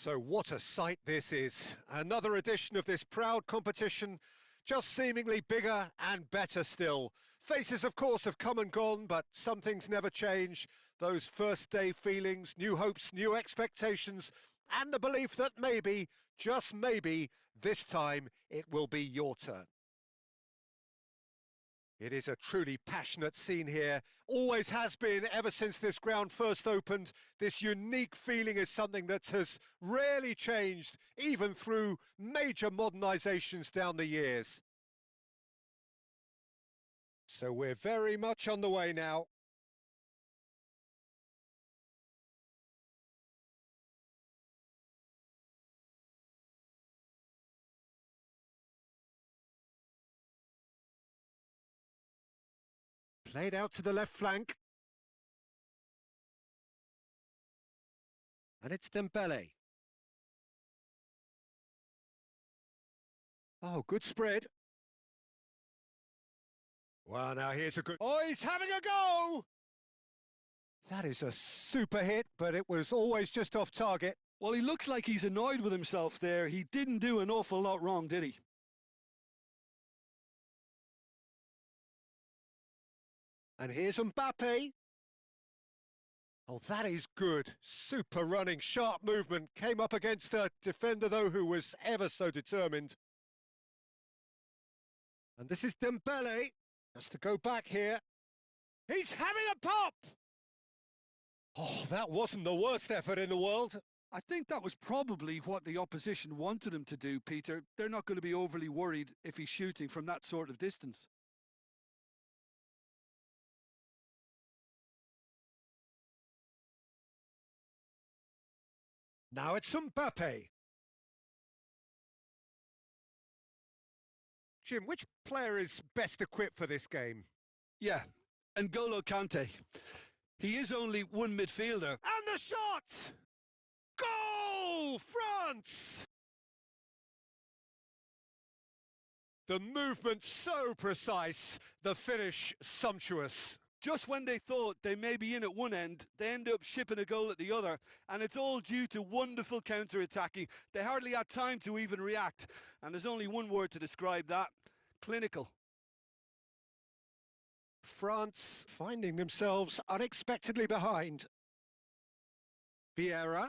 So what a sight this is. Another edition of this proud competition, just seemingly bigger and better still. Faces, of course, have come and gone, but some things never change. Those first day feelings, new hopes, new expectations, and the belief that maybe, just maybe, this time it will be your turn. It is a truly passionate scene here. Always has been ever since this ground first opened. This unique feeling is something that has rarely changed, even through major modernisations down the years. So we're very much on the way now. Played out to the left flank. And it's Dembele. Oh, good spread. Well, now here's a good... Oh, he's having a go! That is a super hit, but it was always just off target. Well, he looks like he's annoyed with himself there. He didn't do an awful lot wrong, did he? And here's Mbappe. Oh, that is good. Super running, sharp movement. Came up against a defender, though, who was ever so determined. And this is Dembele. Has to go back here. He's having a pop! Oh, that wasn't the worst effort in the world. I think that was probably what the opposition wanted him to do, Peter. They're not going to be overly worried if he's shooting from that sort of distance. Now it's Mbappe. Jim, which player is best equipped for this game? Yeah, N'Golo Kante. He is only one midfielder. And the shot! Goal! France! The movement so precise, the finish sumptuous. Just when they thought they may be in at one end, they end up shipping a goal at the other, and it's all due to wonderful counter-attacking. They hardly had time to even react, and there's only one word to describe that: clinical. France finding themselves unexpectedly behind. Vieira.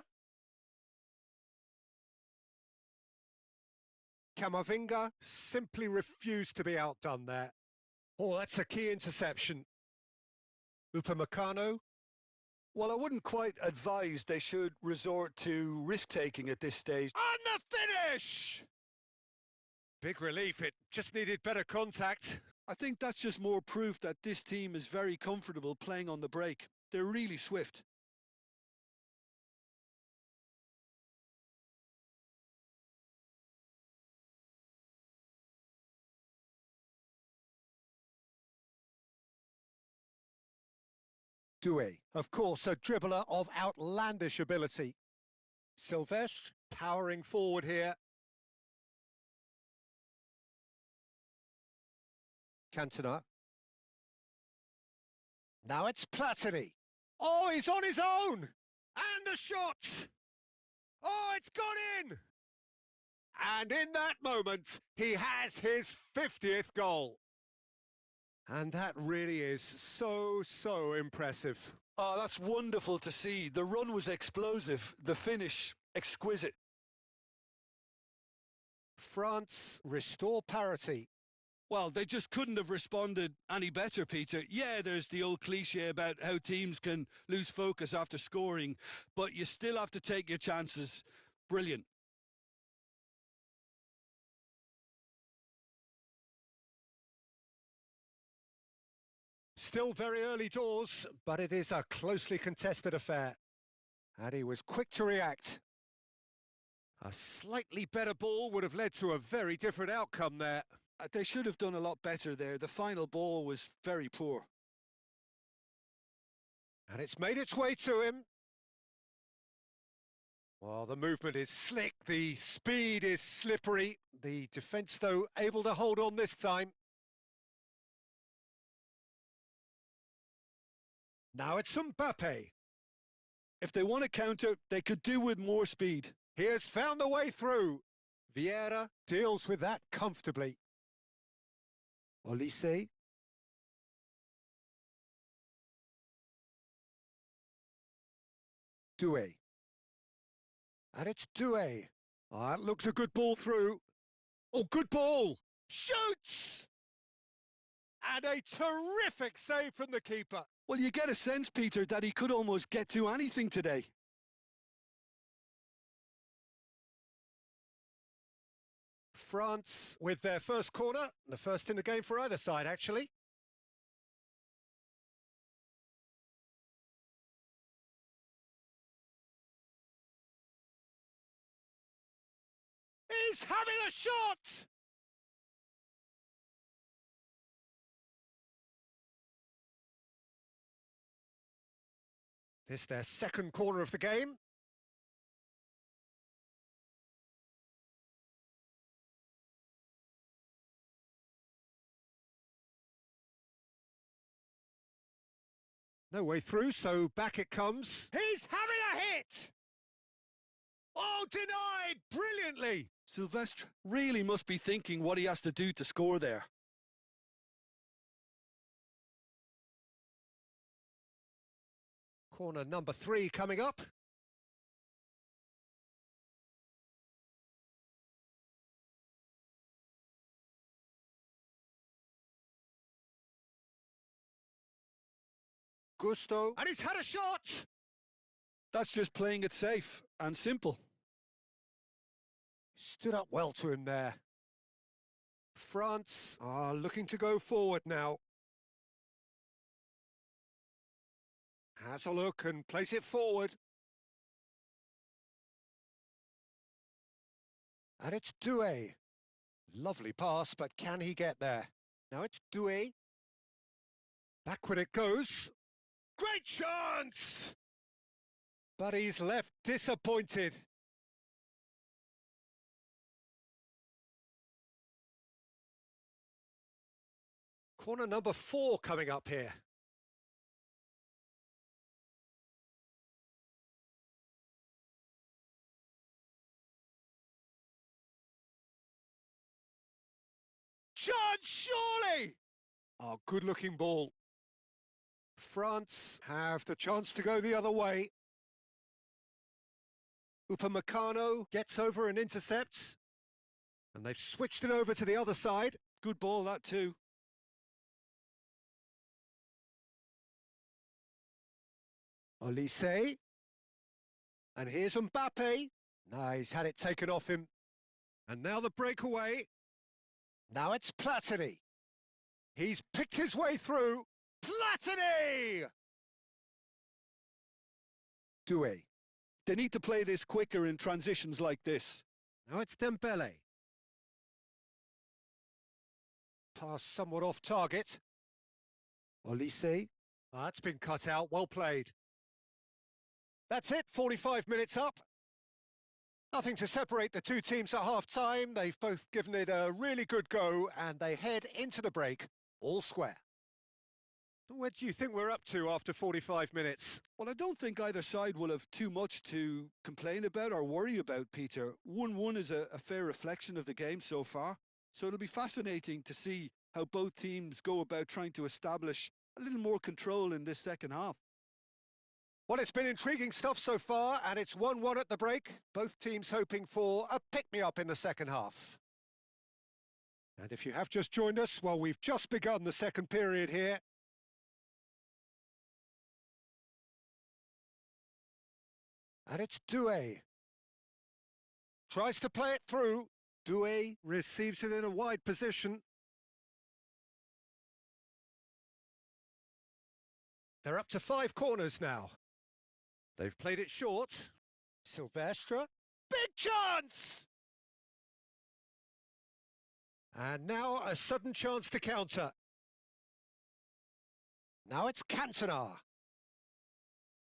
Camavinga simply refused to be outdone there. Oh, that's a key interception. Upamecano. Well, I wouldn't quite advise they should resort to risk-taking at this stage. On the finish! Big relief, it just needed better contact. I think that's just more proof that this team is very comfortable playing on the break. They're really swift. Doué, of course, a dribbler of outlandish ability. Silvestre powering forward here. Cantona. Now it's Platini. Oh, he's on his own! And a shot! Oh, it's gone in! And in that moment, he has his 50th goal. And that really is so impressive. Oh, that's wonderful to see. The run was explosive, the finish exquisite. France restore parity. Well, they just couldn't have responded any better, Peter. Yeah, there's the old cliche about how teams can lose focus after scoring, but you still have to take your chances. Brilliant. Still very early doors, but it is a closely contested affair. And he was quick to react. A slightly better ball would have led to a very different outcome there. They should have done a lot better there. The final ball was very poor. And it's made its way to him. Well, the movement is slick, the speed is slippery. The defence, though, able to hold on this time. Now it's Mbappe. If they want to counter, they could do with more speed. He has found the way through. Vieira deals with that comfortably. Olise. Doué. And it's Doué. Oh, that looks a good ball through. Oh, good ball. Shoots! And a terrific save from the keeper. Well, you get a sense, Peter, that he could almost get to anything today. France with their first corner, the first in the game for either side, actually. He's having a shot! This their second corner of the game. No way through, so back it comes. He's having a hit! Oh, denied brilliantly! Silvestre really must be thinking what he has to do to score there. Corner number 3 coming up. Gusto, and he's had a shot! That's just playing it safe and simple. Stood up well to him there. France are looking to go forward now. Has a look and place it forward. And it's Doué. Lovely pass, but can he get there? Now it's Doué. Backward it goes. Great chance! But he's left disappointed. Corner number 4 coming up here. Chance, surely! Oh, good-looking ball. France have the chance to go the other way. Upamecano gets over and intercepts. And they've switched it over to the other side. Good ball, that too. Olise. And here's Mbappe. Nah, he's had it taken off him. And now the breakaway. Now it's Platini. He's picked his way through. Platini! Doué. They need to play this quicker in transitions like this. Now it's Dembele. Pass somewhat off target. Olise. That's been cut out, well played. That's it, 45 minutes up. Nothing to separate the two teams at half-time. They've both given it a really good go, and they head into the break all square. Where do you think we're up to after 45 minutes? Well, I don't think either side will have too much to complain about or worry about, Peter. 1-1 is a fair reflection of the game so far. So it'll be fascinating to see how both teams go about trying to establish a little more control in this second half. Well, it's been intriguing stuff so far, and it's 1-1 at the break. Both teams hoping for a pick-me-up in the second half. And if you have just joined us, well, we've just begun the second period here. And it's Doué. Tries to play it through. Doué receives it in a wide position. They're up to 5 corners now. They've played it short. Silvestre. Big chance! And now a sudden chance to counter. Now it's Cantona.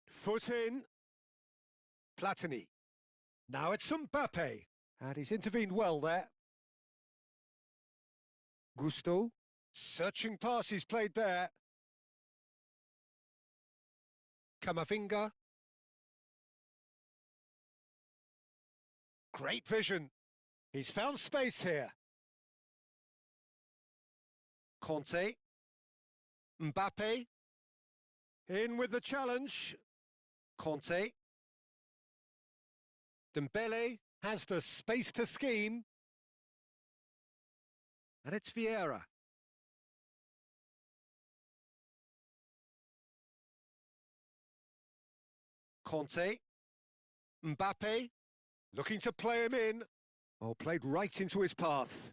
Foot in. Platini. Now it's Mbappe. And he's intervened well there. Gusto. Searching pass he's played there. Camavinga. Great vision. He's found space here. Conte. Mbappe. In with the challenge. Conte. Dembele has the space to scheme. And it's Vieira. Conte. Mbappe. Looking to play him in. Oh, played right into his path.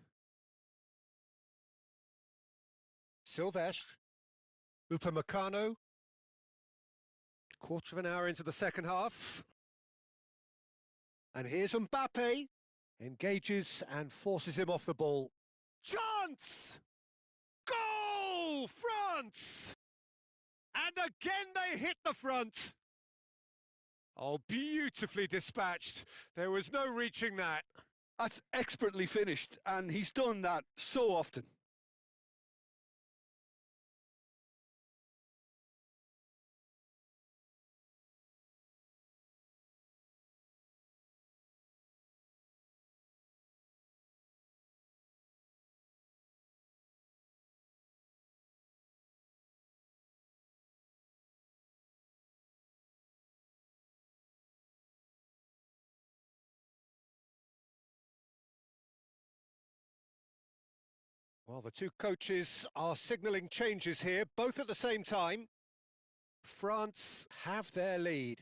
Silvestre. Upamecano. Quarter of an hour into the second half. And here's Mbappe. Engages and forces him off the ball. Chance! Goal! France! And again they hit the front. Oh, beautifully dispatched. There was no reaching that. That's expertly finished, and he's done that so often. Well, the two coaches are signalling changes here, both at the same time. France have their lead.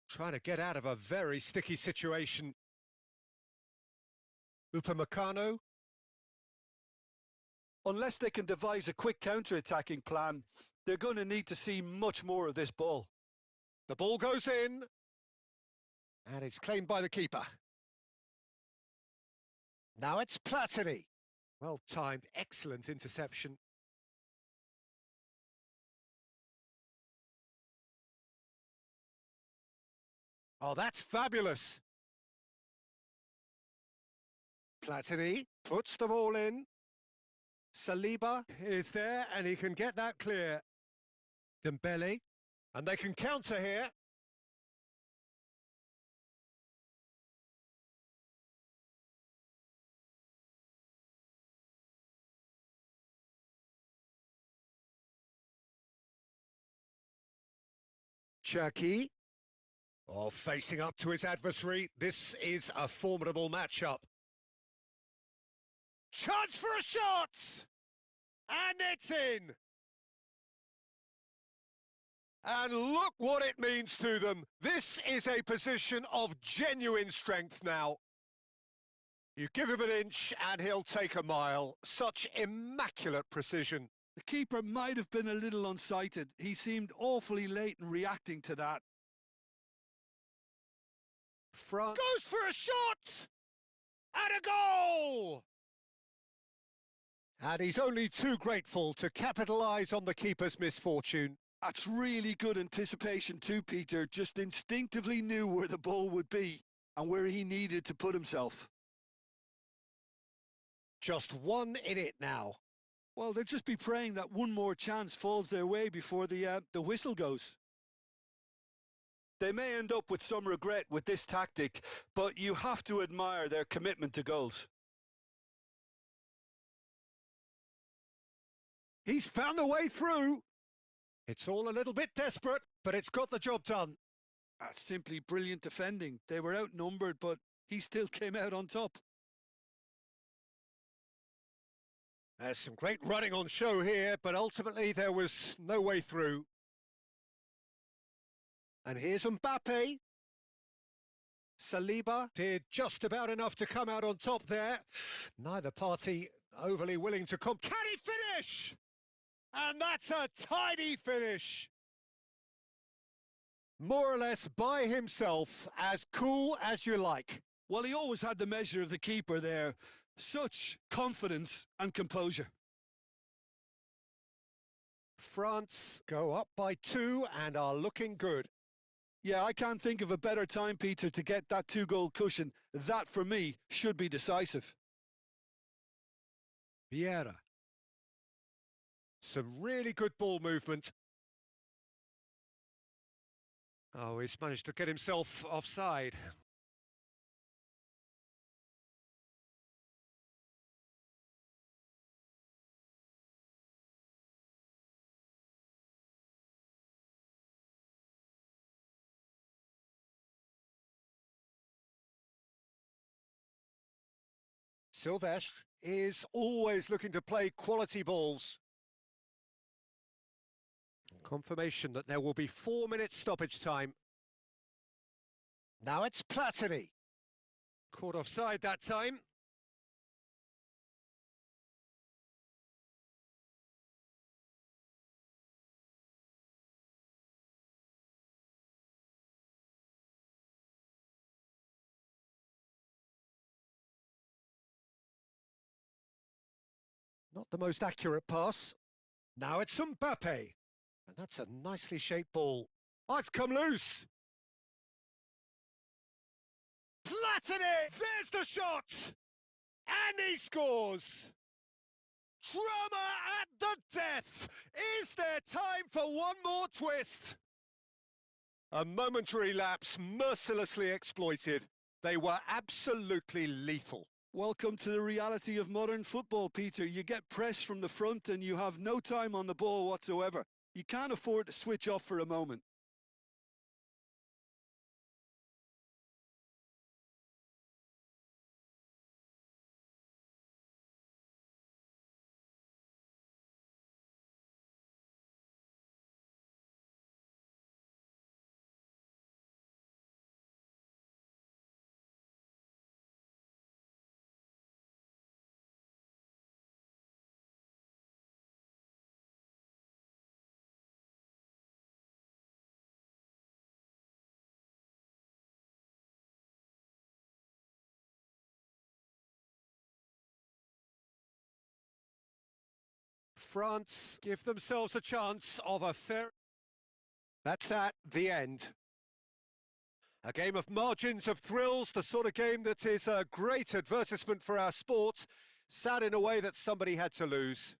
Trying to get out of a very sticky situation. Upamecano. Unless they can devise a quick counter-attacking plan, they're going to need to see much more of this ball. The ball goes in. And it's claimed by the keeper. Now it's Platini. Well timed, excellent interception. Oh, that's fabulous. Platini puts them all in. Saliba is there and he can get that clear. Dembele, and they can counter here. Cherki. Oh, facing up to his adversary. This is a formidable matchup. Chance for a shot! And it's in! And look what it means to them. This is a position of genuine strength now. You give him an inch and he'll take a mile. Such immaculate precision. The keeper might have been a little unsighted. He seemed awfully late in reacting to that. France goes for a shot! And a goal! And he's only too grateful to capitalise on the keeper's misfortune. That's really good anticipation too, Peter. Just instinctively knew where the ball would be and where he needed to put himself. Just one in it now. Well, they'll just be praying that one more chance falls their way before the whistle goes. They may end up with some regret with this tactic, but you have to admire their commitment to goals. He's found a way through. It's all a little bit desperate, but it's got the job done. That's simply brilliant defending. They were outnumbered, but he still came out on top. There's some great running on show here, but ultimately there was no way through. And here's Mbappe. Saliba did just about enough to come out on top there. Neither party overly willing to Can he finish? And that's a tidy finish. More or less by himself, as cool as you like. Well, he always had the measure of the keeper there. Such confidence and composure. France go up by 2 and are looking good. Yeah, I can't think of a better time, Peter, to get that 2-goal cushion. That, for me, should be decisive. Vieira. Some really good ball movement. Oh, he's managed to get himself offside. Silvestre is always looking to play quality balls. Confirmation that there will be 4 minutes stoppage time. Now it's Platini. Caught offside that time. Not the most accurate pass. Now it's Mbappe. And that's a nicely shaped ball. Oh, it's come loose. Platini! There's the shot! And he scores! Drama at the death! Is there time for one more twist? A momentary lapse mercilessly exploited. They were absolutely lethal. Welcome to the reality of modern football, Peter. You get press from the front and you have no time on the ball whatsoever. You can't afford to switch off for a moment. France give themselves a chance of a fair... That's that, the end. A game of margins of thrills, the sort of game that is a great advertisement for our sport. Sad in a way that somebody had to lose.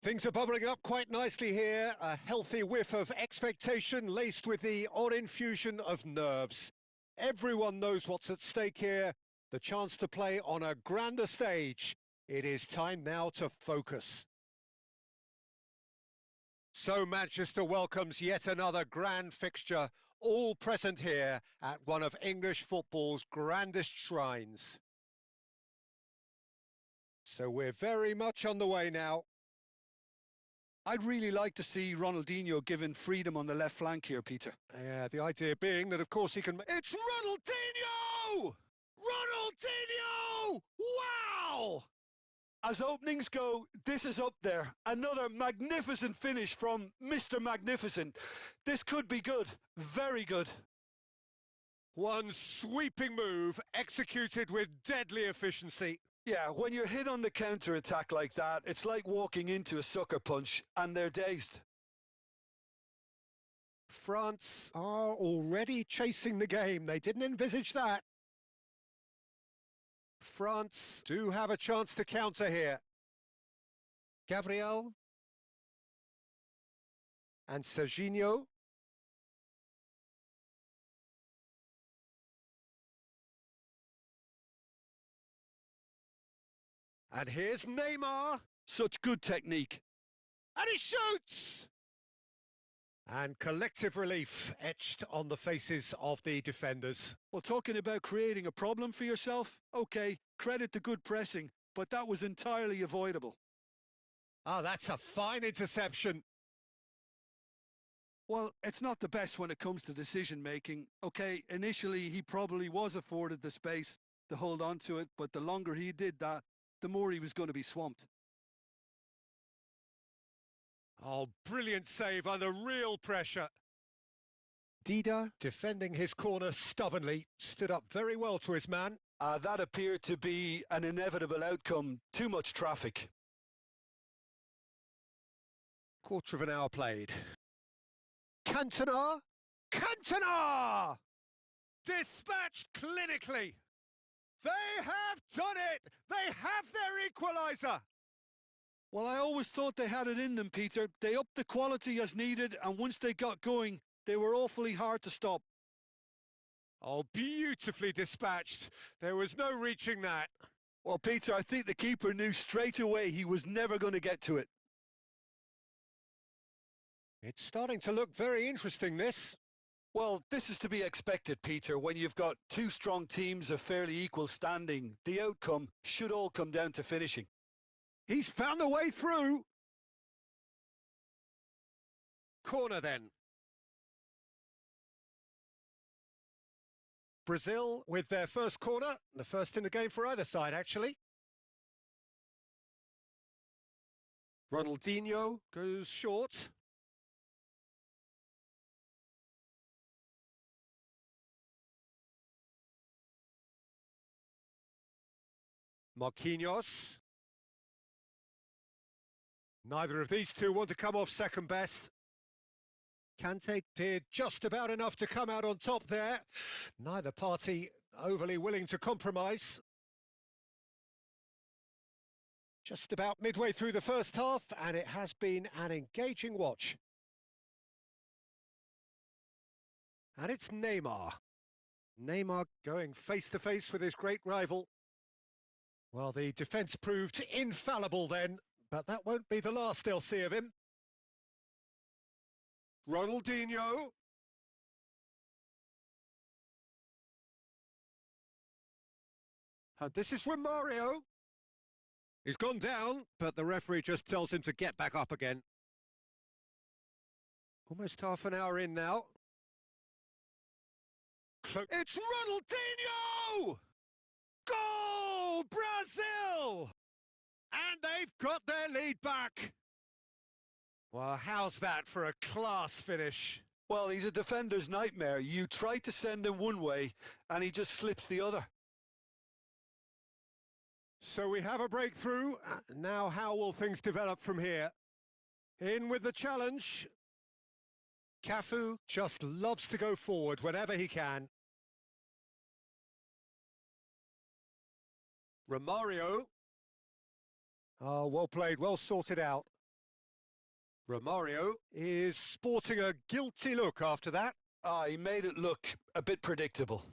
Things are bubbling up quite nicely here. A healthy whiff of expectation laced with the odd infusion of nerves. Everyone knows what's at stake here. The chance to play on a grander stage. It is time now to focus. So Manchester welcomes yet another grand fixture, all present here at one of English football's grandest shrines. So we're very much on the way now. I'd really like to see Ronaldinho given freedom on the left flank here, Peter. Yeah, the idea being that, of course, he can... It's Ronaldinho! Ronaldinho! Wow! As openings go, this is up there. Another magnificent finish from Mr. Magnificent. This could be good, very good. One sweeping move executed with deadly efficiency. Yeah, when you're hit on the counter-attack like that, it's like walking into a sucker punch, and they're dazed. France are already chasing the game. They didn't envisage that. France do have a chance to counter here. Gabriel. And Serginho. And here's Neymar. Such good technique. And he shoots! And collective relief etched on the faces of the defenders. Well, talking about creating a problem for yourself, okay, credit to good pressing, but that was entirely avoidable. Oh, that's a fine interception. Well, it's not the best when it comes to decision-making. Okay, initially he probably was afforded the space to hold on to it, but the longer he did that, the more he was going to be swamped. Oh, brilliant save under real pressure. Dida, defending his corner stubbornly, stood up very well to his man. That appeared to be an inevitable outcome. Too much traffic. Quarter of an hour played. Cantona! Cantona! Dispatched clinically. They have done it! They have their equaliser! Well, I always thought they had it in them, Peter. They upped the quality as needed, and once they got going, they were awfully hard to stop. Oh, beautifully dispatched. There was no reaching that. Well, Peter, I think the keeper knew straight away he was never going to get to it. It's starting to look very interesting, this. Well, this is to be expected, Peter. When you've got two strong teams of fairly equal standing, the outcome should all come down to finishing. He's found a way through. Corner then. Brazil with their first corner, the first in the game for either side, actually. Ronaldinho goes short. Marquinhos. Neither of these two want to come off second best. Kante did just about enough to come out on top there. Neither party overly willing to compromise. Just about midway through the first half, and it has been an engaging watch. And it's Neymar. Neymar going face-to-face with his great rival. Well, the defence proved infallible then, but that won't be the last they'll see of him. Ronaldinho. This is Romario. He's gone down, but the referee just tells him to get back up again. Almost half an hour in now. It's Ronaldinho! Goal, Brazil! And they've got their lead back. Well, how's that for a class finish? Well, he's a defender's nightmare. You try to send him one way, and he just slips the other. So we have a breakthrough. Now how will things develop from here? In with the challenge. Cafu just loves to go forward whenever he can. Romario. Oh, well played, well sorted out. Romario is sporting a guilty look after that. Ah, he made it look a bit predictable.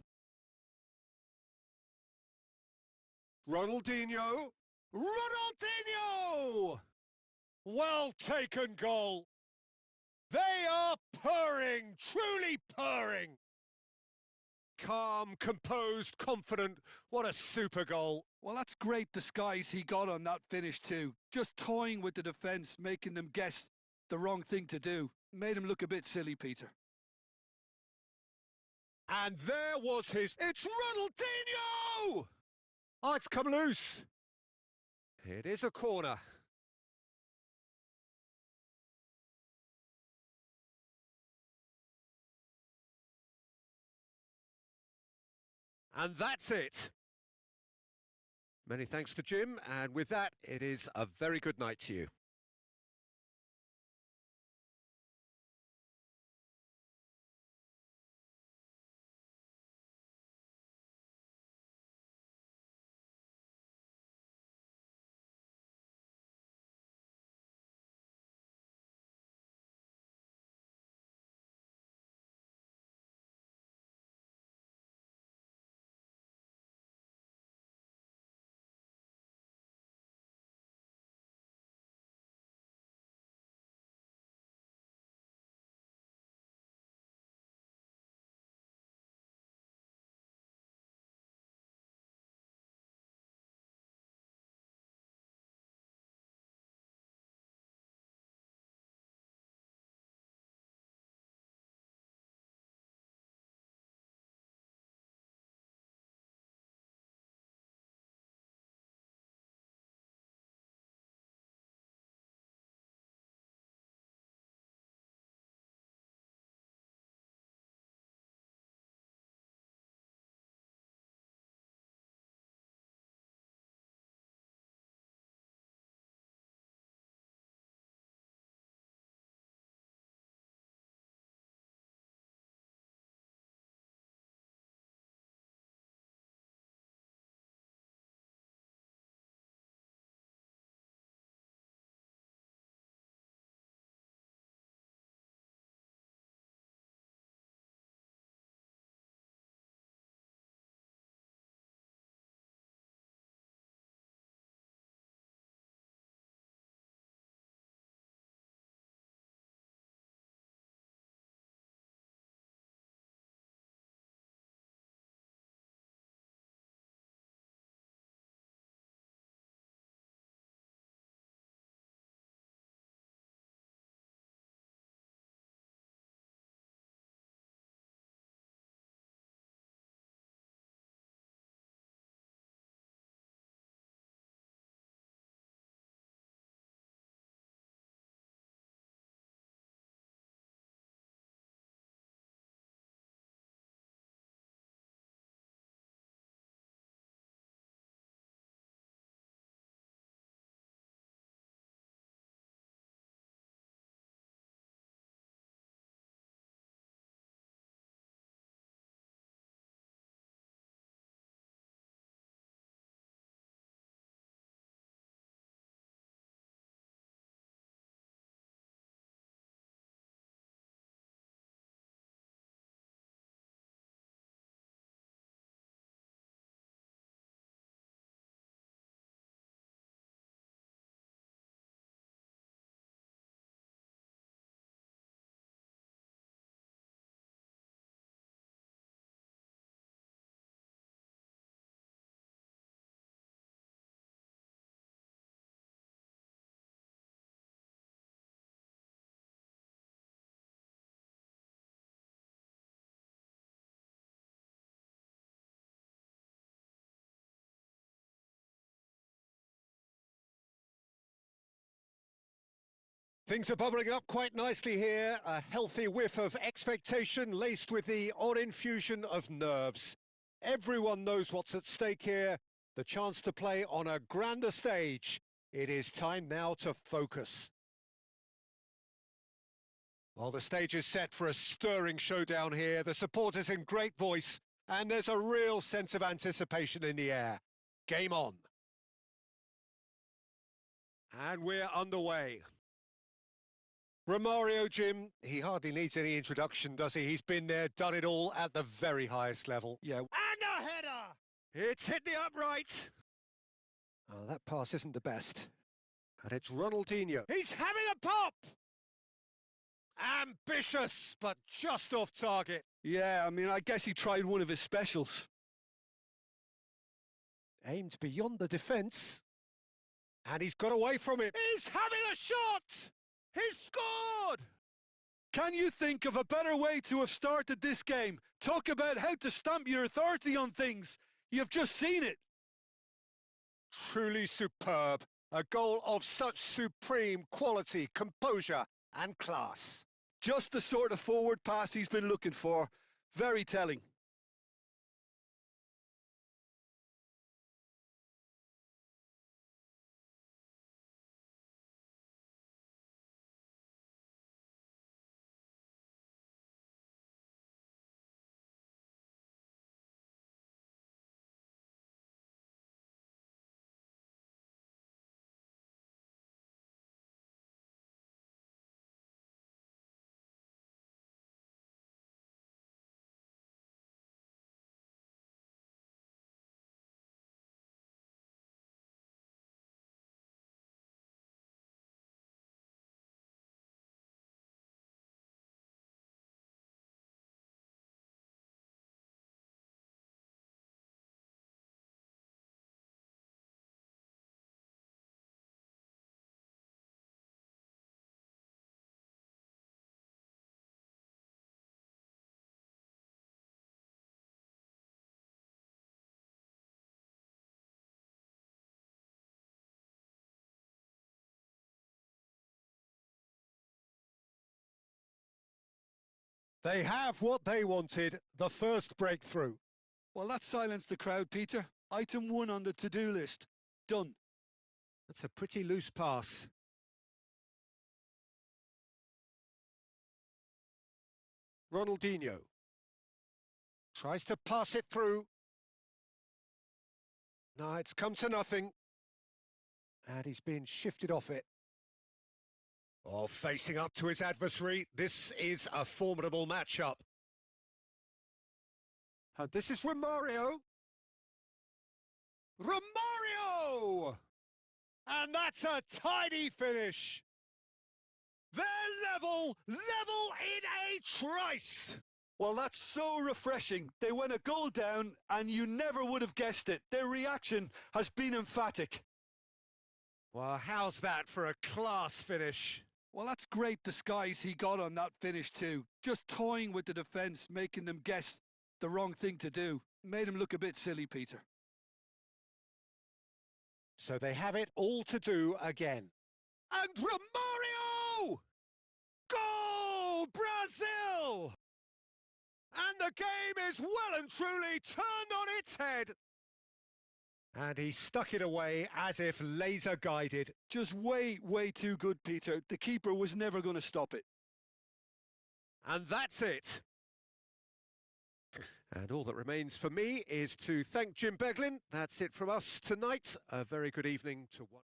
Ronaldinho. Ronaldinho! Well taken goal. They are purring, truly purring. Calm, composed, confident. What a super goal. Well, that's great disguise he got on that finish too. Just toying with the defence, making them guess the wrong thing to do. Made him look a bit silly, Peter. And there was his... It's Ronaldinho! Oh, it's come loose. It is a corner. And that's it. Many thanks to Jim, and with that, it is a very good night to you. Things are bubbling up quite nicely here. A healthy whiff of expectation laced with the odd infusion of nerves. Everyone knows what's at stake here. The chance to play on a grander stage. It is time now to focus. Well, the stage is set for a stirring showdown here. The supporters in great voice, and there's a real sense of anticipation in the air. Game on. And we're underway. Romario, Jim, he hardly needs any introduction, does he? He's been there, done it all at the very highest level. Yeah. And a header! It's hit the upright. Oh, that pass isn't the best. And it's Ronaldinho. He's having a pop! Ambitious, but just off target. Yeah, I mean, I guess he tried one of his specials. Aimed beyond the defence. And he's got away from it. He's having a shot! He's scored! Can you think of a better way to have started this game? Talk about how to stamp your authority on things. You've just seen it. Truly superb. A goal of such supreme quality, composure and class. Just the sort of forward pass he's been looking for. Very telling. They have what they wanted, the first breakthrough. Well, that silenced the crowd, Peter. Item 1 on the to-do list. Done. That's a pretty loose pass. Ronaldinho tries to pass it through. No, it's come to nothing. And he's been shifted off it. Oh, facing up to his adversary. This is a formidable matchup. This is Romario. Romario! And that's a tidy finish. They're level in a trice. Well, that's so refreshing. They went a goal down, and you never would have guessed it. Their reaction has been emphatic. Well, how's that for a class finish? Well, that's great disguise he got on that finish too. Just toying with the defence, making them guess the wrong thing to do. Made him look a bit silly, Peter. So they have it all to do again. And Romario! Goal, Brazil! And the game is well and truly turned on its head. And he stuck it away as if laser guided. Just way too good, Peter. The keeper was never going to stop it. And that's it. And all that remains for me is to thank Jim Beglin. That's it from us tonight. A very good evening to one.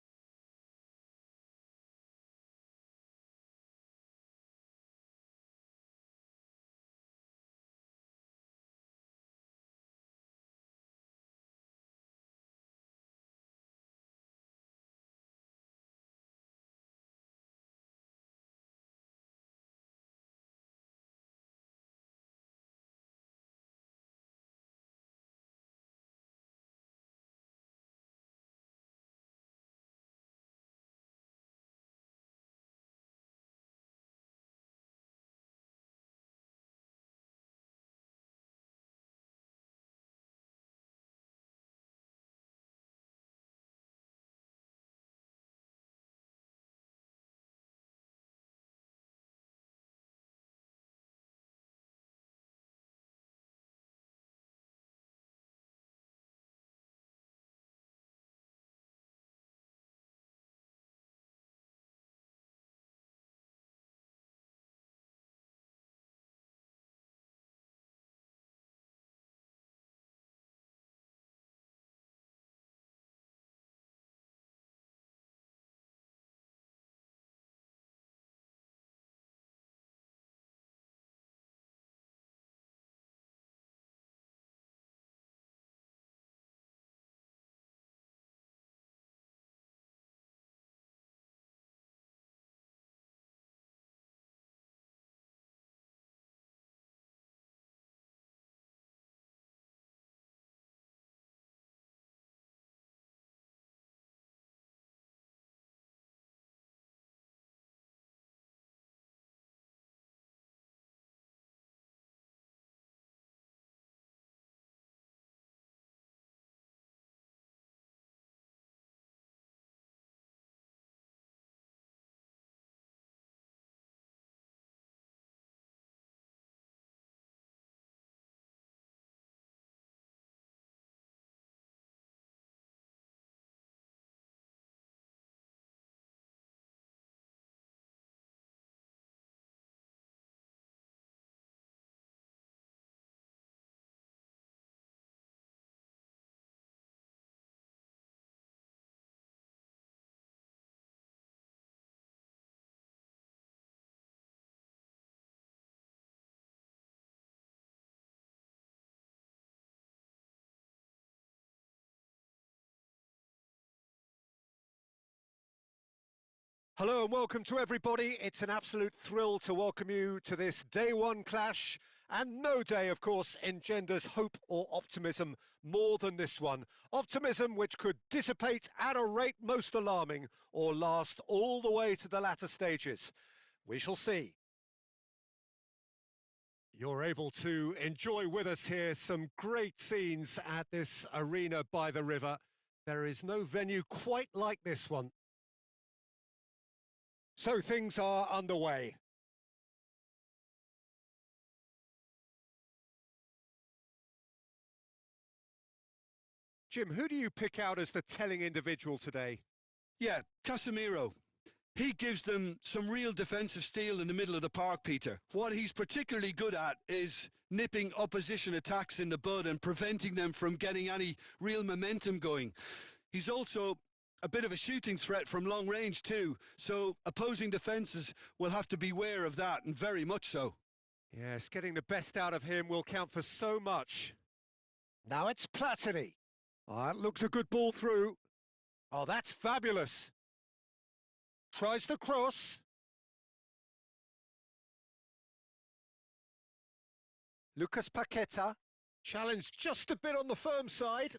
Hello and welcome to everybody. It's an absolute thrill to welcome you to this day one clash. And no day, of course, engenders hope or optimism more than this one. Optimism which could dissipate at a rate most alarming or last all the way to the latter stages. We shall see. You're able to enjoy with us here some great scenes at this arena by the river. There is no venue quite like this one. So things are underway. Jim, who do you pick out as the telling individual today? Yeah, Casemiro. He gives them some real defensive steel in the middle of the park, Peter. What he's particularly good at is nipping opposition attacks in the bud and preventing them from getting any real momentum going. He's also a bit of a shooting threat from long range too, so opposing defences will have to beware of that, and very much so. Yes, getting the best out of him will count for so much. Now it's Platini. Oh, that looks a good ball through. Oh, that's fabulous. Tries the cross. Lucas Paqueta. Challenged just a bit on the firm side.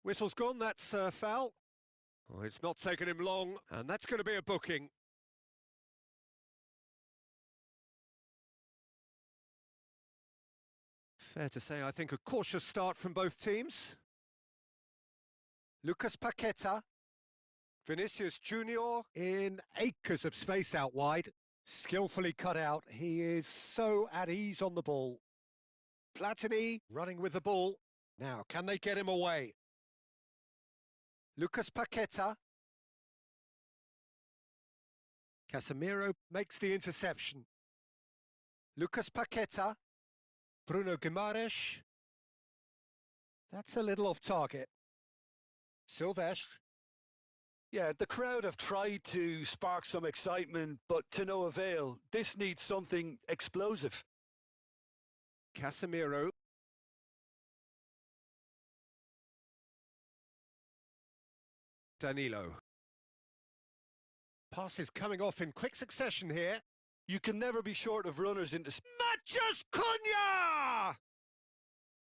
Whistle's gone, that's foul. Oh, it's not taken him long, and that's going to be a booking. Fair to say, I think, a cautious start from both teams. Lucas Paqueta. Vinicius Junior in acres of space out wide. Skillfully cut out. He is so at ease on the ball. Platini running with the ball. Now, can they get him away? Lucas Paqueta. Casemiro makes the interception. Lucas Paqueta. Bruno Guimaraes. That's a little off target. Silvestre. Yeah, the crowd have tried to spark some excitement, but to no avail. This needs something explosive. Casemiro. Danilo. Passes coming off in quick succession here. You can never be short of runners into... Mathias Cunha!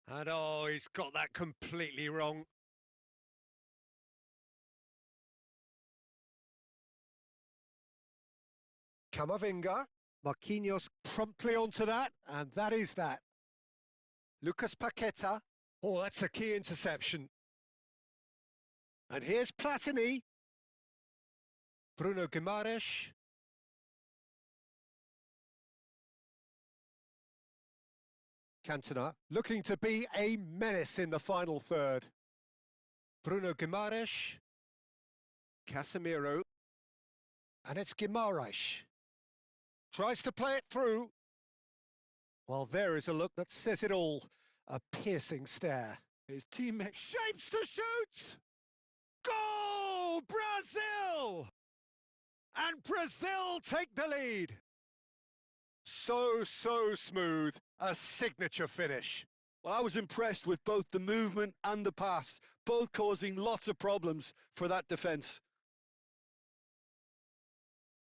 And oh, he's got that completely wrong. Camavinga. Marquinhos promptly onto that, and that is that. Lucas Paqueta. Oh, that's a key interception. And here's Platini. Bruno Guimaraes. Cantona looking to be a menace in the final third. Bruno Guimaraes. Casemiro. And it's Guimaraes. Tries to play it through. Well, there is a look that says it all. A piercing stare. His teammate shapes to shoot! Goal! Brazil! And Brazil take the lead. So smooth. A signature finish. Well, I was impressed with both the movement and the pass, both causing lots of problems for that defence.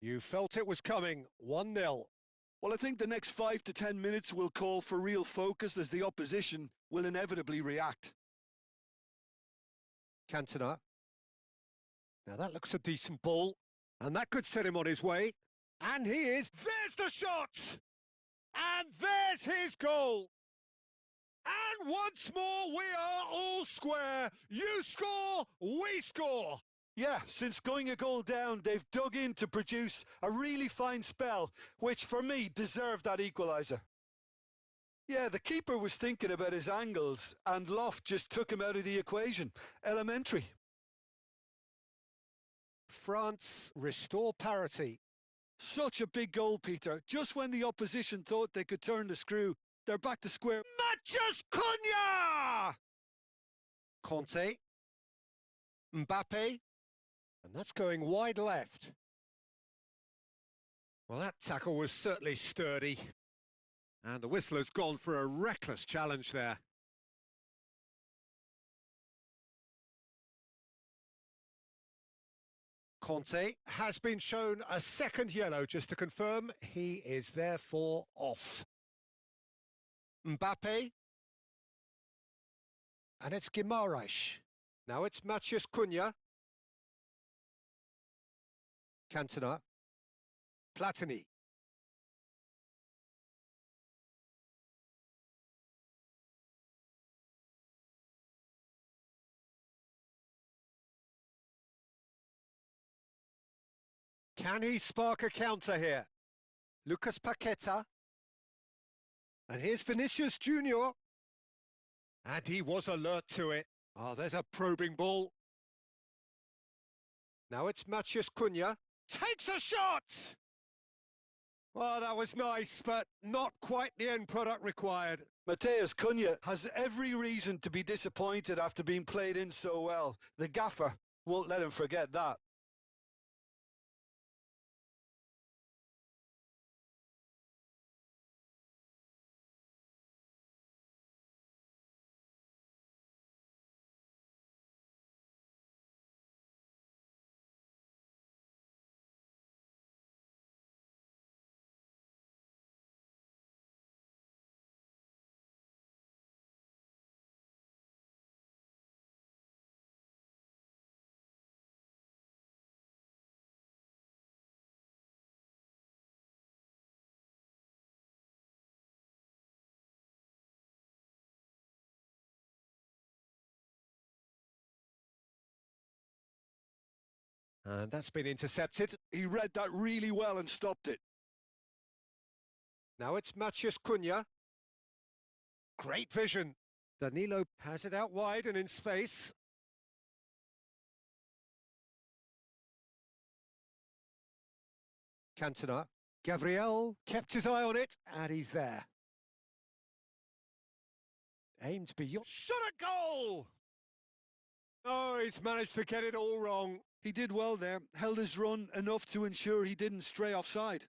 You felt it was coming, 1-0. Well, I think the next 5 to 10 minutes will call for real focus as the opposition will inevitably react. Cantona. Now that looks a decent ball, and that could set him on his way. And he is. There's the shot! And there's his goal! And once more, we are all square. You score, we score. Yeah, since going a goal down, they've dug in to produce a really fine spell, which for me deserved that equaliser. Yeah, the keeper was thinking about his angles, and Loft just took him out of the equation. Elementary. France restore parity. Such a big goal, Peter. Just when the opposition thought they could turn the screw, they're back to square. Mathias Cunha! Conte. Mbappe. And that's going wide left. Well, that tackle was certainly sturdy. And the whistle has gone for a reckless challenge there. Conte has been shown a second yellow, just to confirm he is therefore off. Mbappe. And it's Guimaraes. Now it's Matheus Cunha. Cantona. Platini. Can he spark a counter here? Lucas Paqueta. And here's Vinicius Junior. And he was alert to it. Oh, there's a probing ball. Now it's Matheus Cunha. Takes a shot! Well, that was nice, but not quite the end product required. Matheus Cunha has every reason to be disappointed after being played in so well. The gaffer won't let him forget that. And that's been intercepted. He read that really well and stopped it. Now it's Matheus Cunha. Great vision. Danilo has it out wide and in space. Cantona. Gabriel kept his eye on it, and he's there. Aimed beyond. Shot a goal! Oh, he's managed to get it all wrong. He did well there, held his run enough to ensure he didn't stray offside.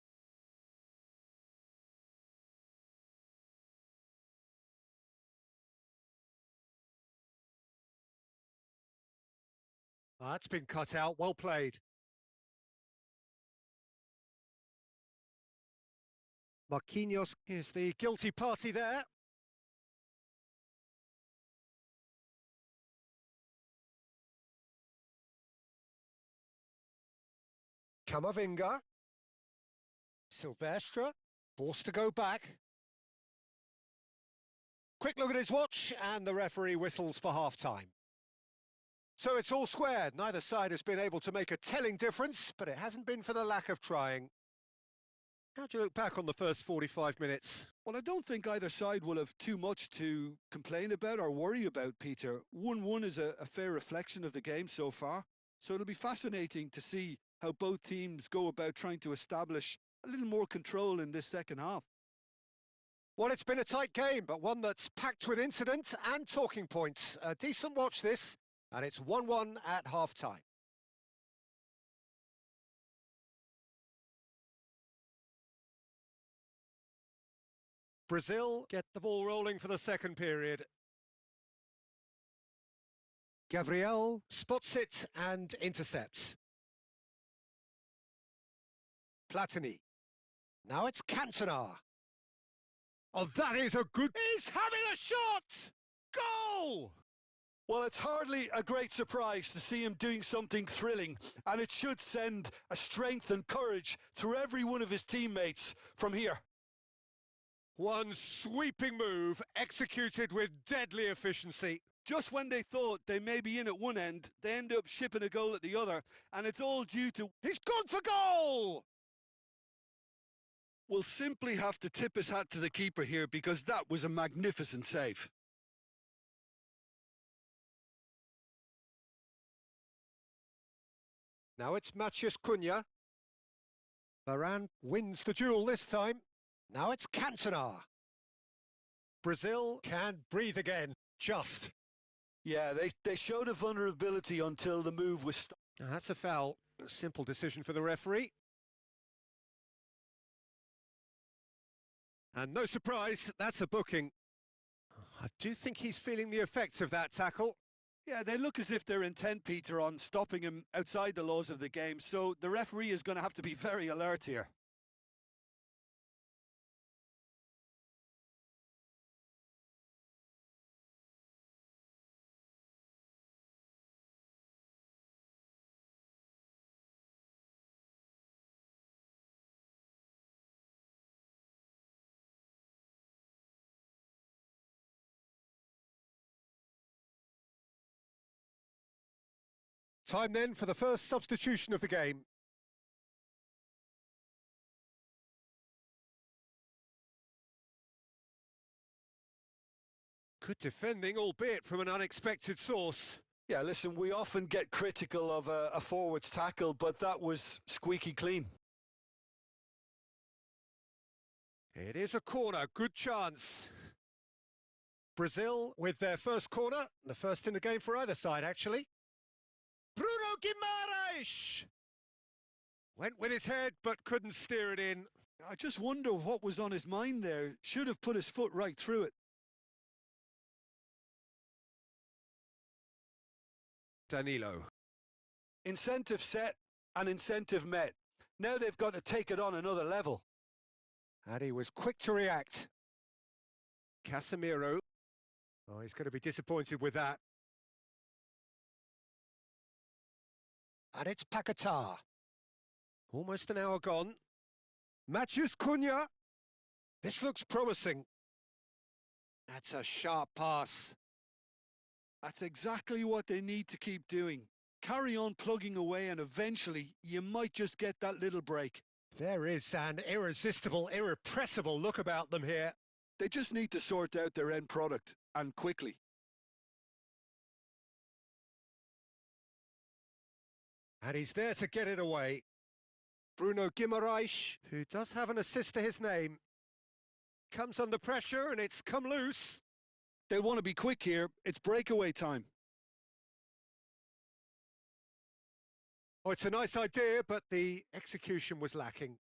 That's been cut out, well played. Marquinhos is the guilty party there. Camavinga. Silvestre, forced to go back. Quick look at his watch, and the referee whistles for half-time. So it's all squared. Neither side has been able to make a telling difference, but it hasn't been for the lack of trying. How do you look back on the first 45 minutes? Well, I don't think either side will have too much to complain about or worry about, Peter. 1-1 is a fair reflection of the game so far, so it'll be fascinating to see how both teams go about trying to establish a little more control in this second half. Well, it's been a tight game, but one that's packed with incident and talking points. A decent watch this, and it's 1-1 at half-time. Brazil get the ball rolling for the second period. Gabriel spots it and intercepts. Platini. Now it's Cantona. Oh, that is a good... He's having a shot! Goal! Well, it's hardly a great surprise to see him doing something thrilling, and it should send a strength and courage through every one of his teammates from here. One sweeping move, executed with deadly efficiency. Just when they thought they may be in at one end, they end up shipping a goal at the other, and it's all due to... He's gone for goal! We'll simply have to tip his hat to the keeper here, because that was a magnificent save. Now it's Matheus Cunha. Varane wins the duel this time. Now it's Cantona. Brazil can breathe again, just. Yeah, they showed a vulnerability until the move was stopped. That's a foul. A simple decision for the referee. And no surprise, that's a booking. I do think he's feeling the effects of that tackle. Yeah, they look as if they're intent, Peter, on stopping him outside the laws of the game, so the referee is going to have to be very alert here. Time then for the first substitution of the game. Good defending, albeit from an unexpected source. Yeah, listen, we often get critical of a forward's tackle, but that was squeaky clean. It is a corner, good chance. Brazil with their first corner, the first in the game for either side, actually. Bruno Guimaraes! Went with his head, but couldn't steer it in. I just wonder what was on his mind there. Should have put his foot right through it. Danilo. Incentive set and incentive met. Now they've got to take it on another level. And he was quick to react. Casemiro. Oh, he's going to be disappointed with that. And it's Paquetá. Almost an hour gone. Matheus Cunha. This looks promising. That's a sharp pass. That's exactly what they need to keep doing. Carry on plugging away and eventually you might just get that little break. There is an irresistible, irrepressible look about them here. They just need to sort out their end product, and quickly. And he's there to get it away. Bruno Guimaraes, who does have an assist to his name, comes under pressure and it's come loose. They'll want to be quick here. It's breakaway time. Oh, it's a nice idea, but the execution was lacking.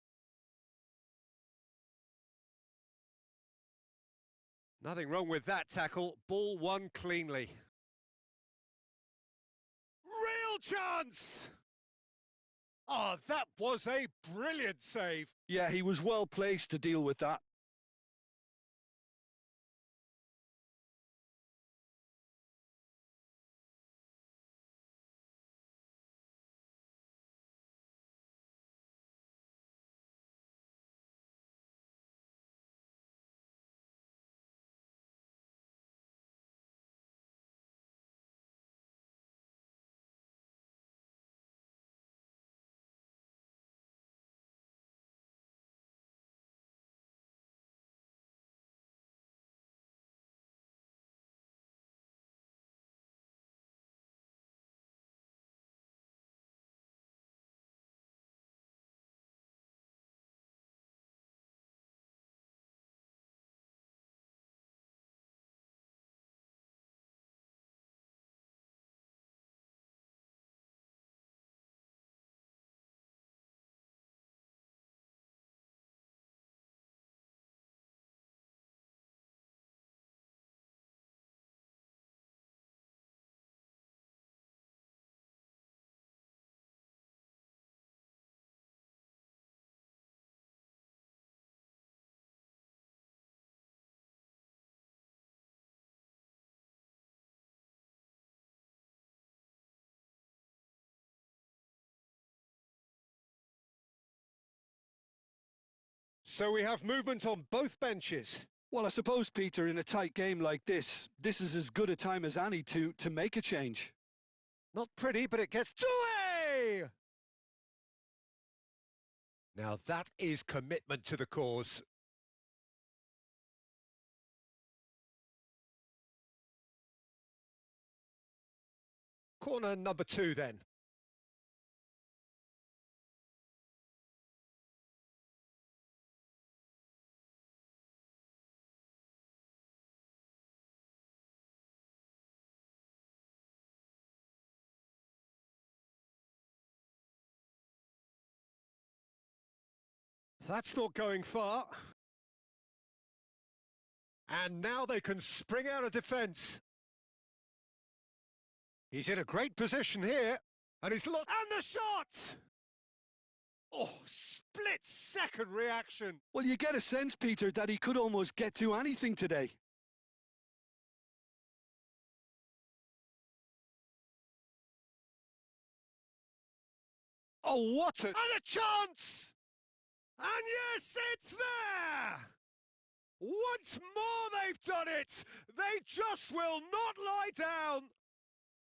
Nothing wrong with that tackle. Ball won cleanly. Real chance! Oh, that was a brilliant save. Yeah, he was well placed to deal with that. So we have movement on both benches. Well, I suppose, Peter, in a tight game like this is as good a time as any to make a change. Not pretty, but it gets away! Now that is commitment to the cause. Corner number 2 then. That's not going far. And now they can spring out of defence. He's in a great position here, and he's lost. And the shot! Oh, split-second reaction. Well, you get a sense, Peter, that he could almost get to anything today. Oh, what a... And a chance! And yes, it's there! Once more they've done it! They just will not lie down!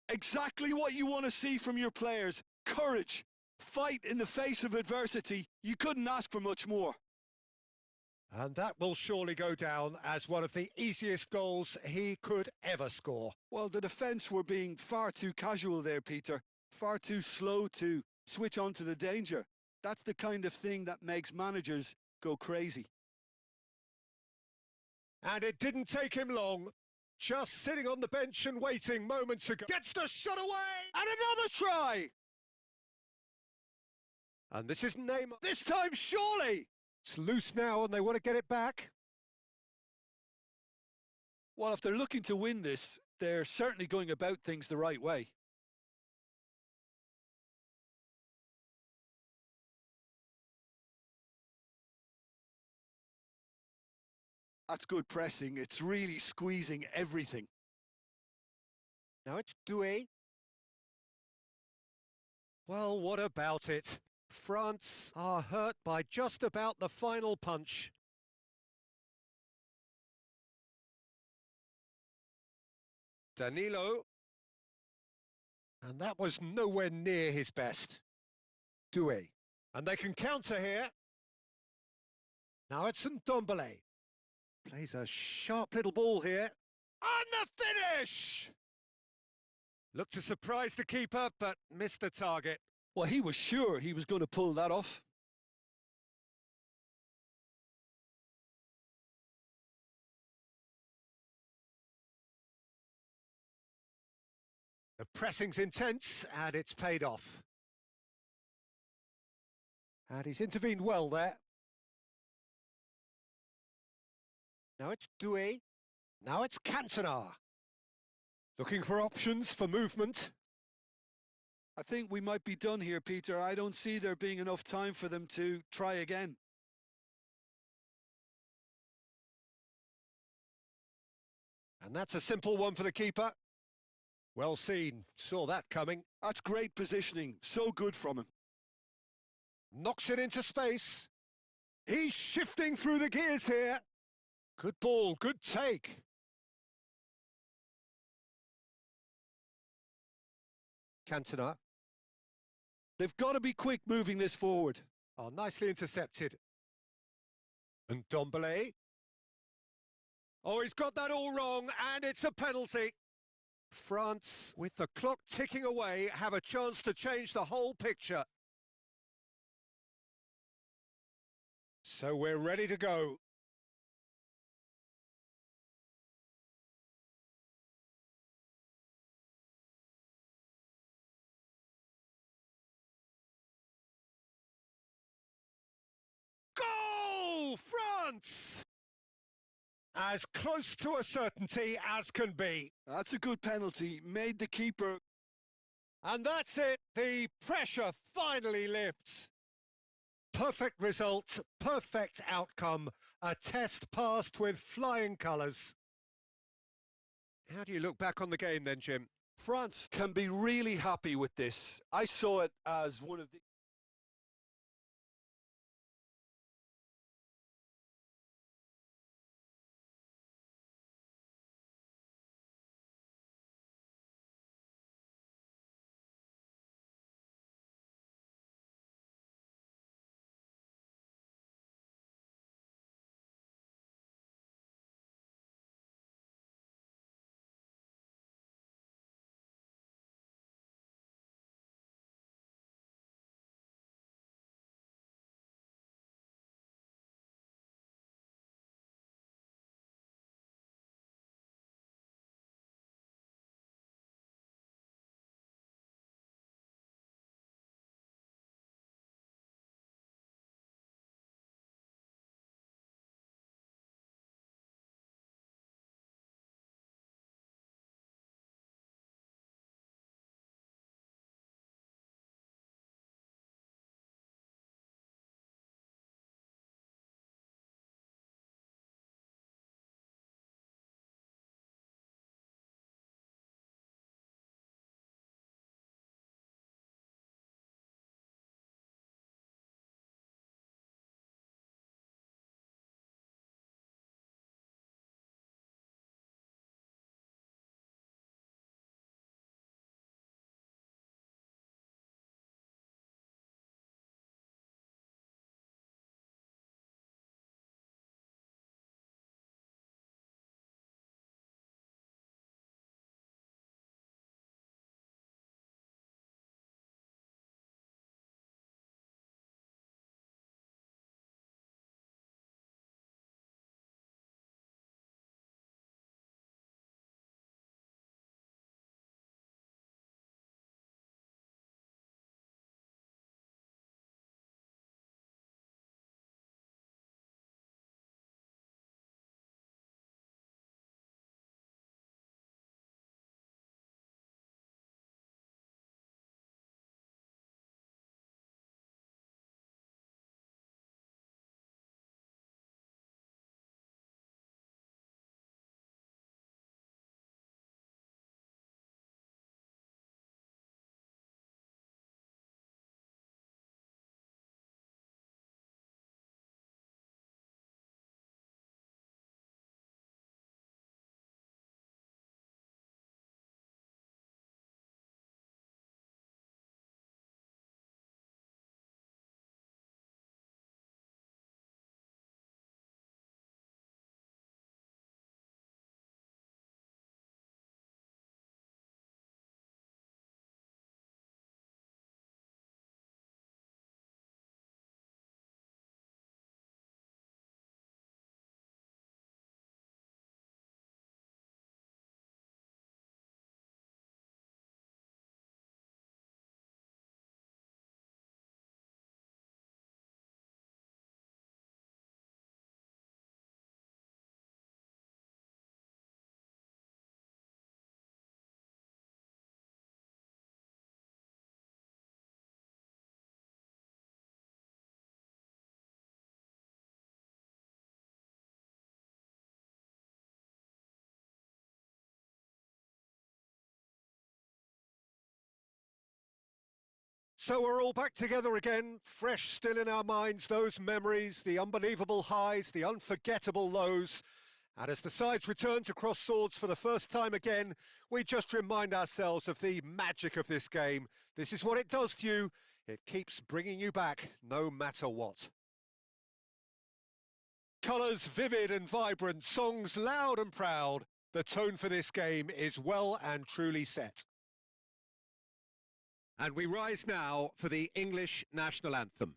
Exactly what you want to see from your players. Courage. Fight in the face of adversity. You couldn't ask for much more. And that will surely go down as one of the easiest goals he could ever score. Well, the defence were being far too casual there, Peter. Far too slow to switch on to the danger. That's the kind of thing that makes managers go crazy. And it didn't take him long. Just sitting on the bench and waiting moments ago. Gets the shot away! And another try! And this is Neymar. This time, surely! It's loose now and they want to get it back. Well, if they're looking to win this, they're certainly going about things the right way. That's good pressing. It's really squeezing everything. Now it's Doué. Well, what about it? France are hurt by just about the final punch. Danilo. And that was nowhere near his best. Doué. And they can counter here. Now it's Ndombele. Plays a sharp little ball here. And the finish! Looked to surprise the keeper, but missed the target. Well, he was sure he was going to pull that off. The pressing's intense, and it's paid off. And he's intervened well there. Now it's Doué. Now it's Cantona. Looking for options for movement. I think we might be done here, Peter. I don't see there being enough time for them to try again. And that's a simple one for the keeper. Well seen. Saw that coming. That's great positioning. So good from him. Knocks it into space. He's shifting through the gears here. Good ball, good take. Cantona. They've got to be quick moving this forward. Oh, nicely intercepted. And Ndombele. Oh, he's got that all wrong, and it's a penalty. France, with the clock ticking away, have a chance to change the whole picture. So we're ready to go. Goal, France! As close to a certainty as can be. That's a good penalty. Made the keeper. And that's it. The pressure finally lifts. Perfect result, perfect outcome. A test passed with flying colours. How do you look back on the game then, Jim? France can be really happy with this. I saw it as one of the... So we're all back together again, fresh still in our minds, those memories, the unbelievable highs, the unforgettable lows. And as the sides return to cross swords for the first time again, we just remind ourselves of the magic of this game. This is what it does to you. It keeps bringing you back, no matter what. Colours vivid and vibrant, songs loud and proud. The tone for this game is well and truly set. And we rise now for the English national anthem.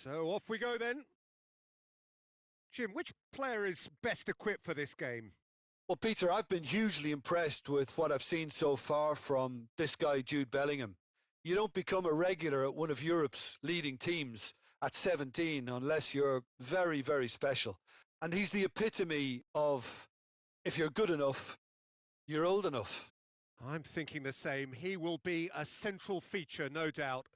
So off we go then. Jim, which player is best equipped for this game? Well, Peter, I've been hugely impressed with what I've seen so far from this guy, Jude Bellingham. You don't become a regular at one of Europe's leading teams at 17 unless you're very, very special. And he's the epitome of, if you're good enough, you're old enough. I'm thinking the same. He will be a central feature, no doubt.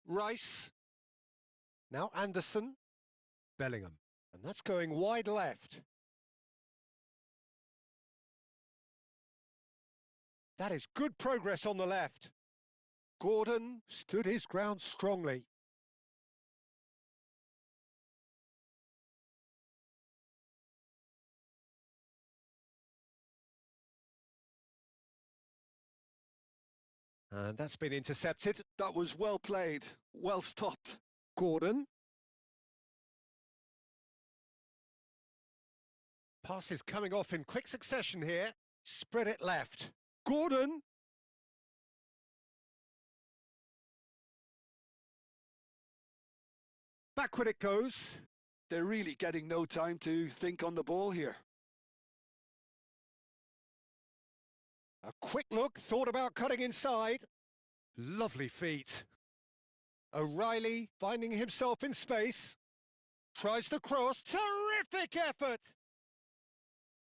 Rice. Now Anderson. Bellingham. And that's going wide left. That is good progress on the left. Gordon stood his ground strongly. And that's been intercepted. That was well played, well stopped. Gordon. Passes coming off in quick succession here. Spread it left. Gordon. Backward it goes. They're really getting no time to think on the ball here. A quick look, thought about cutting inside. Lovely feet. O'Reilly finding himself in space. Tries the cross. Terrific effort!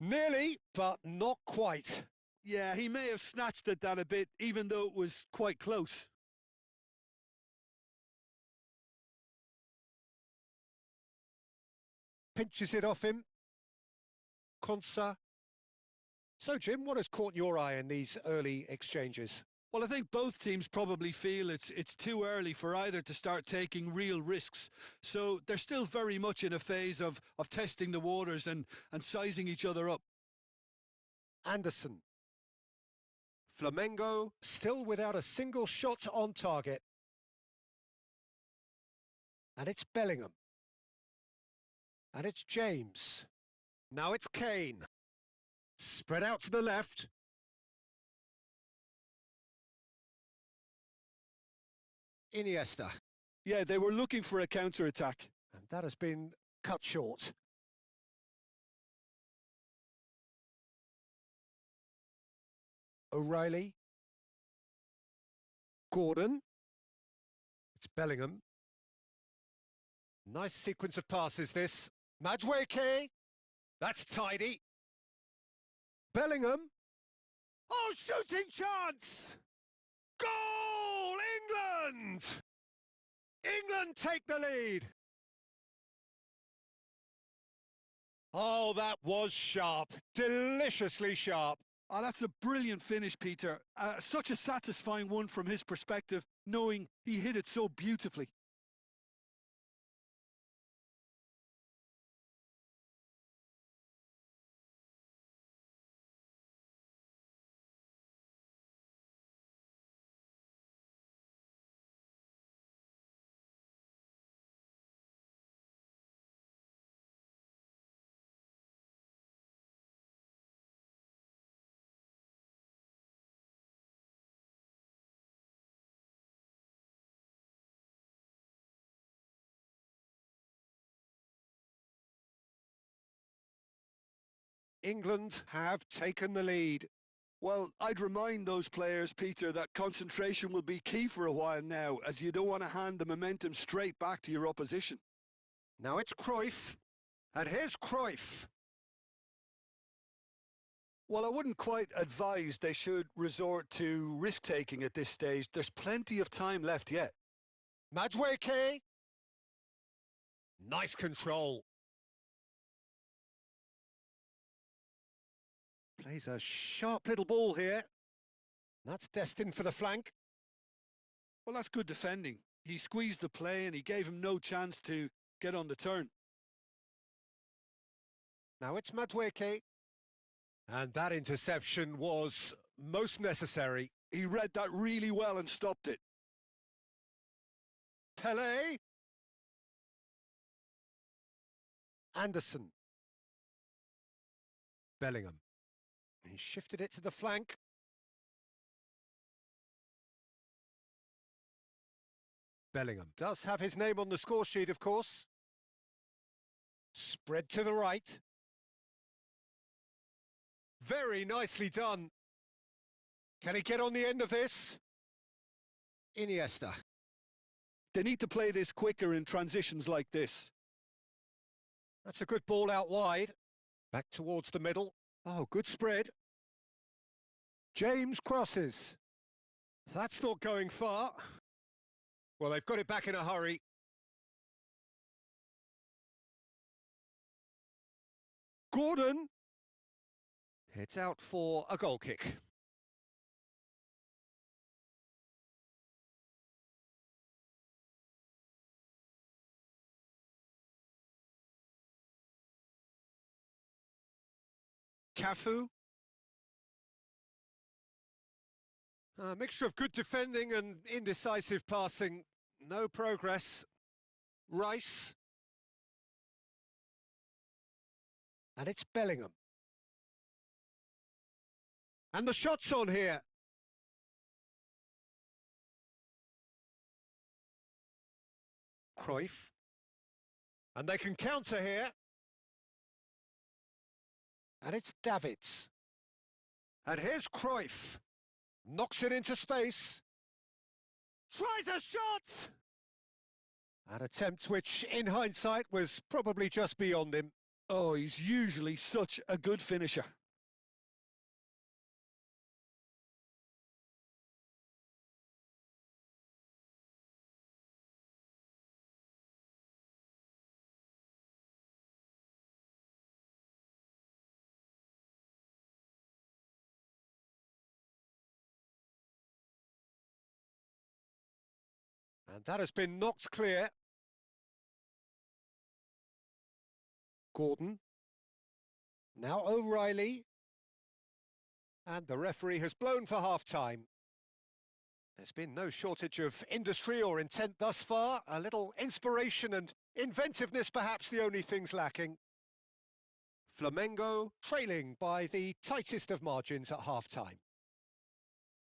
Nearly, but not quite. Yeah, he may have snatched at that a bit, even though it was quite close. Pinches it off him. Konsa. So, Jim, what has caught your eye in these early exchanges? Well, I think both teams probably feel it's too early for either to start taking real risks. So they're still very much in a phase of testing the waters and sizing each other up. Anderson. Flamengo still without a single shot on target. And it's Bellingham. And it's James. Now it's Kane. Spread out to the left. Iniesta. Yeah, they were looking for a counter-attack. And that has been cut short. O'Reilly. Gordon. It's Bellingham. Nice sequence of passes this. Madueke. That's tidy. Bellingham. Oh, shooting chance! Goal! England! England take the lead. Oh, that was sharp. Deliciously sharp. Oh, that's a brilliant finish, Peter. Such a satisfying one from his perspective, knowing he hit it so beautifully. England have taken the lead. Well, I'd remind those players, Peter, that concentration will be key for a while now, as you don't want to hand the momentum straight back to your opposition. Now it's Cruyff, and here's Cruyff. Well, I wouldn't quite advise they should resort to risk-taking at this stage. There's plenty of time left yet. Madueke. Nice control. Plays a sharp little ball here. That's destined for the flank. Well, that's good defending. He squeezed the play and he gave him no chance to get on the turn. Now it's Madueke. And that interception was most necessary. He read that really well and stopped it. Pele. Anderson. Bellingham. He shifted it to the flank. Bellingham does have his name on the score sheet, of course. Spread to the right. Very nicely done. Can he get on the end of this? Iniesta. They need to play this quicker in transitions like this. That's a good ball out wide. Back towards the middle. Oh, good spread. James crosses. That's not going far. Well, they've got it back in a hurry. Gordon. It's out for a goal kick. Cafu. A mixture of good defending and indecisive passing. No progress. Rice. And it's Bellingham. And the shot's on here. Cruyff. And they can counter here. And it's Davids. And here's Cruyff. Knocks it into space. Tries a shot! An attempt which, in hindsight, was probably just beyond him. Oh, he's usually such a good finisher. And that has been knocked clear. Gordon. Now O'Reilly. And the referee has blown for half-time. There's been no shortage of industry or intent thus far. A little inspiration and inventiveness, perhaps the only things lacking. Flamengo trailing by the tightest of margins at half-time.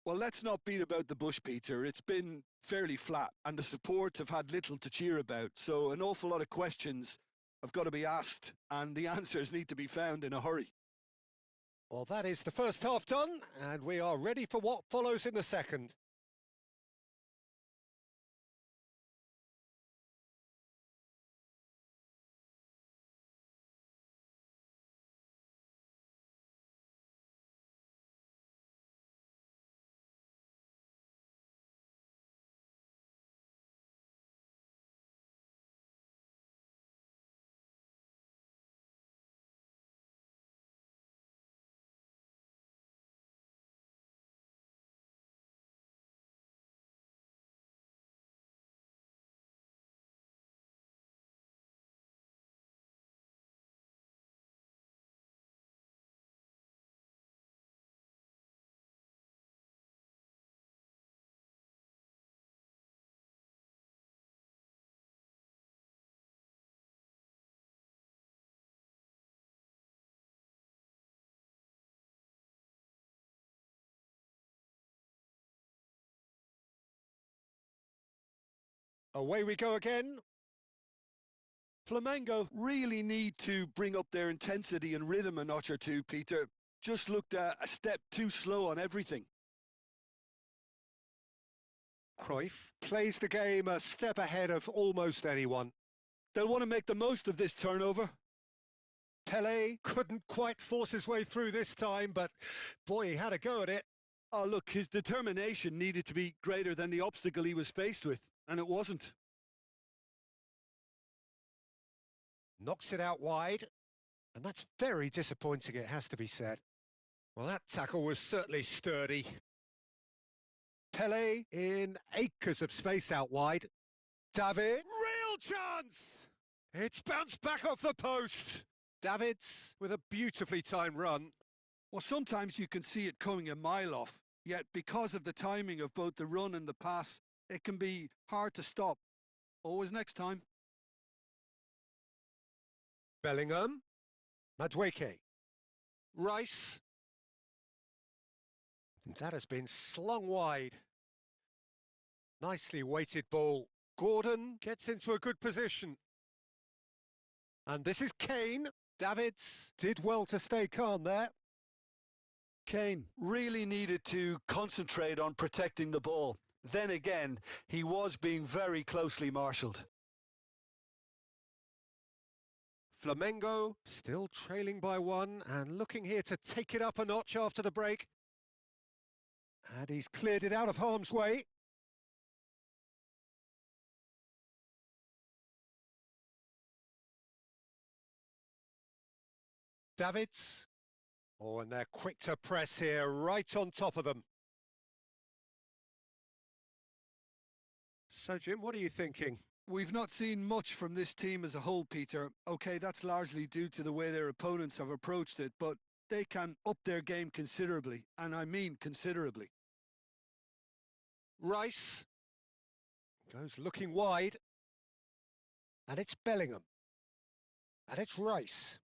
Well, let's not beat about the bush, Peter. It's been fairly flat, and the support have had little to cheer about. So an awful lot of questions have got to be asked, and the answers need to be found in a hurry. Well, that is the first half done, and we are ready for what follows in the second. Away we go again. Flamengo really need to bring up their intensity and rhythm a notch or two, Peter. Just looked a step too slow on everything. Cruyff plays the game a step ahead of almost anyone. They'll want to make the most of this turnover. Pelé couldn't quite force his way through this time, but boy, he had a go at it. Oh, look, his determination needed to be greater than the obstacle he was faced with, and it wasn't. Knocks it out wide, and that's very disappointing, it has to be said. Well, that tackle was certainly sturdy. Pelé in acres of space out wide. David, real chance! It's bounced back off the post. Davids with a beautifully timed run. Well, sometimes you can see it coming a mile off, yet because of the timing of both the run and the pass, it can be hard to stop. Always next time. Bellingham. Madueke. Rice. That has been slung wide. Nicely weighted ball. Gordon gets into a good position. And this is Kane. Davids did well to stay calm there. Kane really needed to concentrate on protecting the ball. Then again, he was being very closely marshalled. Flamengo still trailing by one and looking here to take it up a notch after the break. And he's cleared it out of harm's way. Davids. Oh, and they're quick to press here, right on top of them. So, Jim, what are you thinking? We've not seen much from this team as a whole, Peter. OK, that's largely due to the way their opponents have approached it, but they can up their game considerably, and I mean considerably. Rice goes looking wide, and it's Bellingham. And it's Rice.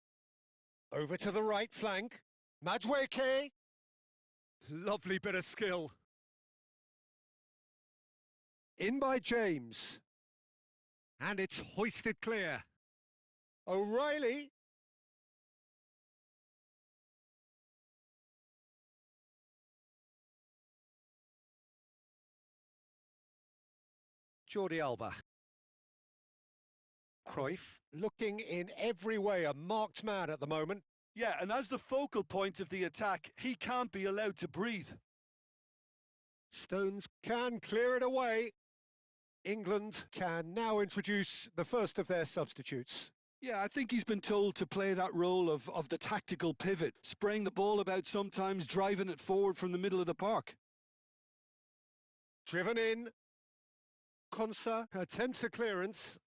Over to the right flank. Madueke. Lovely bit of skill. In by James. And it's hoisted clear. O'Reilly. Jordi Alba. Cruyff looking in every way a marked man at the moment. Yeah, and as the focal point of the attack, he can't be allowed to breathe. Stones can clear it away. England can now introduce the first of their substitutes. Yeah, I think he's been told to play that role of the tactical pivot, spraying the ball about sometimes, driving it forward from the middle of the park. Driven in. Konsa attempts a clearance.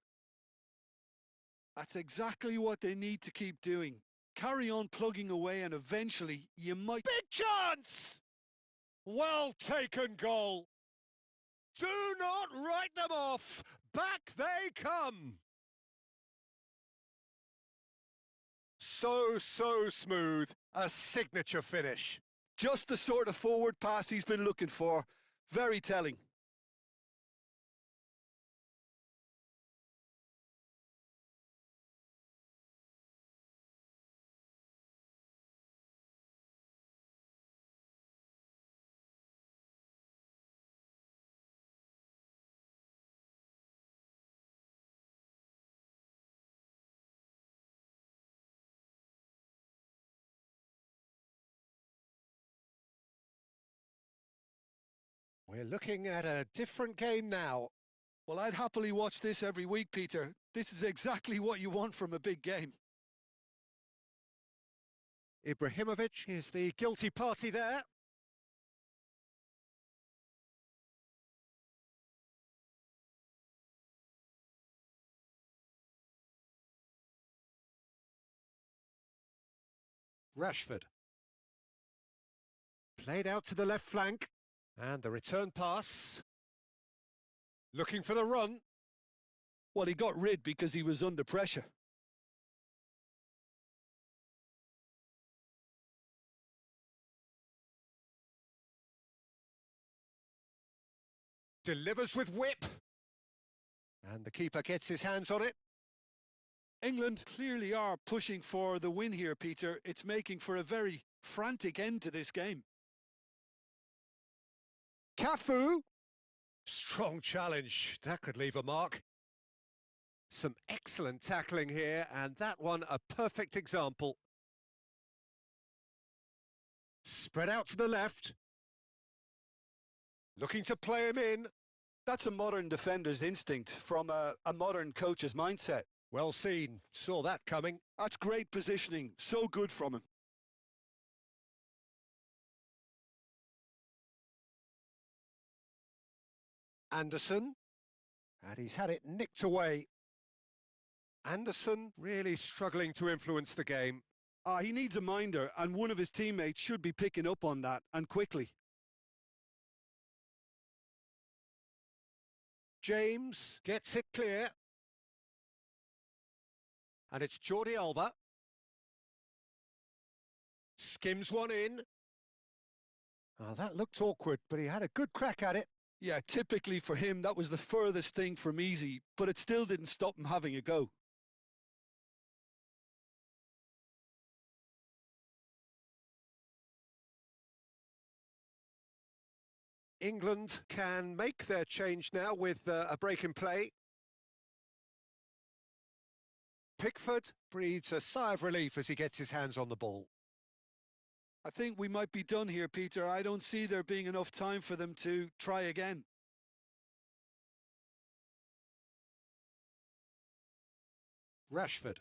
That's exactly what they need to keep doing. Carry on plugging away and eventually you might... Big chance! Well taken goal. Do not write them off. Back they come. So smooth. A signature finish. Just the sort of forward pass he's been looking for. Very telling. We're looking at a different game now. Well, I'd happily watch this every week, Peter. This is exactly what you want from a big game. Ibrahimovic is the guilty party there. Rashford. Played out to the left flank. And the return pass. Looking for the run. Well, he got rid because he was under pressure. Delivers with whip. And the keeper gets his hands on it. England clearly are pushing for the win here, Peter. It's making for a very frantic end to this game. Cafu. Strong challenge. That could leave a mark. Some excellent tackling here, and that one a perfect example. Spread out to the left. Looking to play him in. That's a modern defender's instinct from a modern coach's mindset. Well seen. Saw that coming. That's great positioning. So good from him. Anderson. And he's had it nicked away. Anderson really struggling to influence the game. He needs a minder, and one of his teammates should be picking up on that, and quickly. James gets it clear. And it's Jordi Alba. Skims one in. That looked awkward, but he had a good crack at it. Yeah, typically for him, that was the furthest thing from easy, but it still didn't stop him having a go. England can make their change now with a break in play. Pickford breathes a sigh of relief as he gets his hands on the ball. I think we might be done here, Peter. I don't see there being enough time for them to try again. Rashford.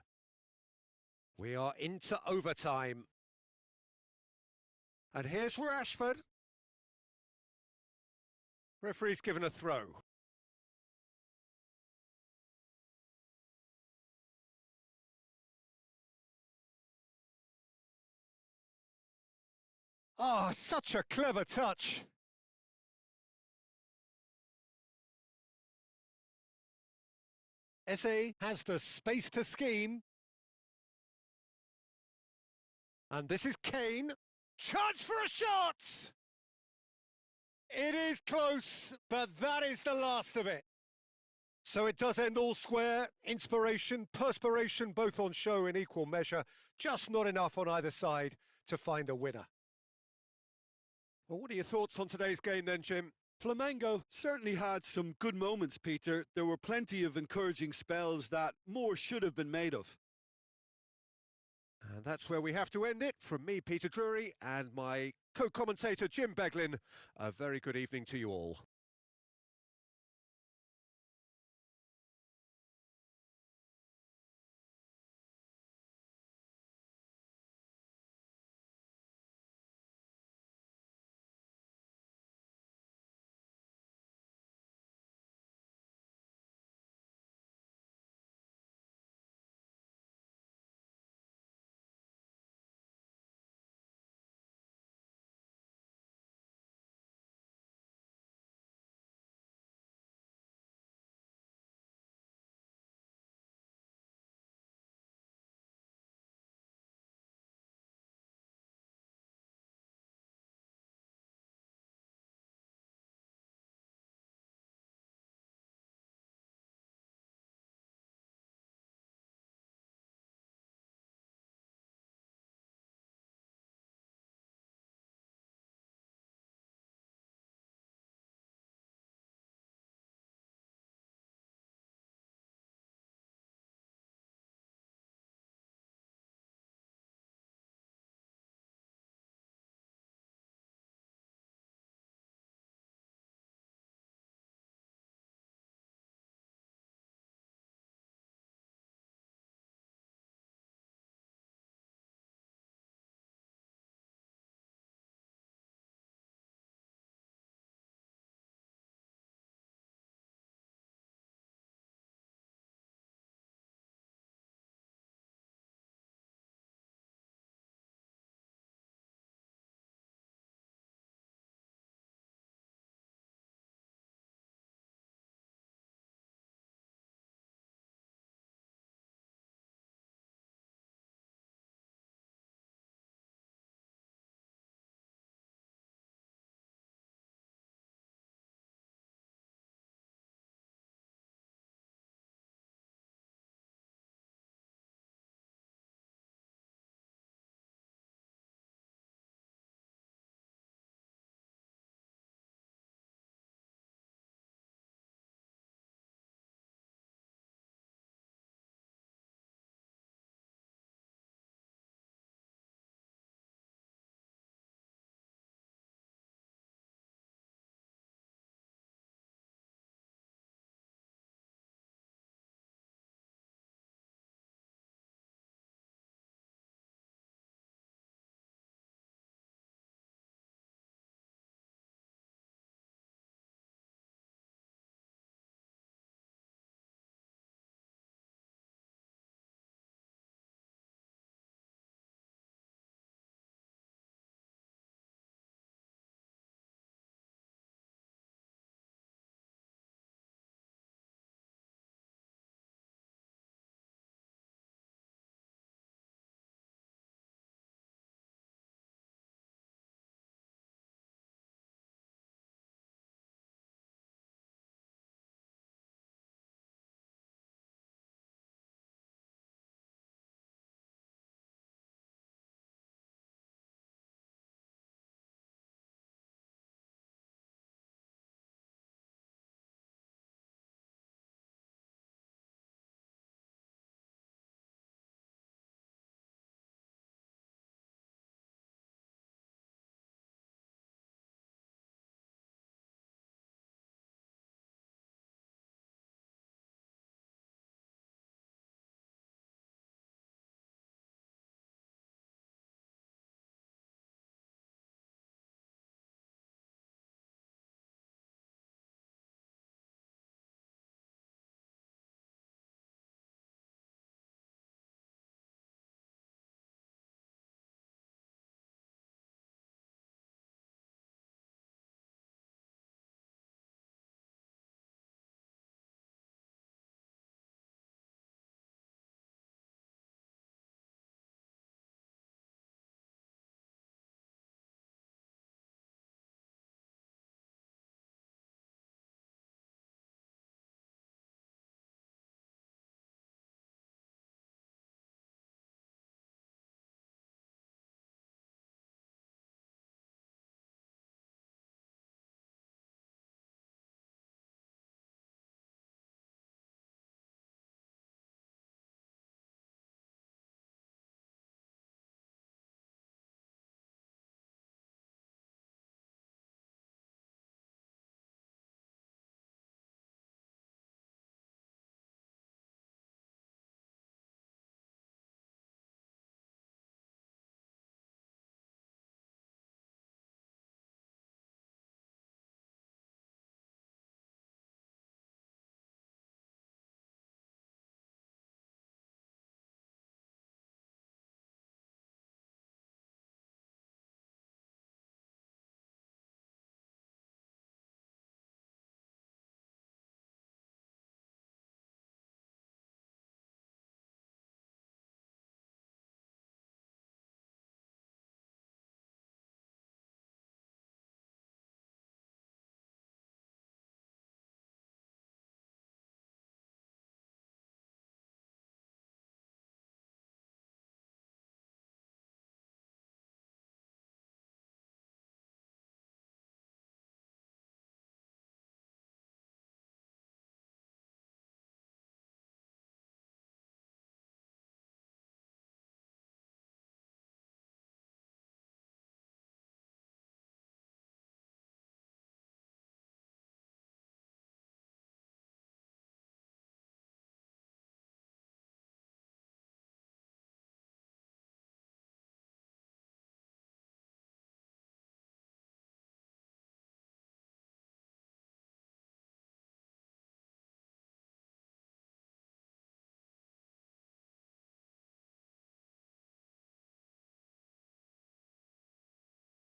We are into overtime. And here's Rashford. Referee's given a throw. Oh, such a clever touch. Eze has the space to scheme. And this is Kane. Chance for a shot! It is close, but that is the last of it. So it does end all square. Inspiration, perspiration, both on show in equal measure. Just not enough on either side to find a winner. Well, what are your thoughts on today's game then, Jim? Flamengo certainly had some good moments, Peter. There were plenty of encouraging spells that more should have been made of. And that's where we have to end it. From me, Peter Drury, and my co-commentator, Jim Beglin, a very good evening to you all.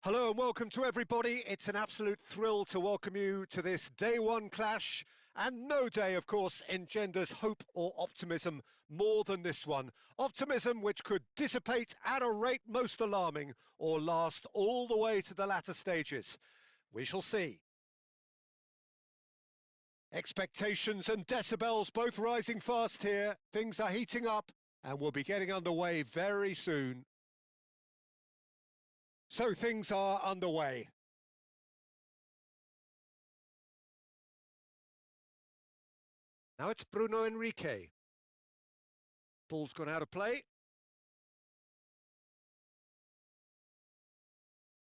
Hello and welcome to everybody. It's an absolute thrill to welcome you to this day one clash. And no day, of course, engenders hope or optimism more than this one. Optimism which could dissipate at a rate most alarming or last all the way to the latter stages. We shall see. Expectations and decibels both rising fast here. Things are heating up and we'll be getting underway very soon. So things are underway. Now it's Bruno Enrique. Ball's gone out of play.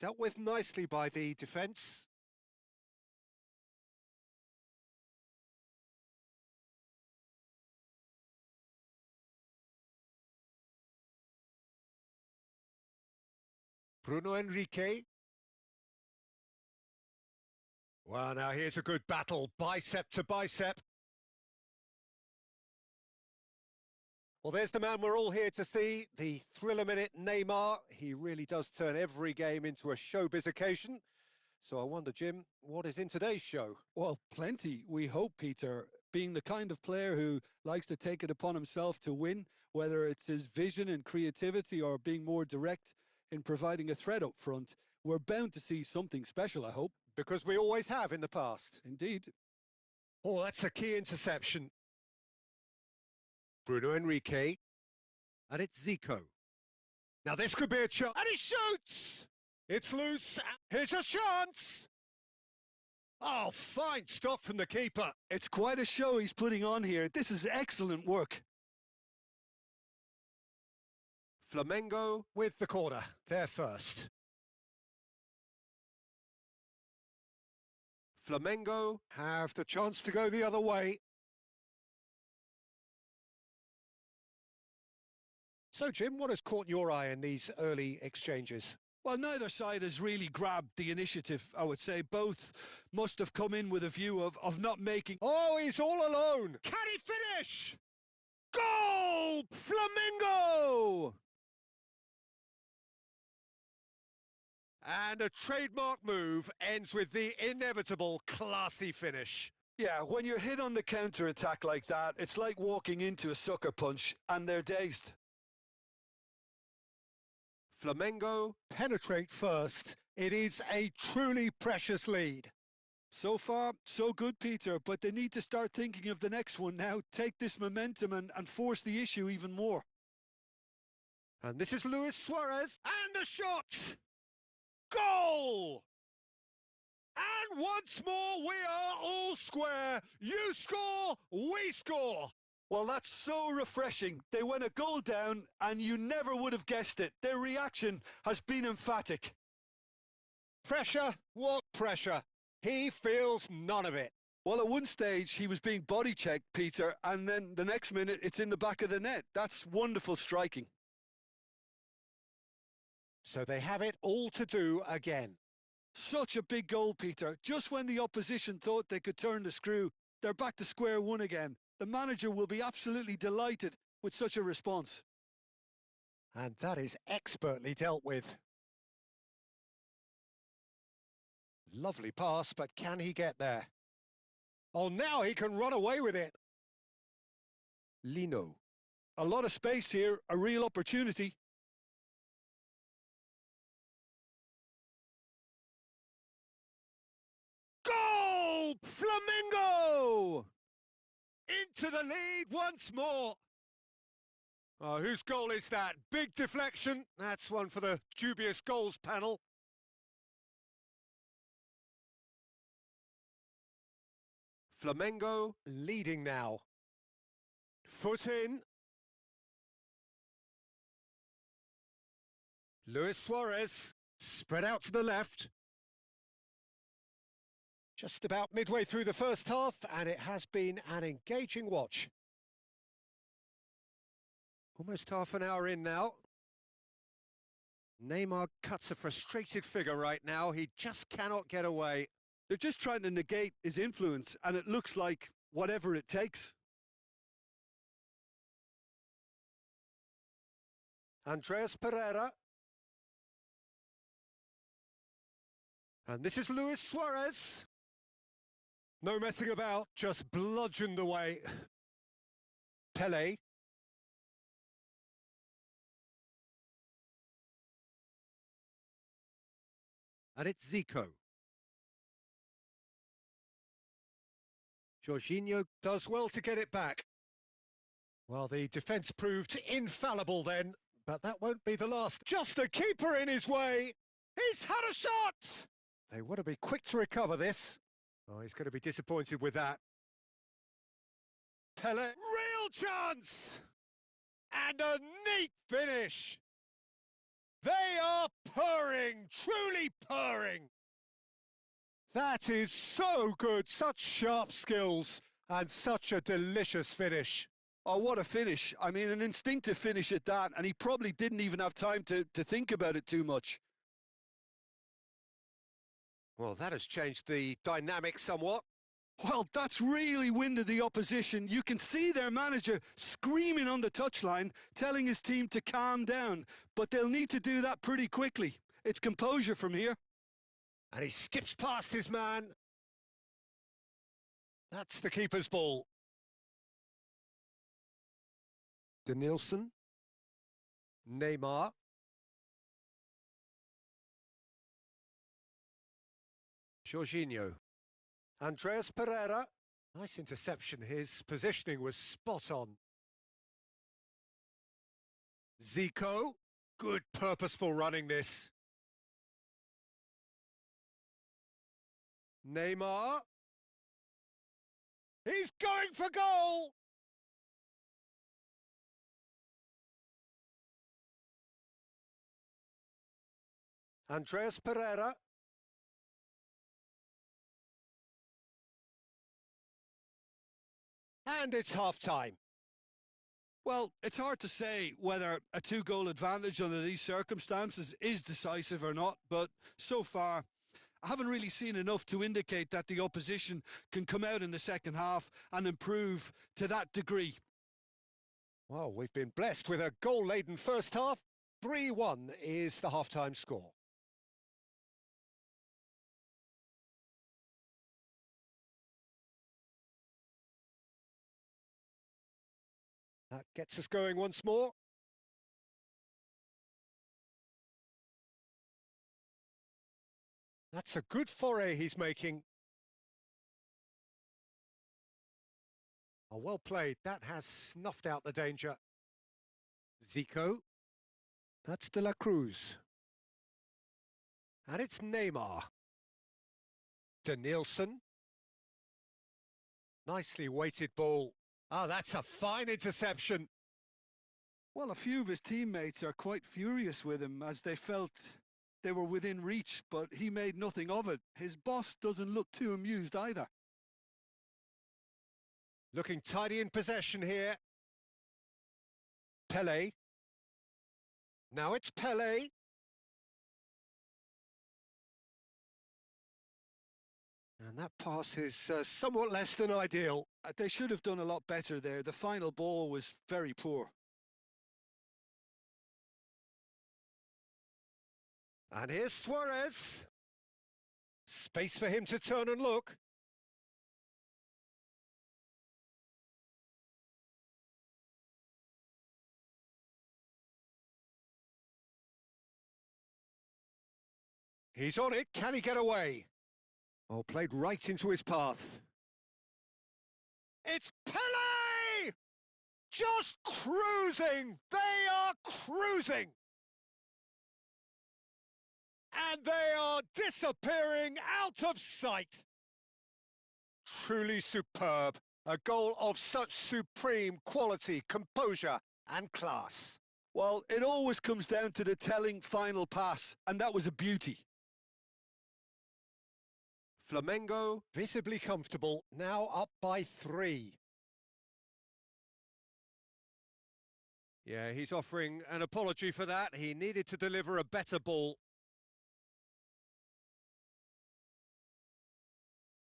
Dealt with nicely by the defence. Bruno Enrique. Well, now here's a good battle, bicep to bicep. Well, there's the man we're all here to see, the thriller-minute Neymar. He really does turn every game into a showbiz occasion. So I wonder, Jim, what is in today's show? Well, plenty, we hope, Peter. Being the kind of player who likes to take it upon himself to win, whether it's his vision and creativity or being more direct in providing a threat up front, we're bound to see something special, I hope. Because we always have in the past. Indeed. Oh, that's a key interception. Bruno Enrique. And it's Zico. Now this could be a chance. And he shoots! It's loose. Here's a chance! Oh, fine stop from the keeper. It's quite a show he's putting on here. This is excellent work. Flamengo with the corner. They're first. Flamengo have the chance to go the other way. So, Jim, what has caught your eye in these early exchanges? Well, neither side has really grabbed the initiative, I would say. Both must have come in with a view of not making... Oh, he's all alone! Can he finish? Goal! Flamengo! And a trademark move ends with the inevitable classy finish. Yeah, when you're hit on the counter-attack like that, it's like walking into a sucker punch and they're dazed. Flamengo penetrate first. It is a truly precious lead. So far, so good, Peter, but they need to start thinking of the next one now. Take this momentum and force the issue even more. And this is Luis Suarez. And a shot! Goal! And once more, we are all square. You score, we score. Well, that's so refreshing. They went a goal down, and you never would have guessed it. Their reaction has been emphatic. Pressure? What pressure? He feels none of it. Well, at one stage, he was being body-checked, Peter, and then the next minute, it's in the back of the net. That's wonderful striking. So they have it all to do again. Such a big goal, Peter. Just when the opposition thought they could turn the screw, they're back to square one again. The manager will be absolutely delighted with such a response. And that is expertly dealt with. Lovely pass, but can he get there? Oh, now he can run away with it. Lino. A lot of space here, a real opportunity. Goal! Flamengo! Into the lead once more. Oh, whose goal is that? Big deflection. That's one for the dubious goals panel. Flamengo leading now. Foot in. Luis Suarez spread out to the left. Just about midway through the first half, and it has been an engaging watch. Almost half an hour in now. Neymar cuts a frustrated figure right now. He just cannot get away. They're just trying to negate his influence, and it looks like whatever it takes. Andreas Pereira. And this is Luis Suarez. No messing about, just bludgeoned away. Pele. And it's Zico. Jorginho does well to get it back. Well, the defence proved infallible then, but that won't be the last. Just the keeper in his way. He's had a shot! They want to be quick to recover this. Oh, he's going to be disappointed with that. Pele, real chance! And a neat finish. They are purring, truly purring. That is so good, such sharp skills and such a delicious finish. Oh, what a finish. I mean, an instinctive finish at that, and he probably didn't even have time to think about it too much. Well, that has changed the dynamic somewhat. Well, that's really winded the opposition. You can see their manager screaming on the touchline, telling his team to calm down, but they'll need to do that pretty quickly. It's composure from here. And he skips past his man. That's the keeper's ball. Denilson. Neymar. Jorginho. Andreas Pereira. Nice interception. His positioning was spot on. Zico. Good purposeful running this. Neymar. He's going for goal! Andreas Pereira. And it's half-time. Well, it's hard to say whether a two-goal advantage under these circumstances is decisive or not, but so far, I haven't really seen enough to indicate that the opposition can come out in the second half and improve to that degree. Well, we've been blessed with a goal-laden first half. 3-1 is the half-time score. That gets us going once more. That's a good foray he's making. Oh, well played. That has snuffed out the danger. Zico. That's De La Cruz. And it's Neymar. Denilson. Nicely weighted ball. Oh, that's a fine interception. Well, a few of his teammates are quite furious with him as they felt they were within reach, but he made nothing of it. His boss doesn't look too amused either. Looking tidy in possession here. Pele. Now it's Pele. And that pass is somewhat less than ideal. They should have done a lot better there. The final ball was very poor. And here's Suarez. Space for him to turn and look. He's on it. Can he get away? Oh, played right into his path. It's Pele! Just cruising! They are cruising! And they are disappearing out of sight. Truly superb. A goal of such supreme quality, composure and class. Well, it always comes down to the telling final pass, and that was a beauty. Flamengo visibly comfortable, now up by 3. Yeah, he's offering an apology for that. He needed to deliver a better ball.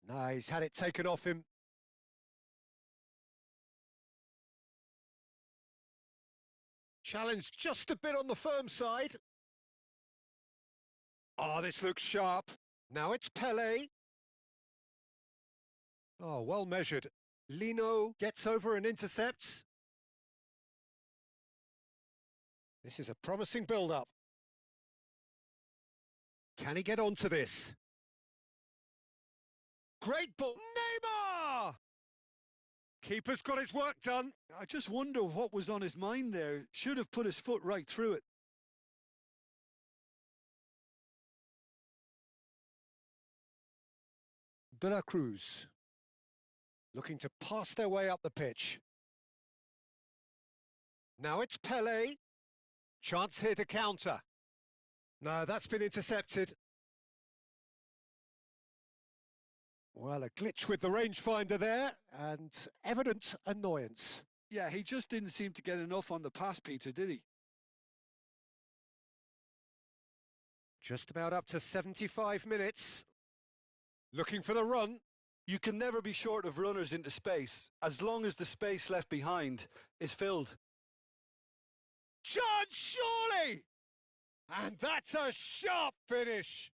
No, he's had it taken off him. Challenge just a bit on the firm side. Oh, this looks sharp. Now it's Pele. Oh, well measured. Lino gets over and intercepts. This is a promising build-up. Can he get onto this? Great ball. Neymar! Keeper's got his work done. I just wonder what was on his mind there. Should have put his foot right through it. De la Cruz. Looking to pass their way up the pitch. Now it's Pele. Chance here to counter. No, that's been intercepted. Well, a glitch with the rangefinder there, and evident annoyance. Yeah, he just didn't seem to get enough on the pass, Peter, did he? Just about up to 75 minutes. Looking for the run. You can never be short of runners into space, as long as the space left behind is filled. Chance, surely! And that's a sharp finish.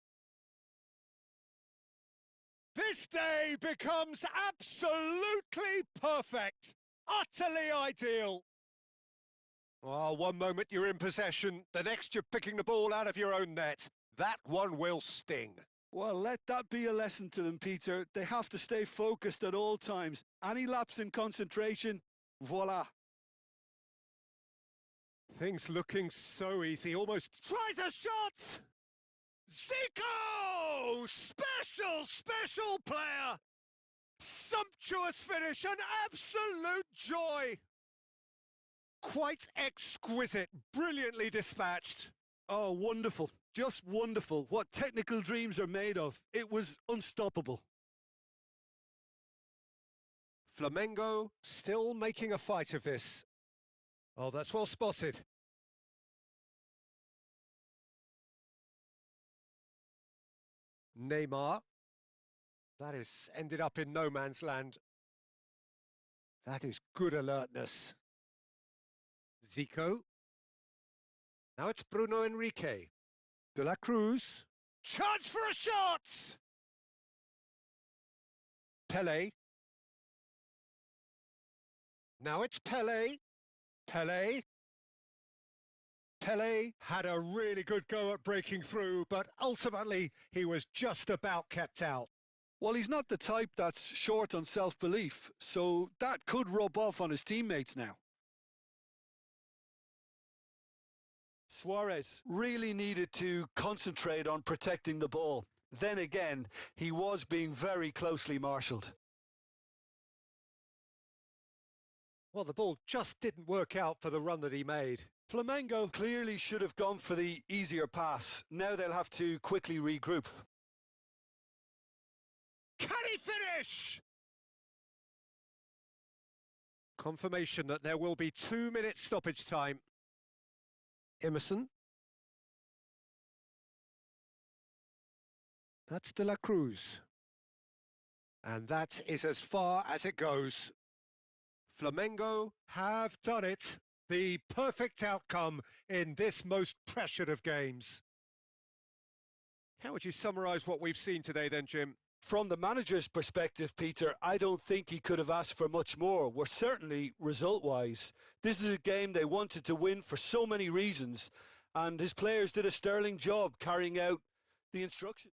This day becomes absolutely perfect. Utterly ideal. Oh, one moment you're in possession, the next you're picking the ball out of your own net. That one will sting. Well, let that be a lesson to them, Peter. They have to stay focused at all times. Any lapse in concentration, voila. Things looking so easy, almost tries a shot! Zico! Special player! Sumptuous finish, an absolute joy! Quite exquisite, brilliantly dispatched. Oh, wonderful. Just wonderful. What technical dreams are made of. It was unstoppable. Flamengo still making a fight of this. Oh, that's well spotted. Neymar. That is ended up in no man's land. That is good alertness. Zico. Now it's Bruno Enrique. De la Cruz. Chance for a shot! Pele. Now it's Pele. Pele. Pele had a really good go at breaking through, but ultimately he was just about kept out. Well, he's not the type that's short on self-belief, so that could rub off on his teammates now. Suarez really needed to concentrate on protecting the ball. Then again, he was being very closely marshalled. Well, the ball just didn't work out for the run that he made. Flamengo clearly should have gone for the easier pass. Now they'll have to quickly regroup. Can he finish? Confirmation that there will be 2 minutes stoppage time. Emerson. That's De la Cruz. And that is as far as it goes. Flamengo have done it. The perfect outcome in this most pressured of games. How would you summarise what we've seen today then, Jim? From the manager's perspective, Peter, I don't think he could have asked for much more. We're certainly result-wise. This is a game they wanted to win for so many reasons, and his players did a sterling job carrying out the instructions.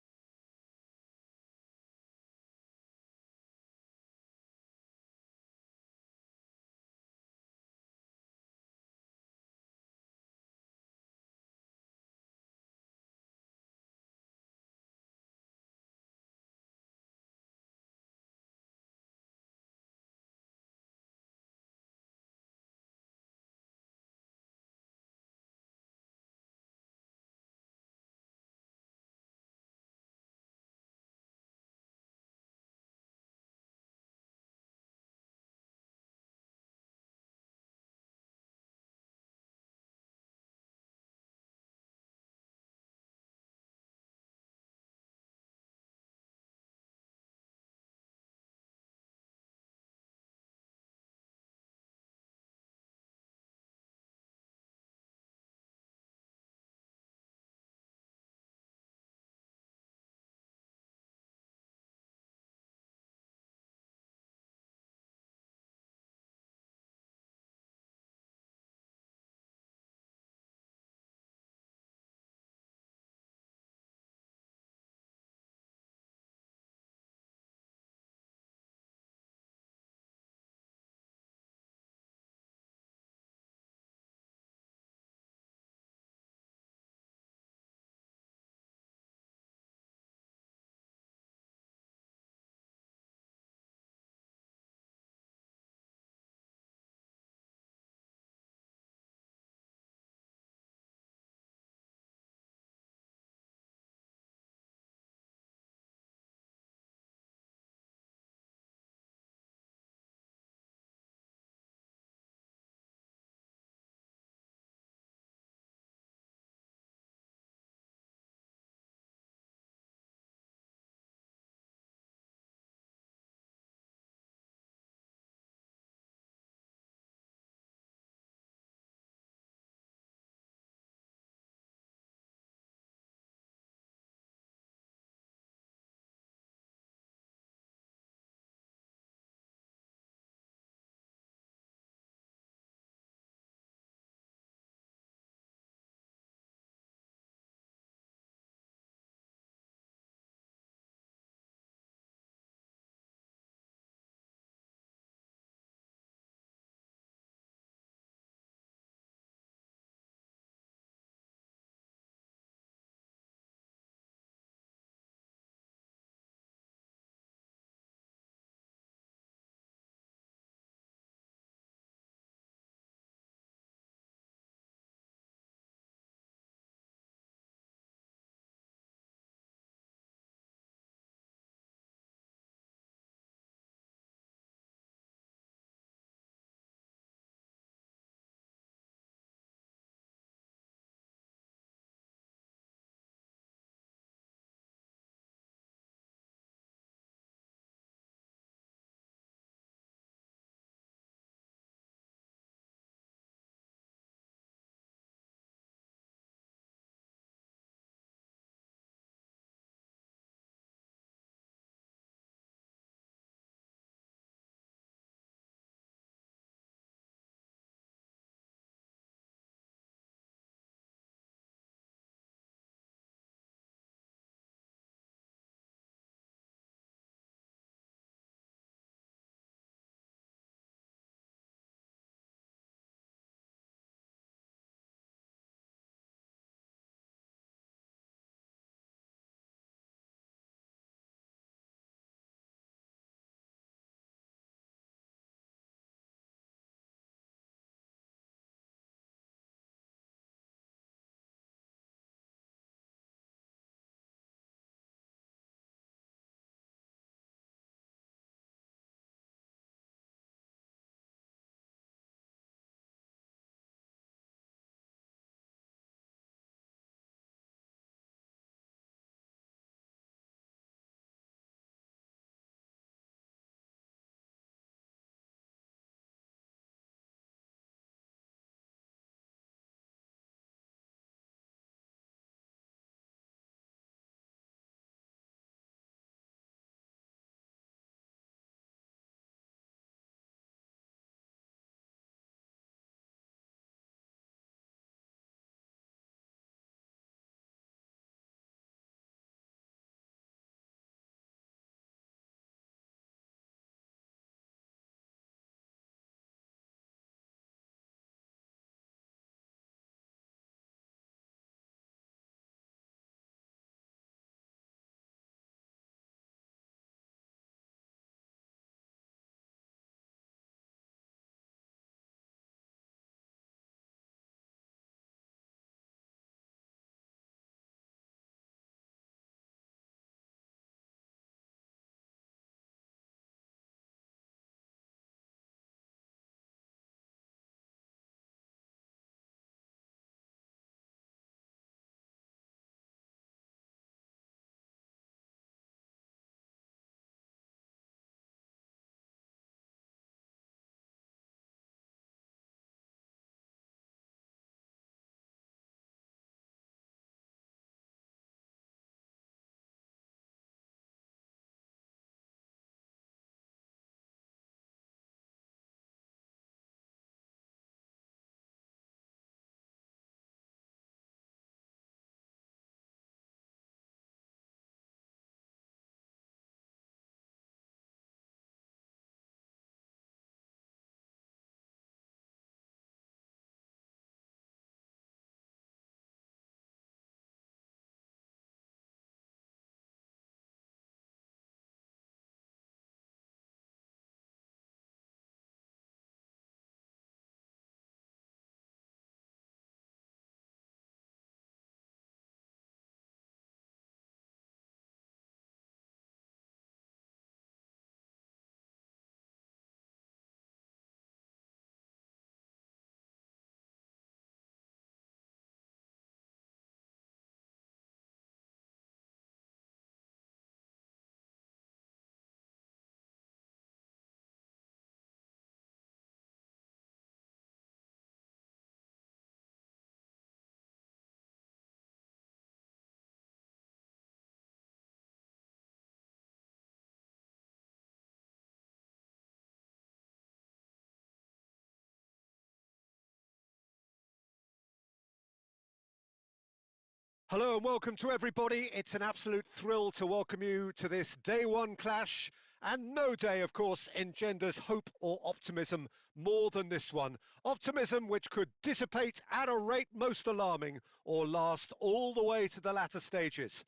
Hello and welcome to everybody. It's an absolute thrill to welcome you to this day one clash. And no day, of course, engenders hope or optimism more than this one. Optimism which could dissipate at a rate most alarming or last all the way to the latter stages.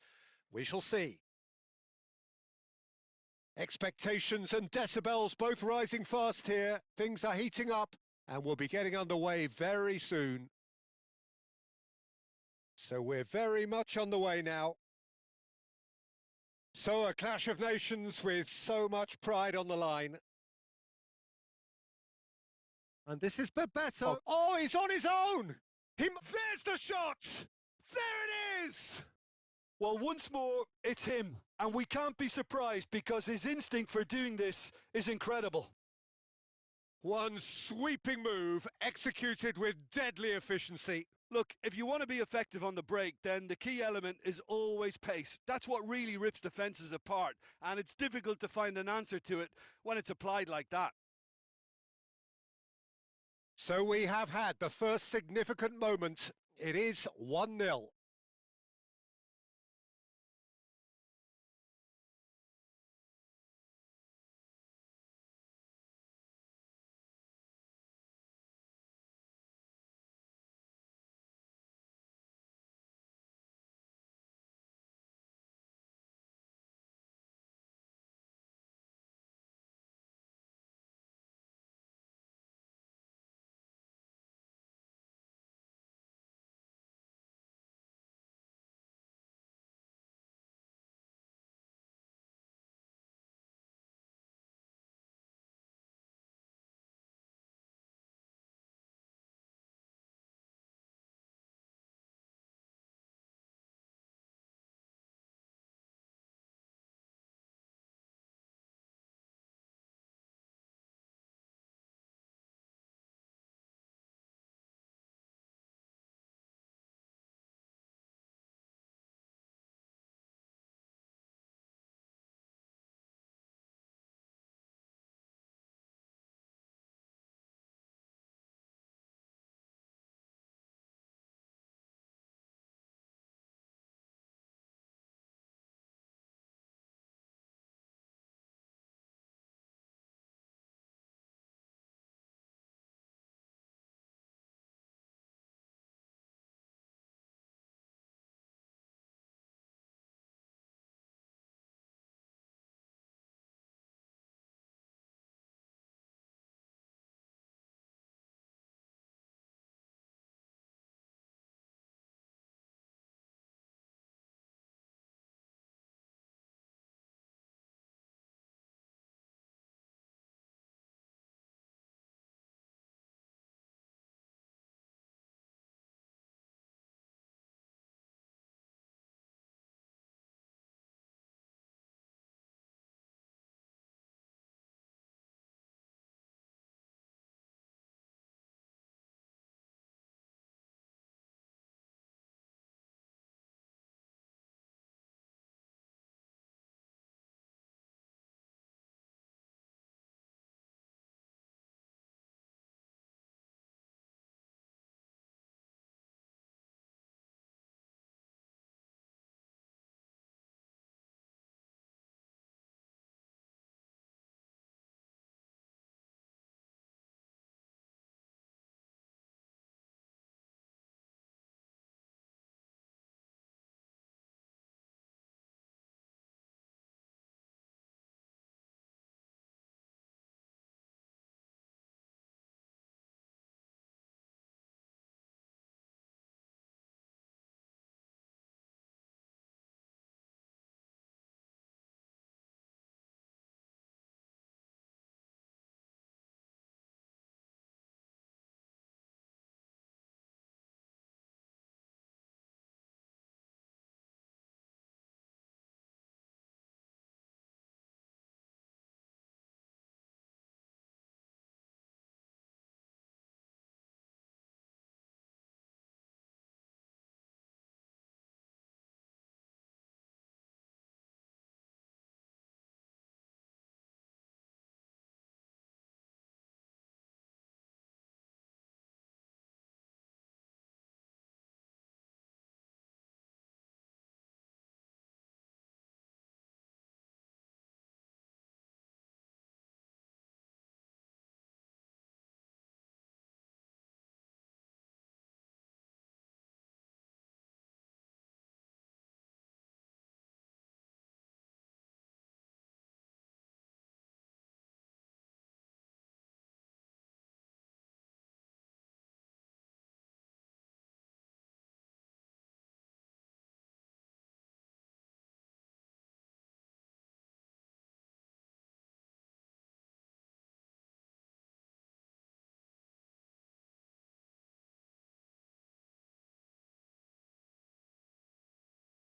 We shall see. Expectations and decibels both rising fast here. Things are heating up and we'll be getting underway very soon. So we're very much on the way now. So a clash of nations with so much pride on the line. And this is Bebeto. Oh, he's on his own! There's the shot! There it is! Well, once more, it's him. And we can't be surprised because his instinct for doing this is incredible. One sweeping move executed with deadly efficiency. Look, if you want to be effective on the break, then the key element is always pace. That's what really rips defences apart, and it's difficult to find an answer to it when it's applied like that. So we have had the first significant moment. It is 1-0.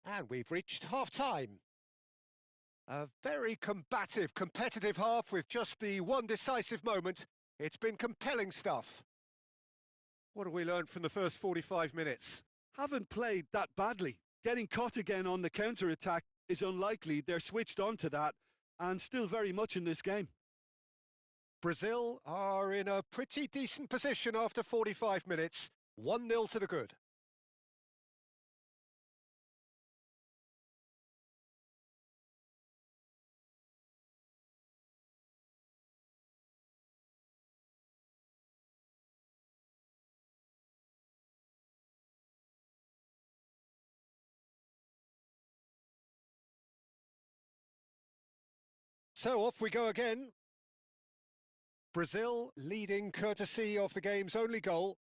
And we've reached half-time. A very combative, competitive half with just the one decisive moment. It's been compelling stuff. What have we learned from the first 45 minutes? Haven't played that badly. Getting caught again on the counter-attack is unlikely. They're switched on to that and still very much in this game. Brazil are in a pretty decent position after 45 minutes. 1-0 to the good. So off we go again. Brazil leading courtesy of the game's only goal.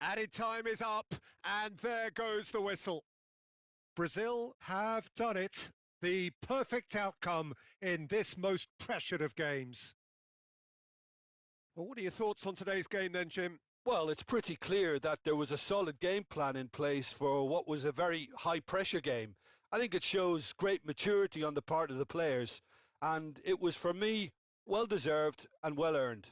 Added time is up, and there goes the whistle. Brazil have done it. The perfect outcome in this most pressured of games. Well, what are your thoughts on today's game then, Jim? Well, it's pretty clear that there was a solid game plan in place for what was a very high pressure game. I think it shows great maturity on the part of the players, and it was, for me, well deserved and well earned.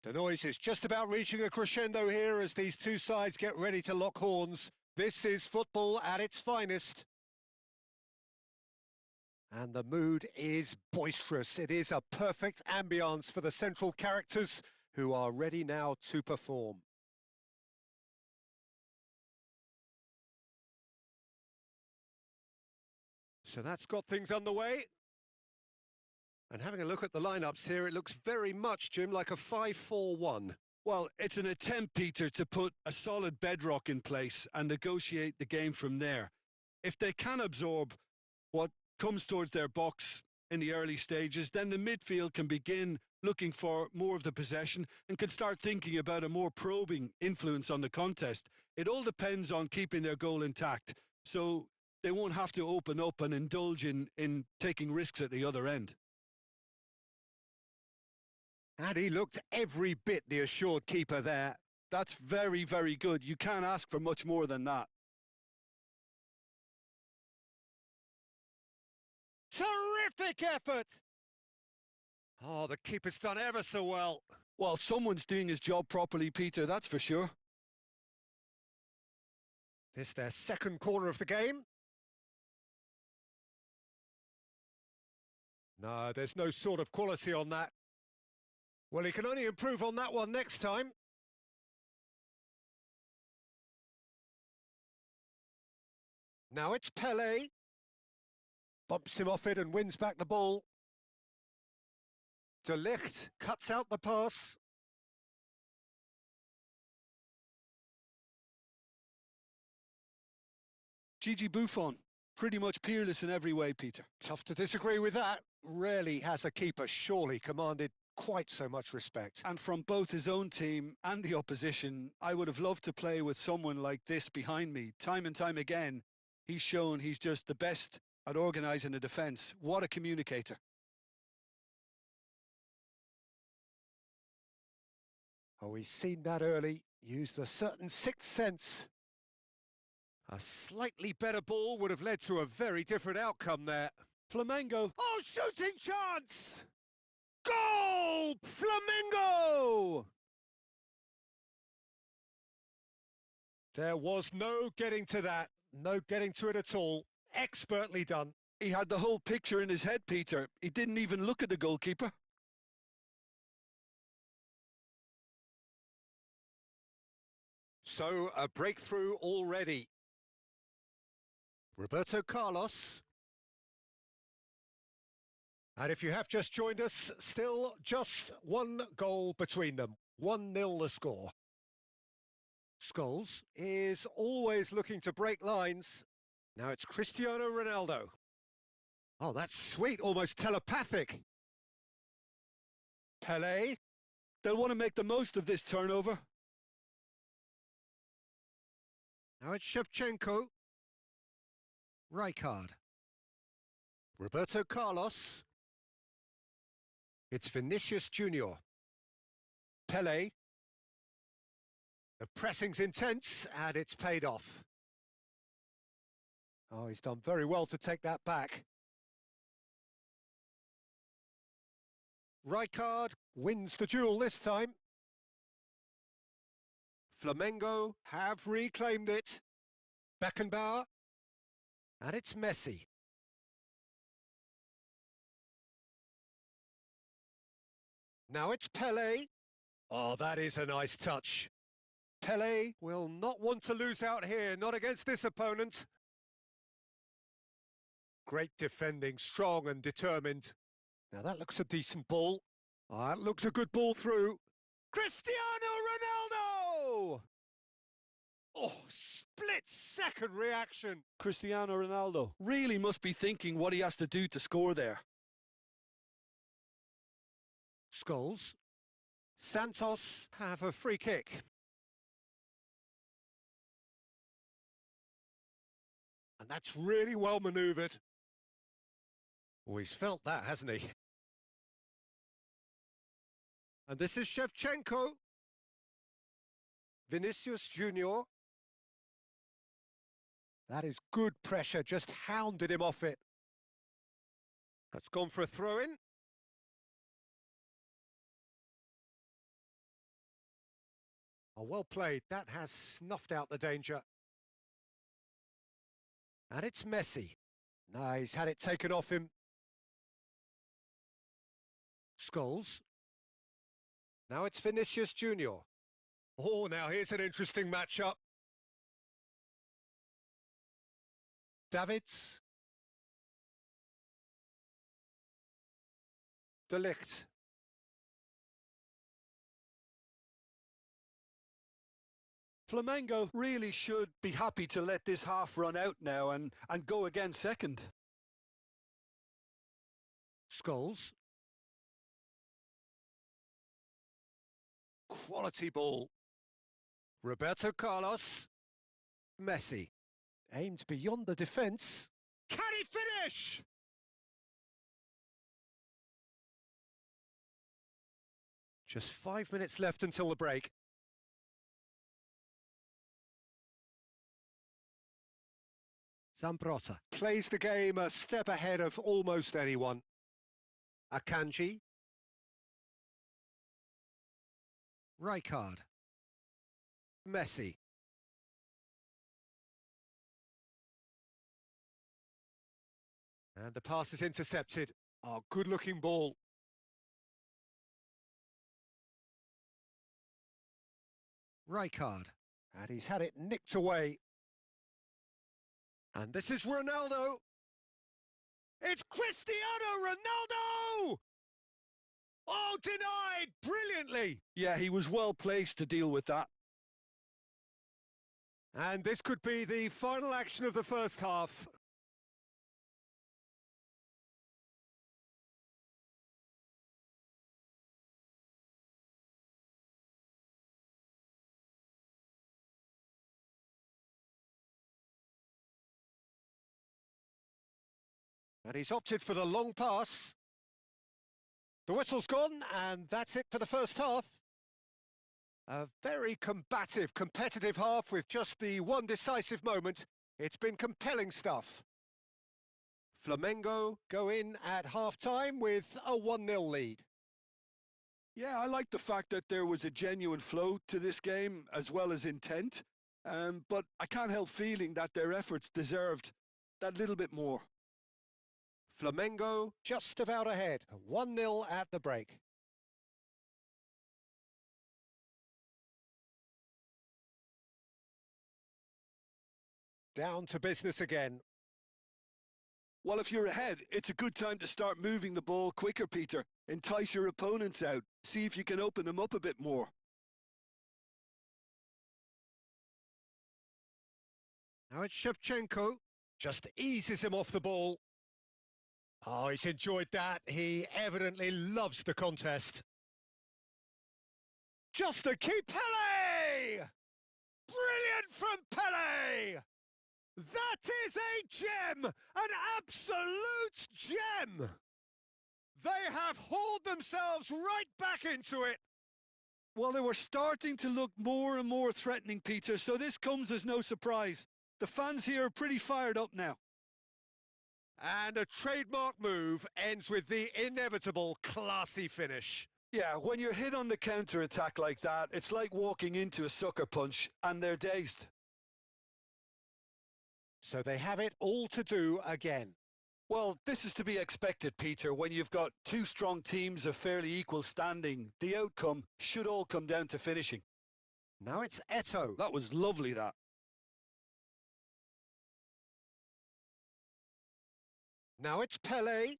The noise is just about reaching a crescendo here as these two sides get ready to lock horns. This is football at its finest. And the mood is boisterous. It is a perfect ambience for the central characters who are ready now to perform. So that's got things underway. And having a look at the lineups here, it looks very much, Jim, like a 5-4-1. Well, it's an attempt, Peter, to put a solid bedrock in place and negotiate the game from there. If they can absorb what comes towards their box in the early stages, then the midfield can begin looking for more of the possession and can start thinking about a more probing influence on the contest. It all depends on keeping their goal intact, so they won't have to open up and indulge in taking risks at the other end. And he looked every bit the assured keeper there. That's very, very good. You can't ask for much more than that. Terrific effort! Oh, the keeper's done ever so well. Well, someone's doing his job properly, Peter, that's for sure. This their second corner of the game. No, there's no sort of quality on that. Well, he can only improve on that one next time. Now it's Pelé. Bumps him off it and wins back the ball. De Ligt cuts out the pass. Gigi Buffon, pretty much peerless in every way, Peter. Tough to disagree with that. Rarely has a keeper surely commanded quite so much respect. And from both his own team and the opposition, I would have loved to play with someone like this behind me. Time and time again, he's shown he's just the best at organising a defence. What a communicator. Oh, he's seen that early, used a certain sixth sense. A slightly better ball would have led to a very different outcome there. Flamengo. Oh, shooting chance! Goal! Flamengo! There was no getting to that. No getting to it at all. Expertly done. He had the whole picture in his head, Peter. He didn't even look at the goalkeeper. So, a breakthrough already. Roberto Carlos. And if you have just joined us, still just one goal between them. 1-0 the score. Scholes is always looking to break lines. Now it's Cristiano Ronaldo. Oh, that's sweet, almost telepathic. Pelé. They'll want to make the most of this turnover. Now it's Shevchenko. Rijkaard. Roberto Carlos. It's Vinicius Junior. Pelé. The pressing's intense and it's paid off. Oh, he's done very well to take that back. Rijkaard wins the duel this time. Flamengo have reclaimed it. Beckenbauer. And it's Messi. Now it's Pelé. Oh, that is a nice touch. Pelé will not want to lose out here, not against this opponent. Great defending, strong and determined. Now that looks a decent ball. Oh, that looks a good ball through. Cristiano Ronaldo! Oh, split-second reaction. Cristiano Ronaldo really must be thinking what he has to do to score there. Scholes. Santos have a free kick. And that's really well manoeuvred. Oh, he's felt that, hasn't he? And this is Shevchenko. Vinicius Junior. That is good pressure, just hounded him off it. That's gone for a throw-in. Oh, well played. That has snuffed out the danger. And it's Messi. No, he's had it taken off him. Scholes. Now it's Vinicius Junior. Oh, now here's an interesting matchup. Davids. De Ligt. Flamengo really should be happy to let this half run out now and go again second. Scholes. Quality ball. Roberto Carlos. Messi. Aimed beyond the defence. Can he finish? Just 5 minutes left until the break. Zambrotta plays the game a step ahead of almost anyone. Akanji. Rijkaard. Messi. And the pass is intercepted. Oh, good-looking ball. Rijkaard. And he's had it nicked away. And this is Ronaldo. It's Cristiano Ronaldo! Oh, denied brilliantly. Yeah, he was well placed to deal with that. And this could be the final action of the first half. And he's opted for the long pass. The whistle's gone, and that's it for the first half. A very combative, competitive half with just the one decisive moment. It's been compelling stuff. Flamengo go in at half-time with a 1-0 lead. Yeah, I like the fact that there was a genuine flow to this game as well as intent. But I can't help feeling that their efforts deserved that little bit more. Flamengo just about ahead, 1-0 at the break. Down to business again. Well, if you're ahead, it's a good time to start moving the ball quicker, Peter. Entice your opponents out. See if you can open them up a bit more. Now it's Shevchenko. Just eases him off the ball. Oh, he's enjoyed that. He evidently loves the contest. Just the key, Pele! Brilliant from Pele! That is a gem! An absolute gem! They have hauled themselves right back into it. Well, they were starting to look more and more threatening, Peter, so this comes as no surprise. The fans here are pretty fired up now. And a trademark move ends with the inevitable classy finish. Yeah, when you're hit on the counter-attack like that, it's like walking into a sucker punch, and they're dazed. So they have it all to do again. Well, this is to be expected, Peter. When you've got two strong teams of fairly equal standing, the outcome should all come down to finishing. Now it's Eto'o. That was lovely, that. Now it's Pele.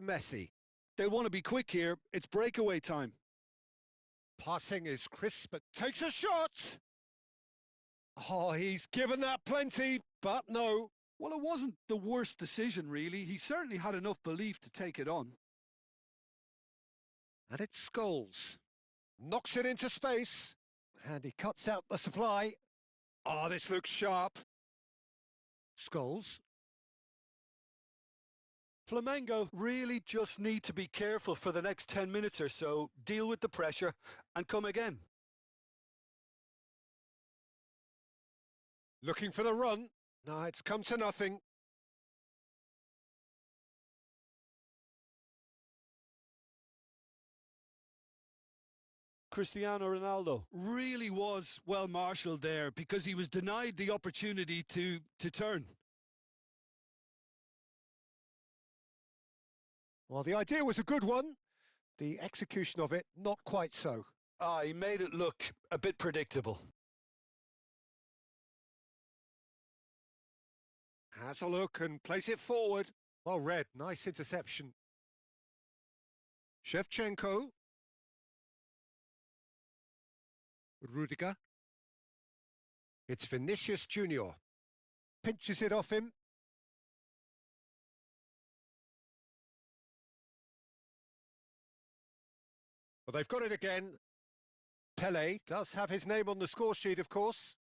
Messi. They'll want to be quick here. It's breakaway time. Passing is crisp, but takes a shot. Oh, he's given that plenty, but no. Well, it wasn't the worst decision, really. He certainly had enough belief to take it on. And it's Scholes. Knocks it into space. And he cuts out the supply. Oh, this looks sharp. Scholes. Flamengo really just need to be careful for the next 10 minutes or so, deal with the pressure, and come again. Looking for the run. No, it's come to nothing. Cristiano Ronaldo. Really was well marshalled there because he was denied the opportunity to turn. Well, the idea was a good one. The execution of it, not quite so. He made it look a bit predictable. Has a look and plays it forward. Well read, nice interception. Shevchenko. Rudiger. It's Vinicius Junior. Pinches it off him. Well, they've got it again. Pele does have his name on the score sheet, of course.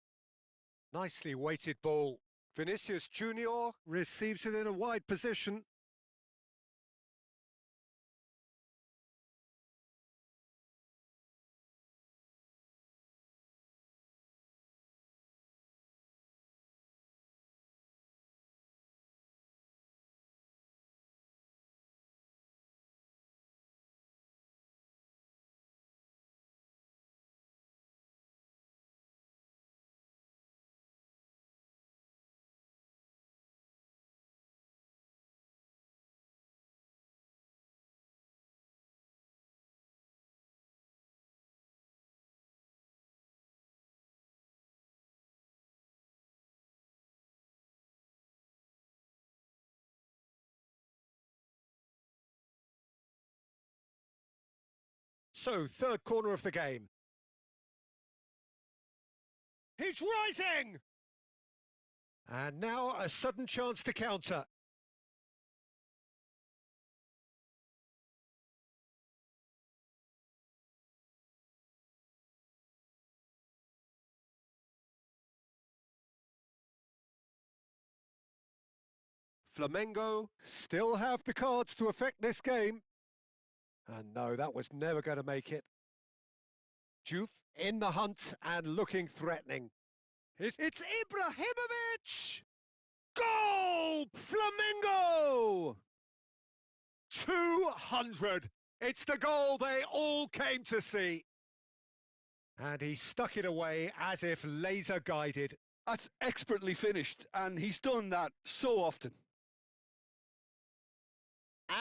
Nicely weighted ball. Vinicius Junior receives it in a wide position. So, third corner of the game. He's rising! And now a sudden chance to counter. Flamengo still have the cards to affect this game. And no, that was never going to make it. Juve in the hunt and looking threatening. It's Ibrahimovic! Goal! Flamengo! 200! It's the goal they all came to see. And he stuck it away as if laser guided. That's expertly finished, and he's done that so often.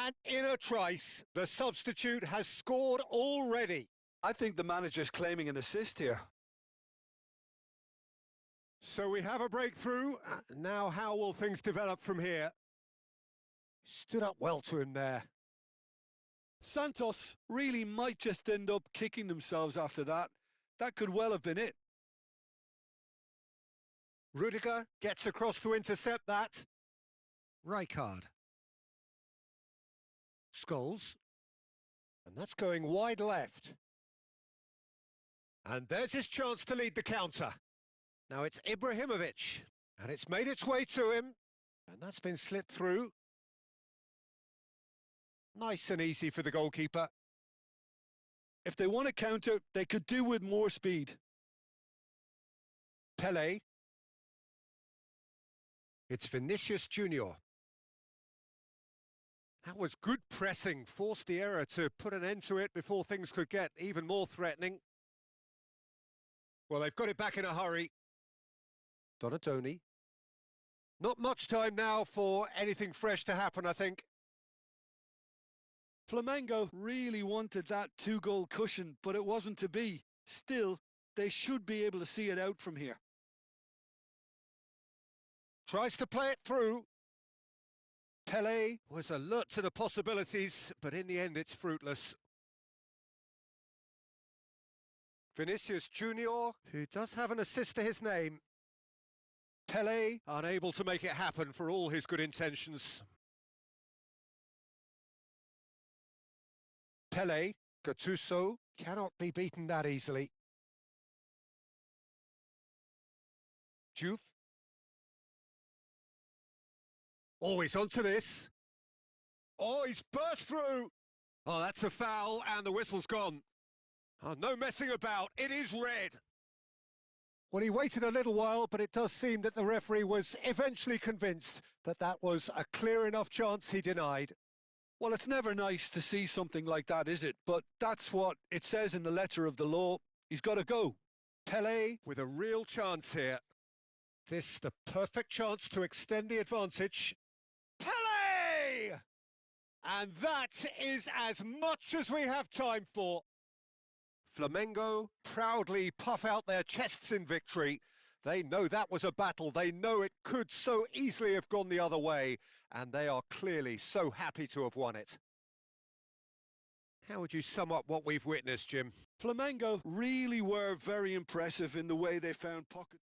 And in a trice, the substitute has scored already. I think the manager's claiming an assist here. So we have a breakthrough. Now how will things develop from here? Stood up well to him there. Santos really might just end up kicking themselves after that. That could well have been it. Rudiger gets across to intercept that. Rijkaard. Scholes. And that's going wide left. And there's his chance to lead the counter. Now it's Ibrahimovic. And it's made its way to him. And that's been slipped through. Nice and easy for the goalkeeper. If they want to counter, they could do with more speed. Pele. It's Vinicius Junior. That was good pressing, forced the error to put an end to it before things could get even more threatening. Well, they've got it back in a hurry. Donatoni. Not much time now for anything fresh to happen, I think. Flamengo really wanted that two-goal cushion, but it wasn't to be. Still, they should be able to see it out from here. Tries to play it through. Pele was alert to the possibilities, but in the end it's fruitless. Vinicius Junior, who does have an assist to his name. Pele unable to make it happen for all his good intentions. Pele, Gattuso, cannot be beaten that easily. Juve. Oh, he's onto this. Oh, he's burst through. Oh, that's a foul, and the whistle's gone. Oh, no messing about. It is red. Well, he waited a little while, but it does seem that the referee was eventually convinced that that was a clear enough chance he denied. Well, it's never nice to see something like that, is it? But that's what it says in the letter of the law. He's got to go. Pele with a real chance here. This the perfect chance to extend the advantage. Pele! And that is as much as we have time for. Flamengo proudly puff out their chests in victory. They know that was a battle. They know it could so easily have gone the other way. And they are clearly so happy to have won it. How would you sum up what we've witnessed, Jim? Flamengo really were very impressive in the way they found pockets.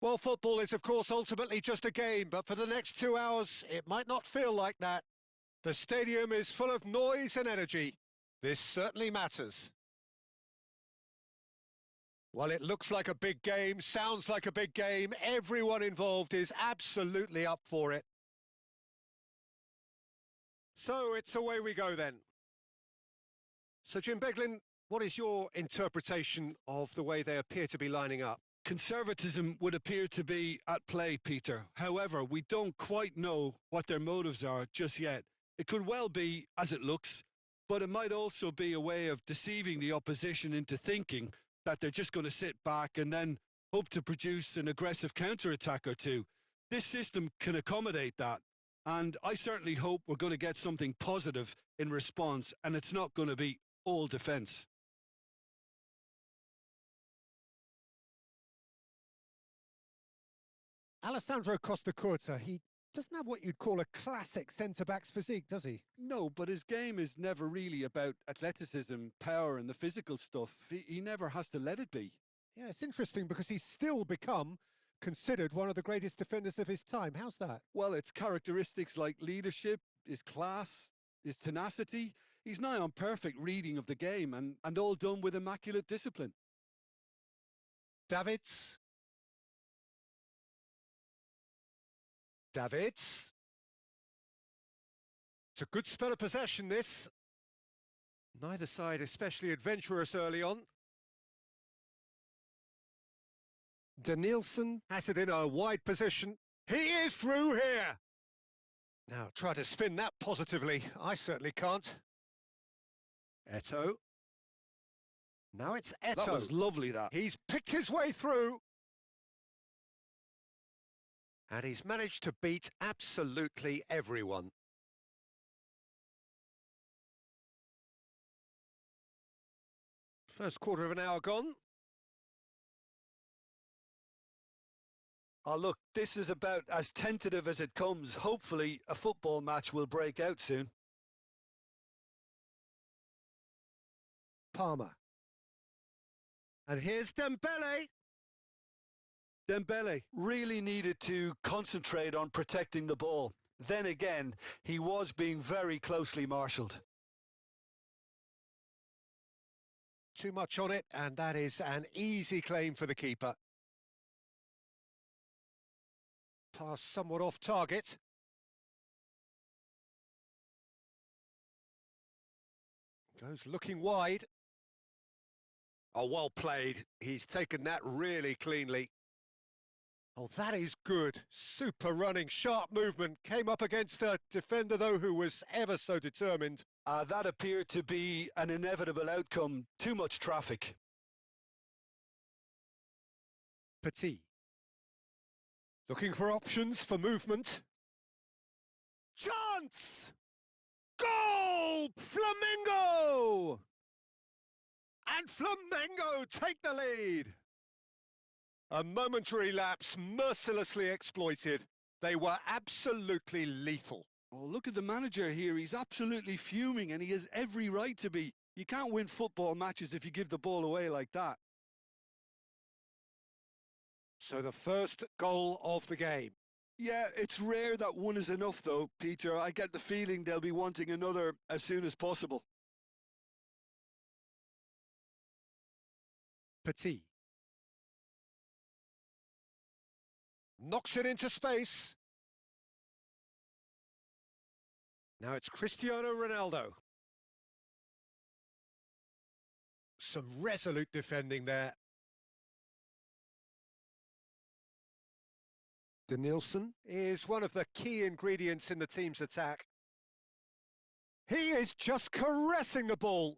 Well, football is, of course, ultimately just a game, but for the next 2 hours, it might not feel like that. The stadium is full of noise and energy. This certainly matters. Well, it looks like a big game, sounds like a big game. Everyone involved is absolutely up for it. So it's away we go then. So, Jim Beglin, what is your interpretation of the way they appear to be lining up? Conservatism would appear to be at play, Peter. However, we don't quite know what their motives are just yet. It could well be as it looks, but it might also be a way of deceiving the opposition into thinking that they're just going to sit back and then hope to produce an aggressive counter-attack or two. This system can accommodate that, and I certainly hope we're going to get something positive in response, and it's not going to be all defence. Alessandro Costacurta, he doesn't have what you'd call a classic centre-back's physique, does he? No, but his game is never really about athleticism, power and the physical stuff. He never has to let it be. Yeah, it's interesting because he's still become considered one of the greatest defenders of his time. How's that? Well, it's characteristics like leadership, his class, his tenacity. He's nigh on perfect reading of the game and all done with immaculate discipline. Davids. It's a good spell of possession, this. Neither side especially adventurous early on. Danielson has it in a wide position. He is through here. Now try to spin that positively. I certainly can't. Eto'o. Now it's Eto'o. That was lovely, that. He's picked his way through. And he's managed to beat absolutely everyone. First quarter of an hour gone. Oh, look, this is about as tentative as it comes. Hopefully, a football match will break out soon. Palmer. And here's Dembele. Dembele really needed to concentrate on protecting the ball. Then again, he was being very closely marshalled. Too much on it, and that is an easy claim for the keeper. Pass somewhat off target. Goes looking wide. Oh, well played. He's taken that really cleanly. Oh, that is good. Super running, sharp movement. Came up against a defender, though, who was ever so determined. That appeared to be an inevitable outcome. Too much traffic. Petit. Looking for options for movement. Chance! Goal! Flamengo! And Flamengo take the lead. A momentary lapse mercilessly exploited. They were absolutely lethal. Oh, look at the manager here. He's absolutely fuming, and he has every right to be. You can't win football matches if you give the ball away like that. So the first goal of the game. Yeah, it's rare that one is enough, though, Peter. I get the feeling they'll be wanting another as soon as possible. Petit. Knocks it into space. Now it's Cristiano Ronaldo. Some resolute defending there. Danielson is one of the key ingredients in the team's attack. He is just caressing the ball.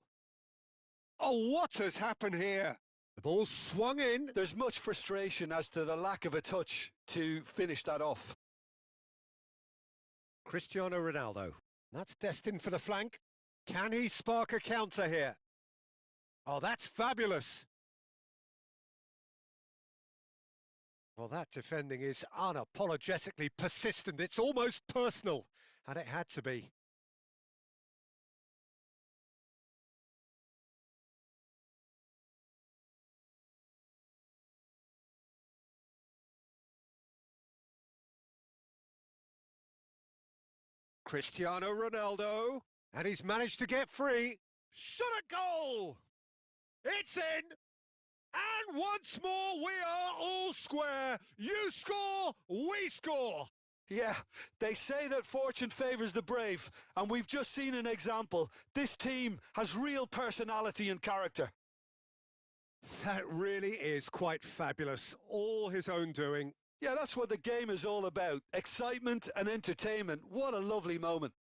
Oh, what has happened here? The ball swung in. There's much frustration as to the lack of a touch to finish that off. Cristiano Ronaldo. That's destined for the flank. Can he spark a counter here? Oh, that's fabulous. Well, that defending is unapologetically persistent. It's almost personal, and it had to be. Cristiano Ronaldo, and he's managed to get free. Shot a goal! It's in! And once more, we are all square. You score, we score. Yeah, they say that fortune favours the brave, and we've just seen an example. This team has real personality and character. That really is quite fabulous. All his own doing. Yeah, that's what the game is all about. Excitement and entertainment. What a lovely moment.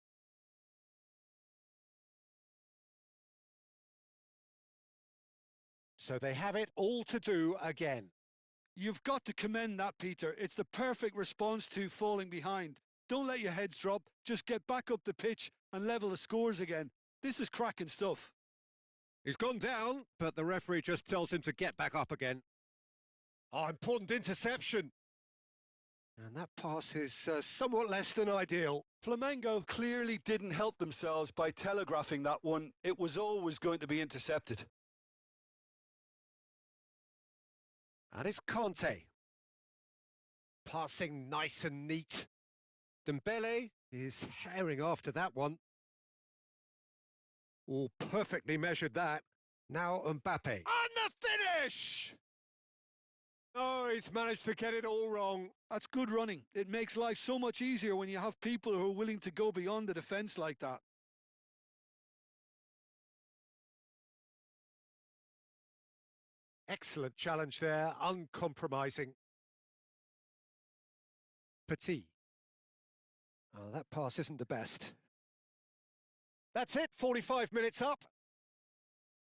So they have it all to do again. You've got to commend that, Peter. It's the perfect response to falling behind. Don't let your heads drop. Just get back up the pitch and level the scores again. This is cracking stuff. He's gone down, but the referee just tells him to get back up again. Oh, important interception. And that pass is somewhat less than ideal. Flamengo clearly didn't help themselves by telegraphing that one. It was always going to be intercepted. And it's Conte. Passing nice and neat. Dembele is herring after that one. Oh, perfectly measured that. Now Mbappe. And the finish! Oh, he's managed to get it all wrong. That's good running. It makes life so much easier when you have people who are willing to go beyond the defence like that. Excellent challenge there, uncompromising. Petit. Oh, that pass isn't the best. That's it, 45 minutes up.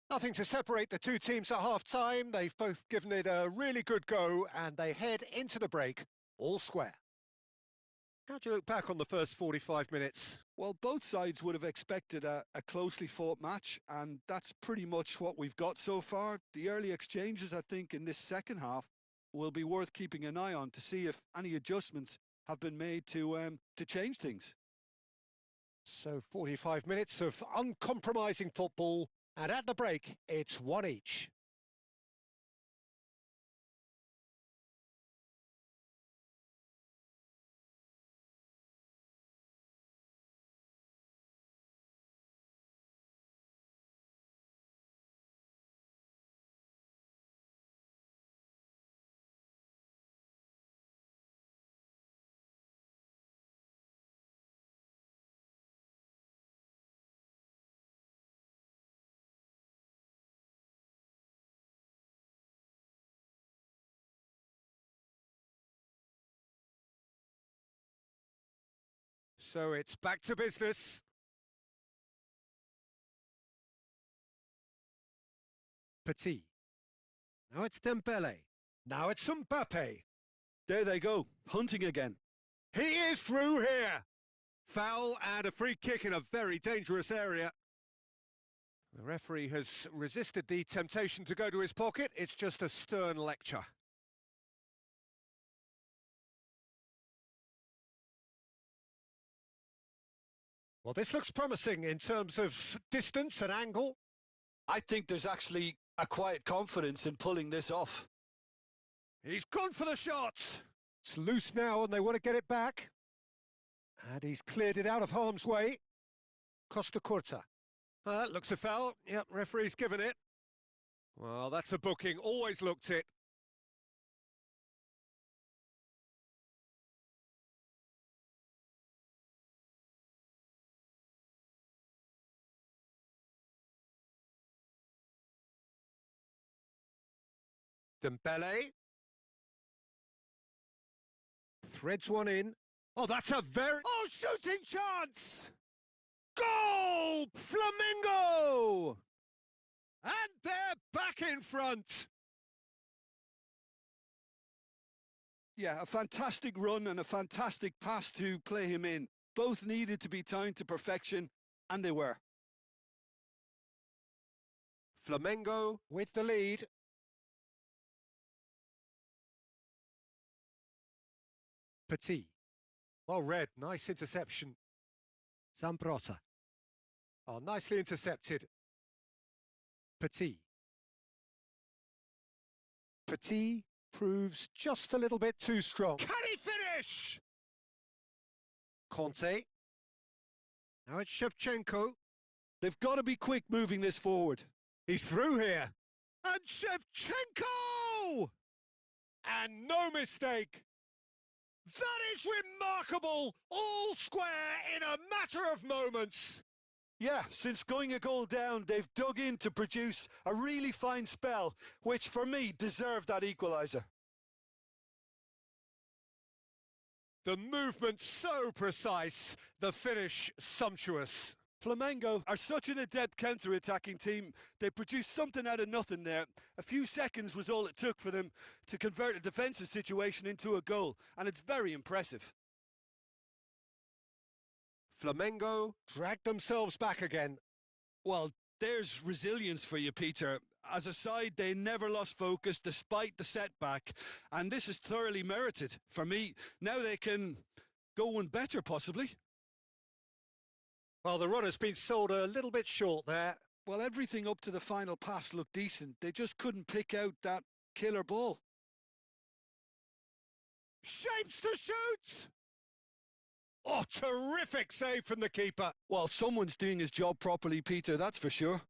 Nothing to separate the two teams at half-time. They've both given it a really good go, and they head into the break all square. How do you look back on the first 45 minutes? Well, both sides would have expected a closely fought match, and that's pretty much what we've got so far. The early exchanges, I think, in this second half will be worth keeping an eye on to see if any adjustments have been made to change things. So 45 minutes of uncompromising football, and at the break, it's one each. So it's back to business. Petit. Now it's Dembele. Now it's Mbappe. There they go, hunting again. He is through here. Foul and a free kick in a very dangerous area. The referee has resisted the temptation to go to his pocket. It's just a stern lecture. Well, this looks promising in terms of distance and angle. I think there's actually a quiet confidence in pulling this off. He's gone for the shot. It's loose now and they want to get it back. And he's cleared it out of harm's way. Costa Curta. That looks a foul. Yep, referee's given it. Well, that's a booking. Always looked it. Dembele. Threads one in. Oh, that's a very... Oh, shooting chance! Goal! Flamengo! And they're back in front. Yeah, a fantastic run and a fantastic pass to play him in. Both needed to be timed to perfection, and they were. Flamengo with the lead. Petit. Well read, nice interception. Zambrotta. Oh, nicely intercepted. Petit. Petit proves just a little bit too strong. Can he finish? Conte. Now it's Shevchenko. They've got to be quick moving this forward. He's through here. And Shevchenko! And no mistake. That is remarkable! All square in a matter of moments. Yeah, since going a goal down, they've dug in to produce a really fine spell, which for me deserved that equaliser. The movement so precise, the finish sumptuous. Flamengo are such an adept counter-attacking team. They produced something out of nothing there. A few seconds was all it took for them to convert a defensive situation into a goal, and it's very impressive. Flamengo dragged themselves back again. Well, there's resilience for you, Peter. As a side, they never lost focus despite the setback, and this is thoroughly merited. For me, now they can go one better, possibly. Well, the run has been sold a little bit short there. Well, everything up to the final pass looked decent. They just couldn't pick out that killer ball. Shapes to shoot! Oh, terrific save from the keeper. Well, someone's doing his job properly, Peter, that's for sure.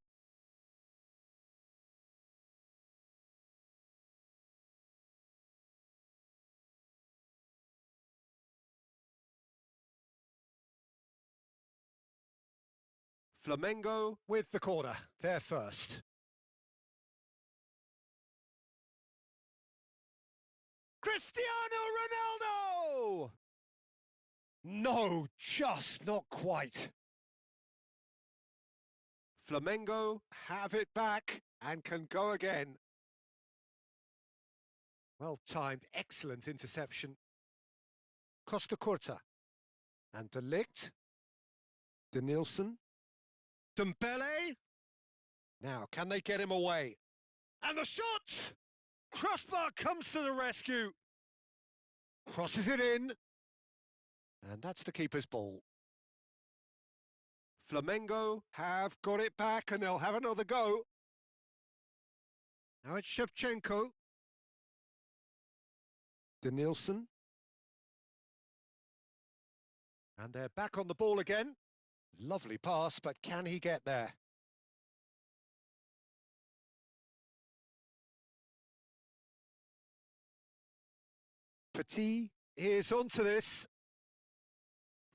Flamengo with the corner, they're first. Cristiano Ronaldo! No, just not quite. Flamengo have it back and can go again. Well timed, excellent interception. Costa Curta. And De Ligt. De Nielsen. Dembele. Now, can they get him away? And the shot! Crossbar comes to the rescue. Crosses it in. And that's the keeper's ball. Flamengo have got it back and they'll have another go. Now it's Shevchenko. De Nielsen. And they're back on the ball again. Lovely pass, but can he get there? Petit is onto this.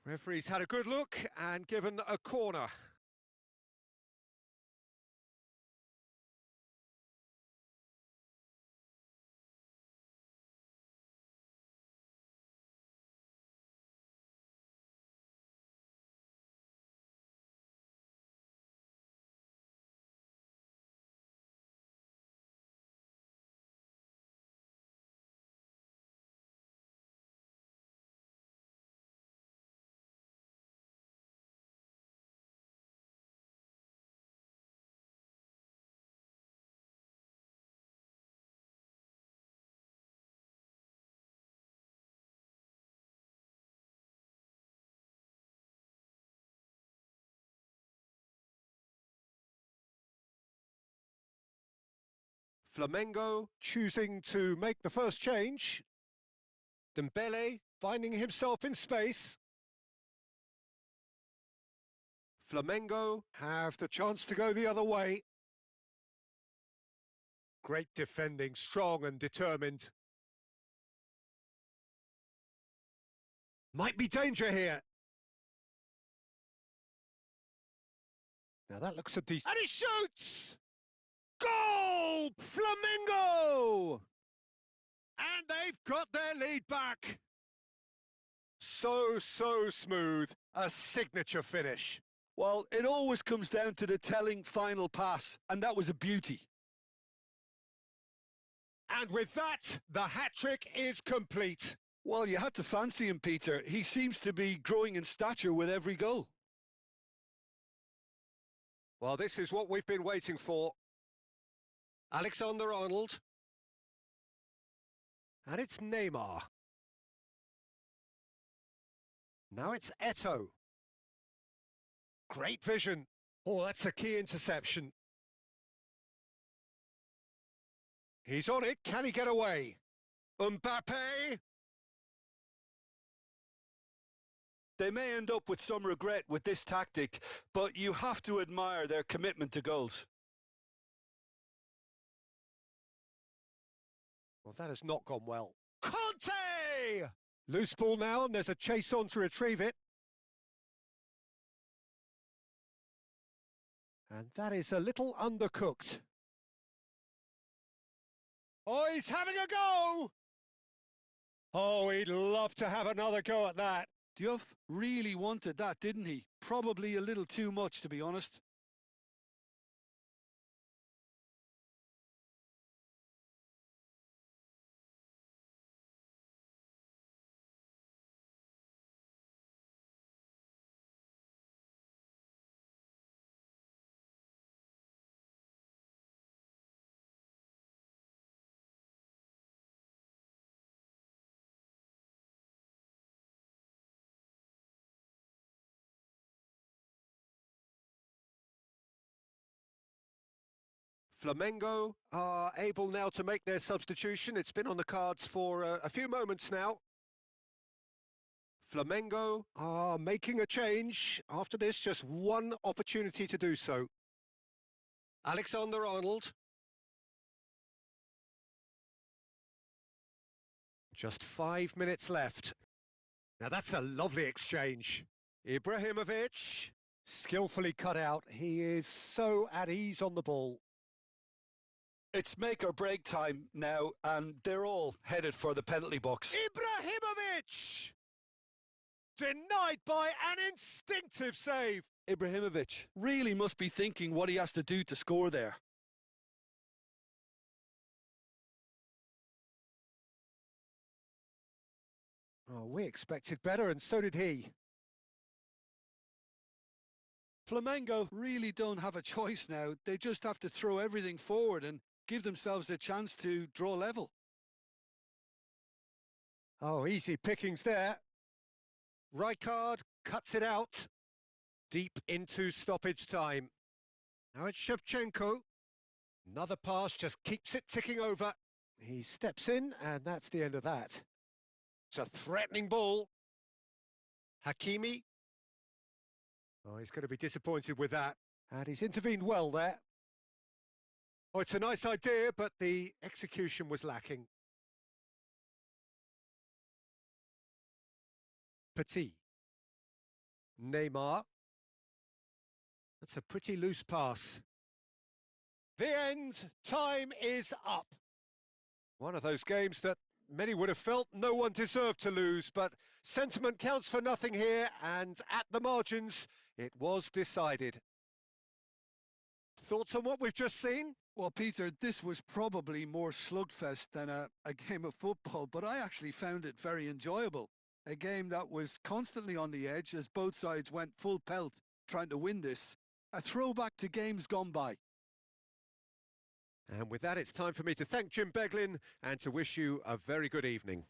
Referee's had a good look and given a corner. Flamengo choosing to make the first change. Dembele finding himself in space. Flamengo have the chance to go the other way. Great defending, strong and determined. Might be danger here. Now that looks a decent... And he shoots! Goal! Flamengo! And they've got their lead back. So smooth. A signature finish. Well, it always comes down to the telling final pass, and that was a beauty. And with that, the hat-trick is complete. Well, you had to fancy him, Peter. He seems to be growing in stature with every goal. Well, this is what we've been waiting for. Alexander-Arnold. And it's Neymar. Now it's Eto'o. Great vision. Oh, that's a key interception. He's on it. Can he get away? Mbappe. They may end up with some regret with this tactic, but you have to admire their commitment to goals. Well, that has not gone well. Conte! Loose ball now, and there's a chase on to retrieve it. And that is a little undercooked. Oh, he's having a go! Oh, he'd love to have another go at that. Diouf really wanted that, didn't he? Probably a little too much, to be honest. Flamengo are able now to make their substitution. It's been on the cards for a few moments now. Flamengo are making a change. After this, just one opportunity to do so. Alexander-Arnold. Just 5 minutes left. Now that's a lovely exchange. Ibrahimovic, skillfully cut out. He is so at ease on the ball. It's make or break time now, and they're all headed for the penalty box. Ibrahimovic! Denied by an instinctive save. Ibrahimovic really must be thinking what he has to do to score there. Oh, we expected better, and so did he. Flamengo really don't have a choice now. They just have to throw everything forward and give themselves a chance to draw level. Oh, easy pickings there. Rijkaard cuts it out. Deep into stoppage time. Now it's Shevchenko. Another pass just keeps it ticking over. He steps in, and that's the end of that. It's a threatening ball. Hakimi. Oh, he's going to be disappointed with that. And he's intervened well there. Oh, it's a nice idea, but the execution was lacking. Petit. Neymar. That's a pretty loose pass. The end. Time is up. One of those games that many would have felt no one deserved to lose, but sentiment counts for nothing here, and at the margins, it was decided. Thoughts on what we've just seen? Well, Peter, this was probably more slugfest than a game of football, but I actually found it very enjoyable. A game that was constantly on the edge as both sides went full pelt trying to win this. A throwback to games gone by. And with that, it's time for me to thank Jim Beglin and to wish you a very good evening.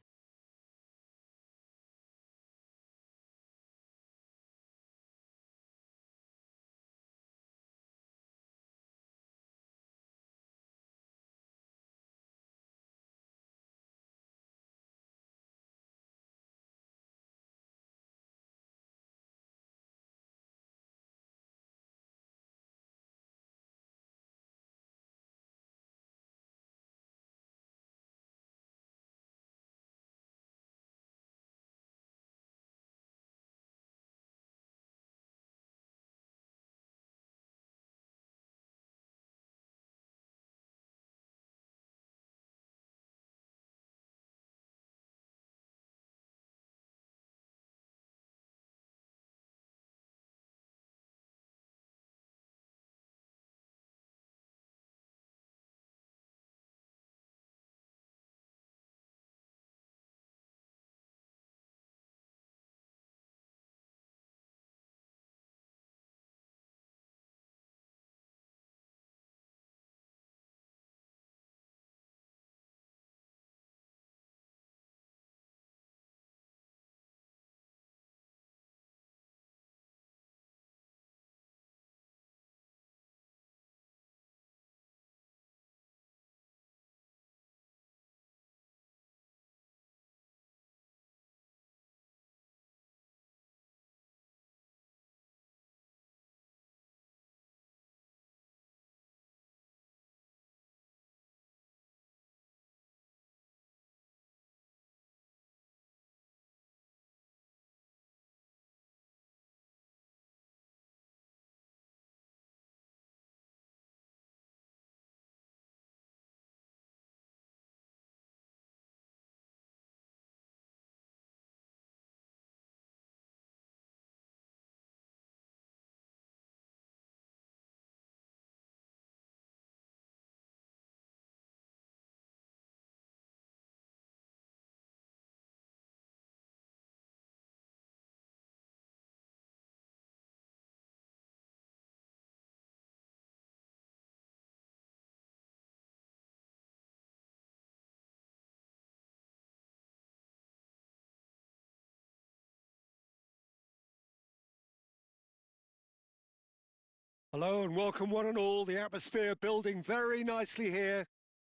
Hello and welcome one and all. The atmosphere building very nicely here.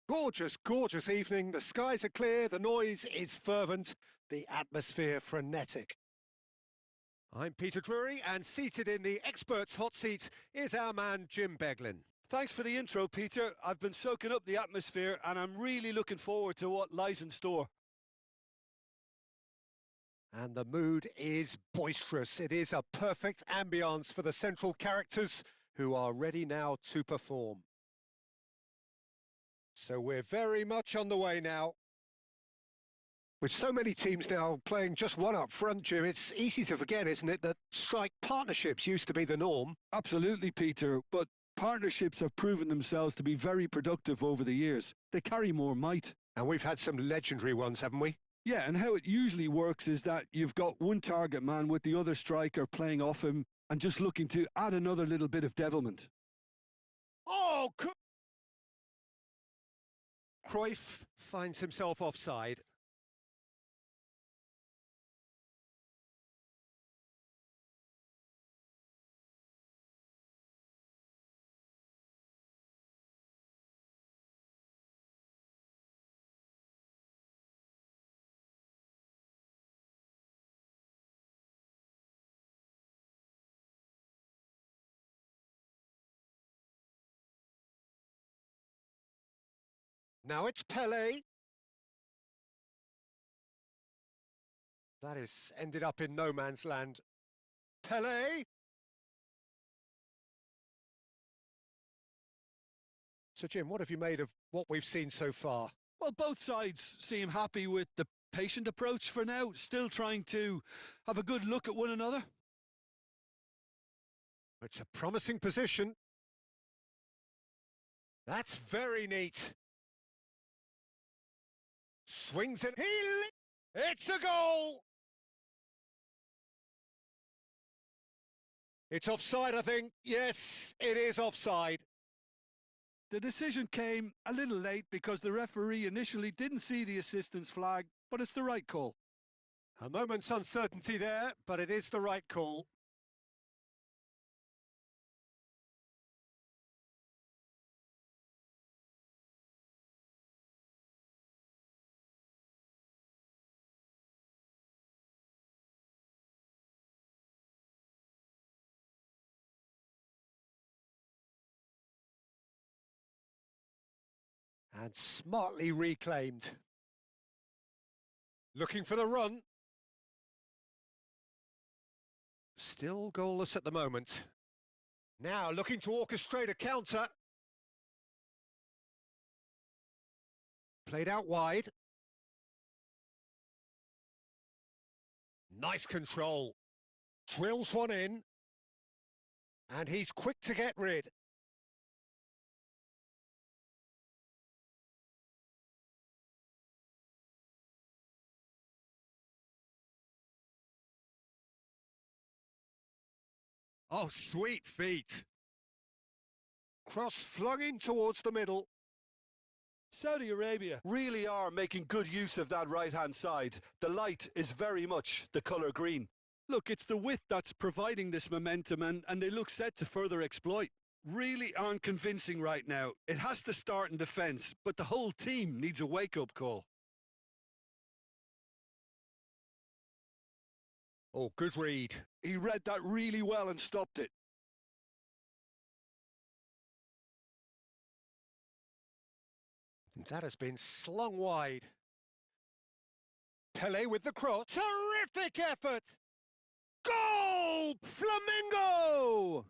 Gorgeous, gorgeous evening. The skies are clear, the noise is fervent, the atmosphere frenetic. I'm Peter Drury, and seated in the experts' hot seat is our man Jim Beglin. Thanks for the intro, Peter. I've been soaking up the atmosphere and I'm really looking forward to what lies in store. And the mood is boisterous. It is a perfect ambience for the central characters who are ready now to perform. So we're very much on the way now. With so many teams now playing just one up front, Jim, it's easy to forget, isn't it, that strike partnerships used to be the norm. Absolutely, Peter, but partnerships have proven themselves to be very productive over the years. They carry more might. And we've had some legendary ones, haven't we? Yeah, and how it usually works is that you've got one target man with the other striker playing off him and just looking to add another little bit of devilment. Oh, Cruyff finds himself offside. Now it's Pelé. That has ended up in no man's land. Pelé. So, Jim, what have you made of what we've seen so far? Well, both sides seem happy with the patient approach for now, still trying to have a good look at one another. It's a promising position. That's very neat. Swings it. It's a goal! It's offside, I think. Yes, it is offside. The decision came a little late because the referee initially didn't see the assistance flag, but it's the right call. A moment's uncertainty there, but it is the right call. And smartly reclaimed. Looking for the run. Still goalless at the moment. Now looking to orchestrate a counter. Played out wide. Nice control. Drills one in. And he's quick to get rid. Oh, sweet feet. Cross flung in towards the middle. Saudi Arabia really are making good use of that right-hand side. The light is very much the colour green. Look, it's the width that's providing this momentum and they look set to further exploit. Really aren't convincing right now. It has to start in defence, but the whole team needs a wake-up call. Oh, good read. He read that really well and stopped it. That has been slung wide. Pelé with the cross. Terrific effort! Goal! Flamingo!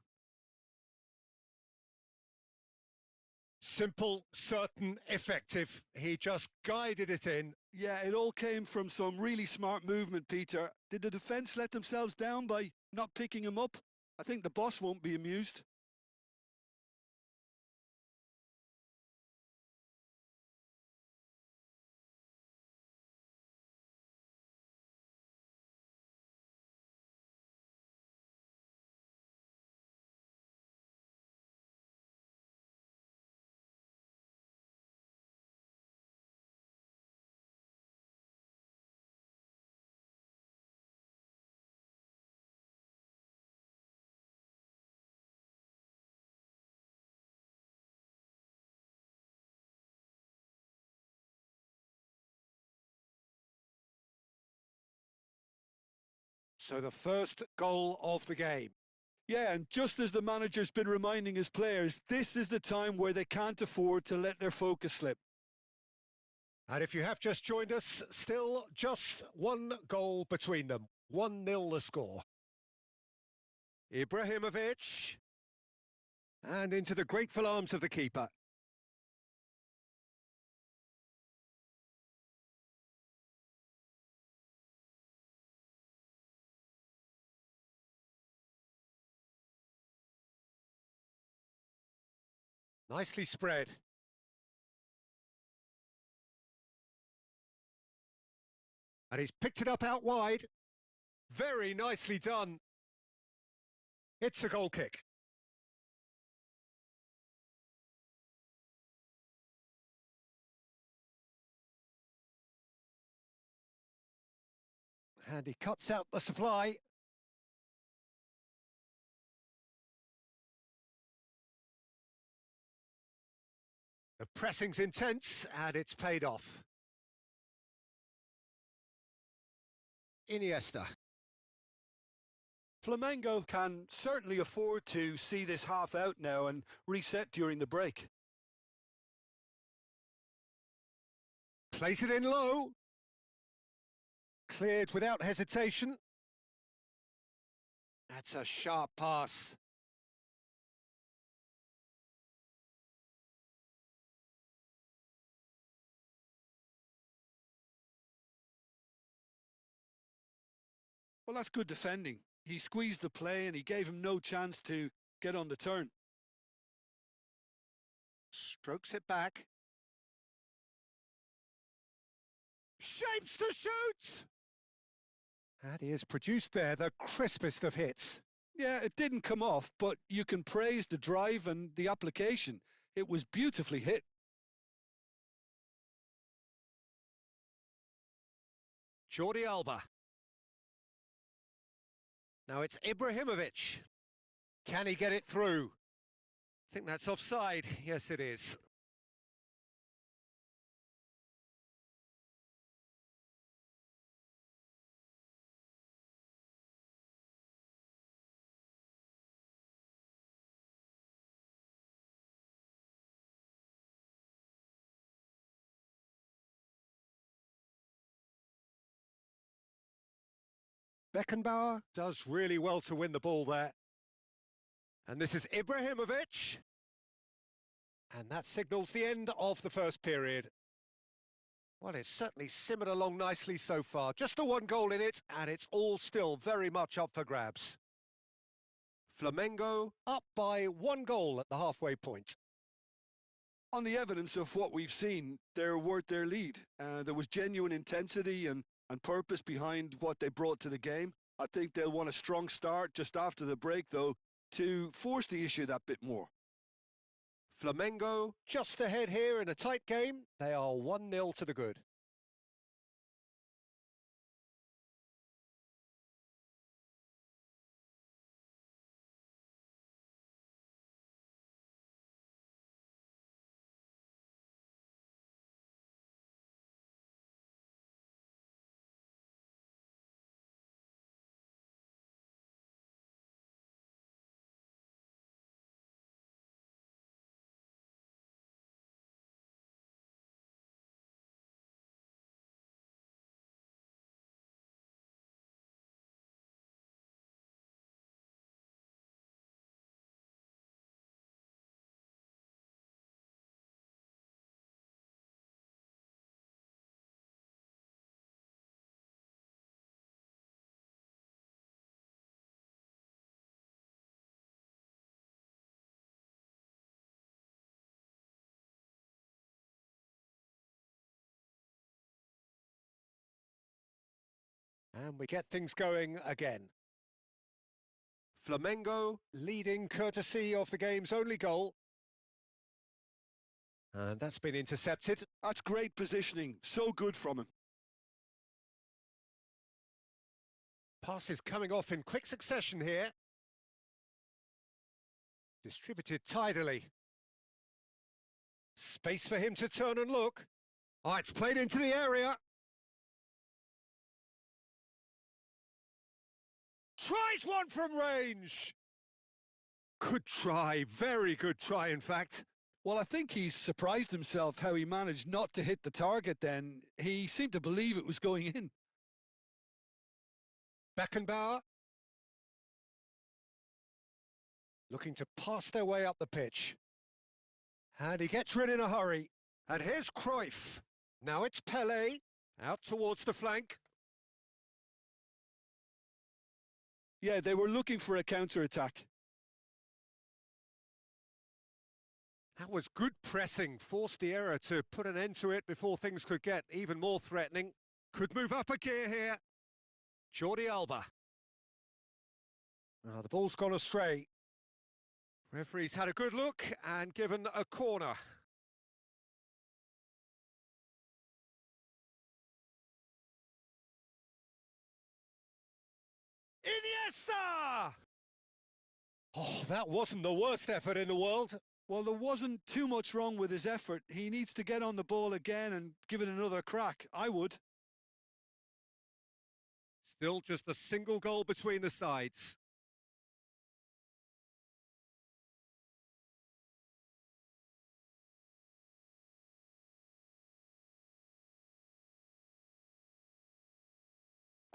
Simple, certain, effective. He just guided it in. Yeah, it all came from some really smart movement, Peter. Did the defence let themselves down by not picking him up? I think the boss won't be amused. So the first goal of the game. Yeah, and just as the manager's been reminding his players, this is the time where they can't afford to let their focus slip. And if you have just joined us, still just one goal between them. 1-0 the score. Ibrahimovic. And into the grateful arms of the keeper. Nicely spread. And he's picked it up out wide. Very nicely done. It's a goal kick. And he cuts out the supply. The pressing's intense, and it's paid off. Iniesta. Flamengo can certainly afford to see this half out now and reset during the break. Plays it in low. Cleared without hesitation. That's a sharp pass. Well, that's good defending. He squeezed the play and he gave him no chance to get on the turn. Strokes it back. Shapes to shoot! And he has produced there the crispest of hits. Yeah, it didn't come off, but you can praise the drive and the application. It was beautifully hit. Jordi Alba. Now it's Ibrahimovic. Can he get it through? I think that's offside. Yes, it is. Beckenbauer does really well to win the ball there. And this is Ibrahimovic. And that signals the end of the first period. Well, it's certainly simmered along nicely so far. Just the one goal in it, and it's all still very much up for grabs. Flamengo up by 1 goal at the halfway point. On the evidence of what we've seen, they're worth their lead. There was genuine intensity and purpose behind what they brought to the game. I think they'll want a strong start just after the break, though, to force the issue that bit more. Flamengo just ahead here in a tight game. They are 1-0 to the good. And we get things going again. Flamengo leading courtesy of the game's only goal. And that's been intercepted. That's great positioning. So good from him. Passes coming off in quick succession here. Distributed tidily. Space for him to turn and look. Oh, it's played into the area. Tries one from range. Good try, very good try, in fact. Well, I think he's surprised himself how he managed not to hit the target then. He seemed to believe it was going in. Beckenbauer. Looking to pass their way up the pitch. And he gets rid in a hurry. And here's Cruyff. Now it's Pelé. Out towards the flank. Yeah, they were looking for a counter-attack. That was good pressing. Forced the error to put an end to it before things could get even more threatening. Could move up a gear here. Jordi Alba. Now the ball's gone astray. Referee's had a good look and given a corner. Iniesta! Oh, that wasn't the worst effort in the world. Well, there wasn't too much wrong with his effort. He needs to get on the ball again and give it another crack. I would. Still just a single goal between the sides.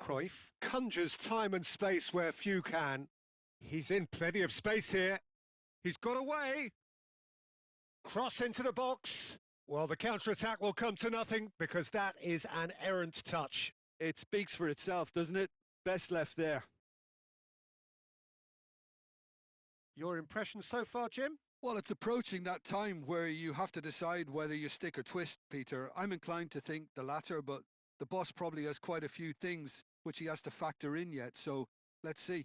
Cruyff conjures time and space where few can. He's in plenty of space here. He's got away. Cross into the box. Well, the counter-attack will come to nothing because that is an errant touch. It speaks for itself, doesn't it? Best left there. Your impression so far, Jim? Well, it's approaching that time where you have to decide whether you stick or twist, Peter. I'm inclined to think the latter, but the boss probably has quite a few things which he has to factor in yet, so let's see.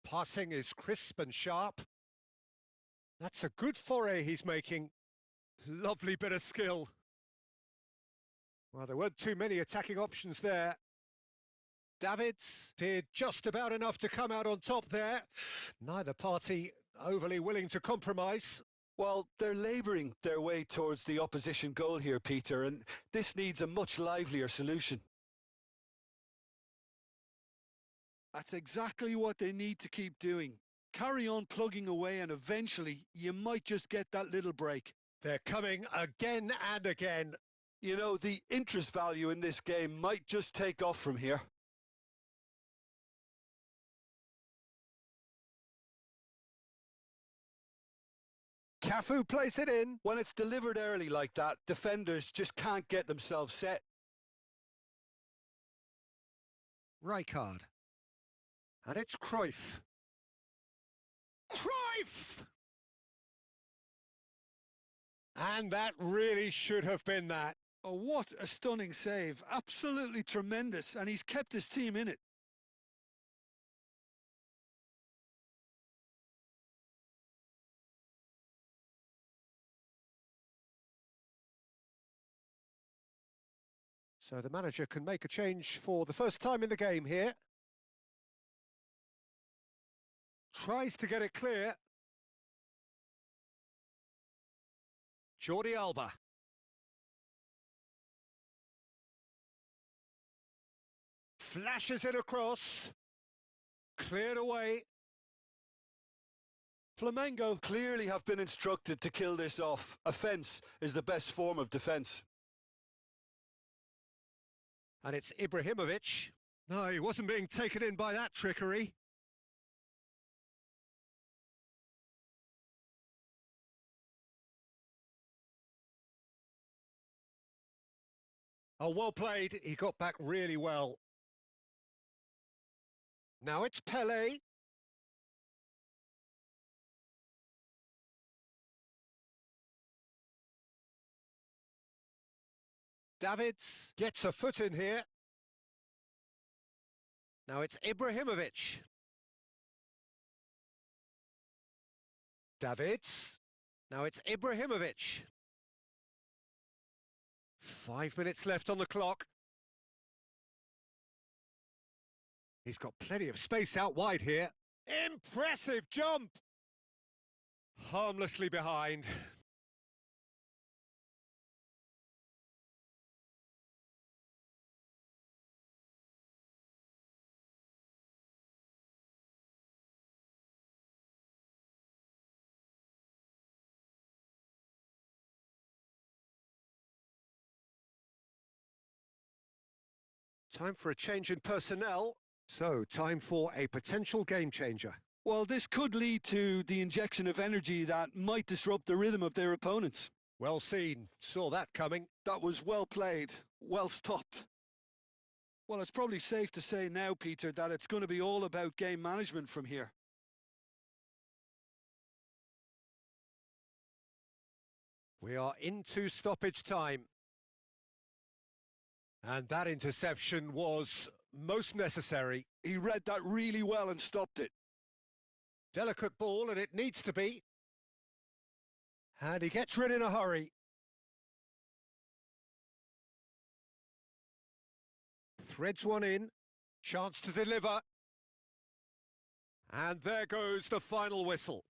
Passing is crisp and sharp. That's a good foray he's making. Lovely bit of skill. Well, there weren't too many attacking options there. Davids did just about enough to come out on top there. Neither party overly willing to compromise. Well, they're labouring their way towards the opposition goal here, Peter, and this needs a much livelier solution. That's exactly what they need to keep doing. Carry on plugging away and eventually you might just get that little break. They're coming again and again. You know, the interest value in this game might just take off from here. Cafu plays it in. When it's delivered early like that, defenders just can't get themselves set. Rijkaard. And it's Cruyff. Cruyff! And that really should have been that. Oh, what a stunning save. Absolutely tremendous, and he's kept his team in it. So the manager can make a change for the first time in the game here. Tries to get it clear. Jordi Alba. Flashes it across. Cleared away. Flamengo clearly have been instructed to kill this off. Offence is the best form of defence. And it's Ibrahimovic. No, he wasn't being taken in by that trickery. Oh, well played. He got back really well. Now it's Pelé. Davids gets a foot in here. Now it's Ibrahimovic. Davids. Now it's Ibrahimovic. 5 minutes left on the clock. He's got plenty of space out wide here. Impressive jump! Harmlessly behind. Time for a change in personnel. So, time for a potential game changer. Well, this could lead to the injection of energy that might disrupt the rhythm of their opponents. Well seen. Saw that coming. That was well played, well stopped. Well, it's probably safe to say now, Peter, that it's going to be all about game management from here. We are into stoppage time. And that interception was most necessary. He read that really well and stopped it. Delicate ball, and it needs to be. And he gets rid in a hurry. Threads one in. Chance to deliver. And there goes the final whistle.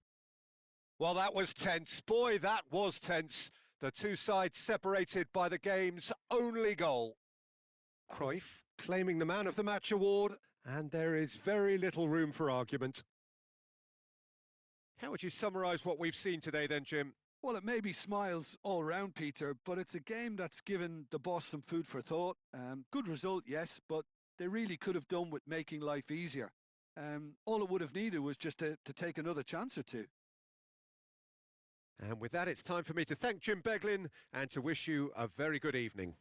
Well, that was tense. Boy, that was tense. The two sides separated by the game's only goal. Cruyff claiming the Man of the Match award, and there is very little room for argument. How would you summarise what we've seen today then, Jim? Well, it may be smiles all round, Peter, but it's a game that's given the boss some food for thought. Good result, yes, but they really could have done with making life easier. All it would have needed was just to take another chance or two. And with that, it's time for me to thank Jim Beglin and to wish you a very good evening.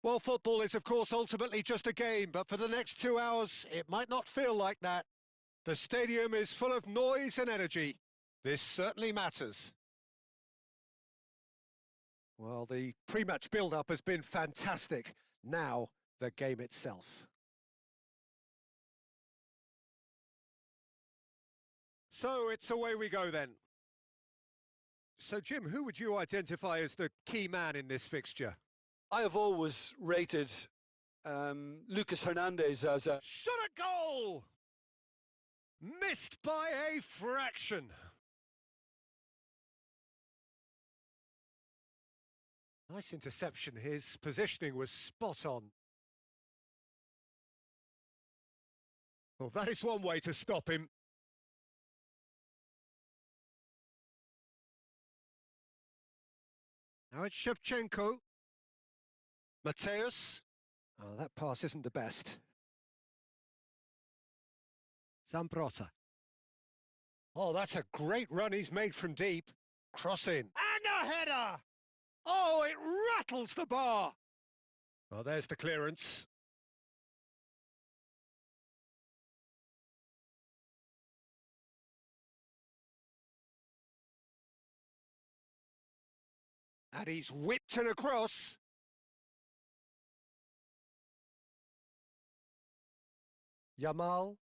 Well, football is, of course, ultimately just a game, but for the next 2 hours, it might not feel like that. The stadium is full of noise and energy. This certainly matters. Well, the pre-match build-up has been fantastic. Now, the game itself. So, it's away we go then. So, Jim, who would you identify as the key man in this fixture? I have always rated Lucas Hernandez as a... Shot a goal! Missed by a fraction. Nice interception. His positioning was spot on. Well, that is one way to stop him. Now it's Shevchenko. Mateus. Oh, that pass isn't the best. Zambrota. Oh, that's a great run he's made from deep. Cross in. And a header! Oh, it rattles the bar! Well, there's the clearance. And he's whipped it across. Yamal.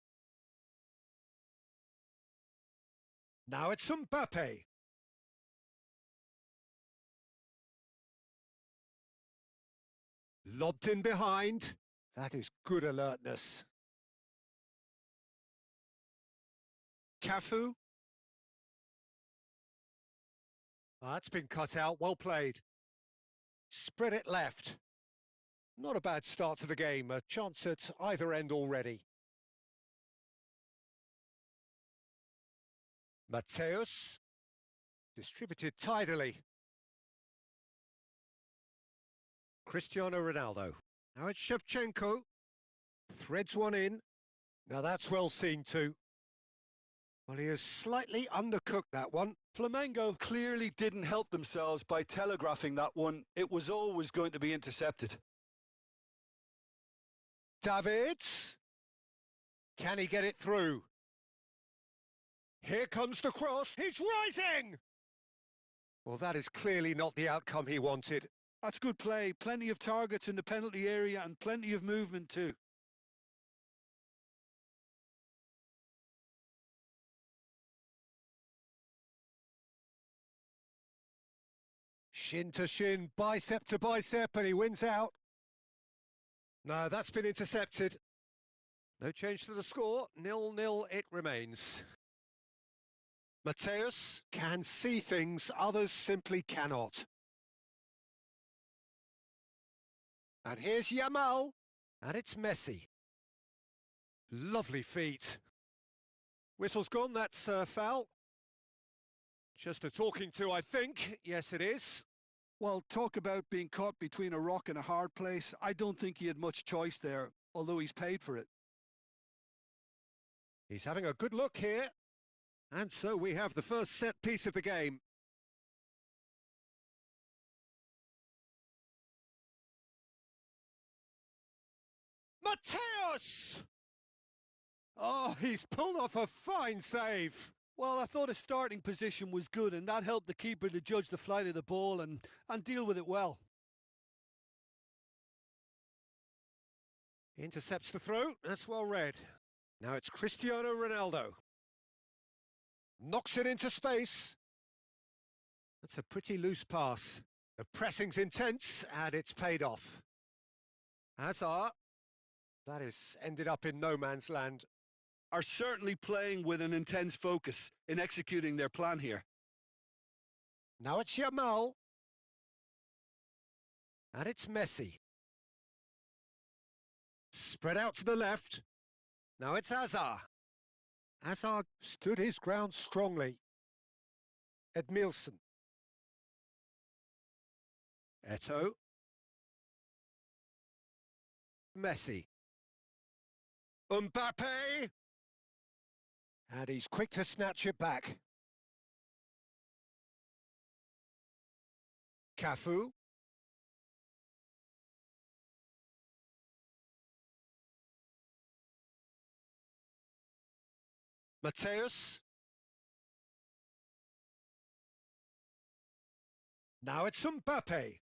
Now it's Mbappe. Lobbed in behind. That is good alertness. Cafu. That's been cut out, well played. Spread it left. Not a bad start to the game, a chance at either end already. Mateus. Distributed tidily. Cristiano Ronaldo. Now it's Shevchenko. Threads one in. Now that's well seen too. Well, he has slightly undercooked that one. Flamengo clearly didn't help themselves by telegraphing that one. It was always going to be intercepted. Davids. Can he get it through? Here comes the cross. He's rising! Well, that is clearly not the outcome he wanted. That's good play. Plenty of targets in the penalty area and plenty of movement too. Shin to shin, bicep to bicep, and he wins out. No, that's been intercepted. No change to the score. 0-0 it remains. Mateus can see things others simply cannot. And here's Yamal. And it's Messi. Lovely feet. Whistle's gone, that's foul. Just a talking to, I think. Yes, it is. Well, talk about being caught between a rock and a hard place. I don't think he had much choice there, although he's paid for it. He's having a good look here. And so we have the first set piece of the game. Mateus! Oh, he's pulled off a fine save. Well, I thought his starting position was good, and that helped the keeper to judge the flight of the ball and deal with it well. Intercepts the throw, that's well read. Now it's Cristiano Ronaldo. Knocks it into space. That's a pretty loose pass. The pressing's intense, and it's paid off. Hazard. That has ended up in no man's land. Are certainly playing with an intense focus in executing their plan here. Now it's Yamal. And it's Messi. Spread out to the left. Now it's Hazard. Hazard stood his ground strongly. Edmilson. Eto'o. Messi. Mbappe. And he's quick to snatch it back. Cafu. Mateus. Now it's Mbappe.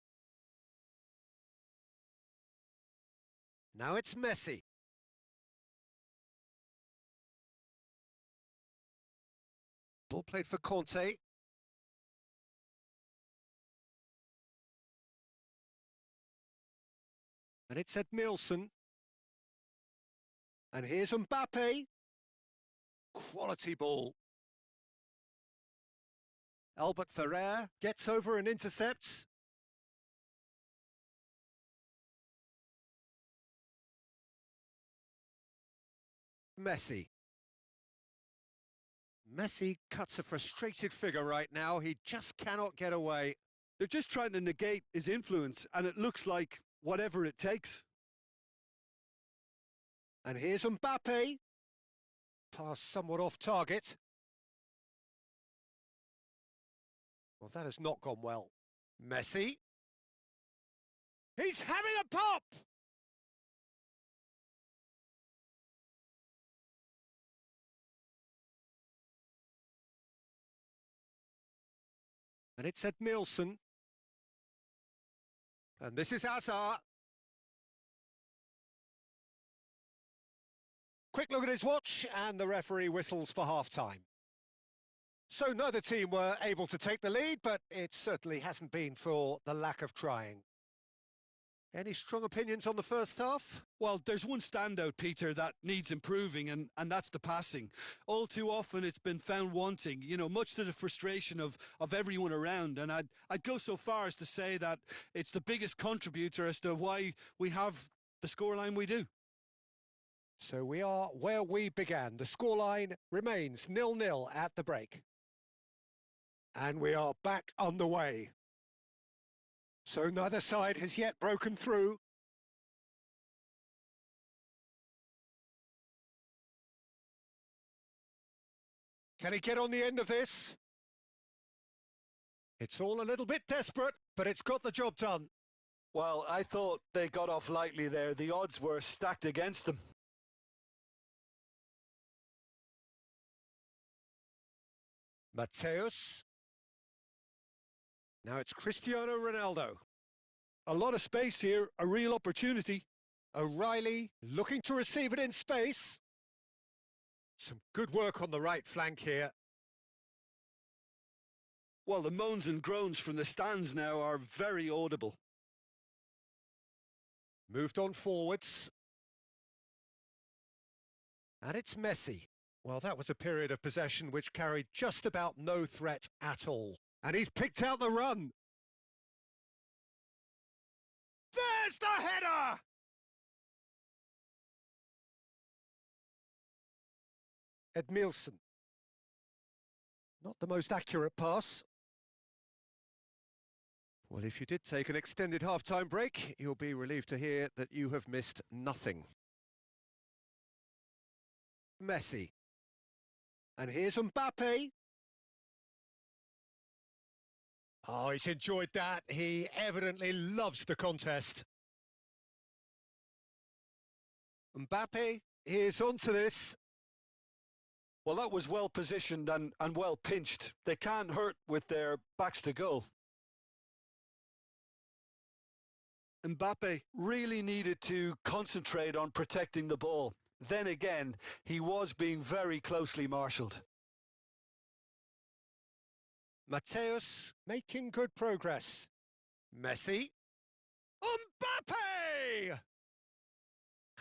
Now it's Messi. Ball played for Conte. And it's Edmilson. And here's Mbappe. Quality ball. Albert Ferrer gets over and intercepts. Messi. Messi cuts a frustrated figure right now. He just cannot get away. They're just trying to negate his influence, and it looks like whatever it takes. And here's Mbappe. Pass somewhat off target. Well, that has not gone well. Messi. He's having a pop! And it's Edmilson. And this is Hazard. Quick look at his watch, and the referee whistles for half-time. So neither team were able to take the lead, but it certainly hasn't been for the lack of trying. Any strong opinions on the first half? Well, there's one standout, Peter, that needs improving, and that's the passing. All too often it's been found wanting, much to the frustration of everyone around. And I'd go so far as to say that it's the biggest contributor as to why we have the scoreline we do. So we are where we began. The scoreline remains 0-0 at the break. And we are back on the way. So neither side has yet broken through. Can he get on the end of this? It's all a little bit desperate, but it's got the job done. Well, I thought they got off lightly there. The odds were stacked against them. Mateus. Now it's Cristiano Ronaldo. A lot of space here, a real opportunity. O'Reilly looking to receive it in space. Some good work on the right flank here. Well, the moans and groans from the stands now are very audible. Moved on forwards. And it's Messi. Well, that was a period of possession which carried just about no threat at all. And he's picked out the run. There's the header! Edmilson. Not the most accurate pass. Well, if you did take an extended half-time break, you'll be relieved to hear that you have missed nothing. Messi. And here's Mbappe. Oh, he's enjoyed that. He evidently loves the contest. Mbappe is onto this. Well, that was well positioned and well pinched. They can't hurt with their backs to goal. Mbappe really needed to concentrate on protecting the ball. Then again, he was being very closely marshalled. Mateus making good progress. Messi. Mbappe!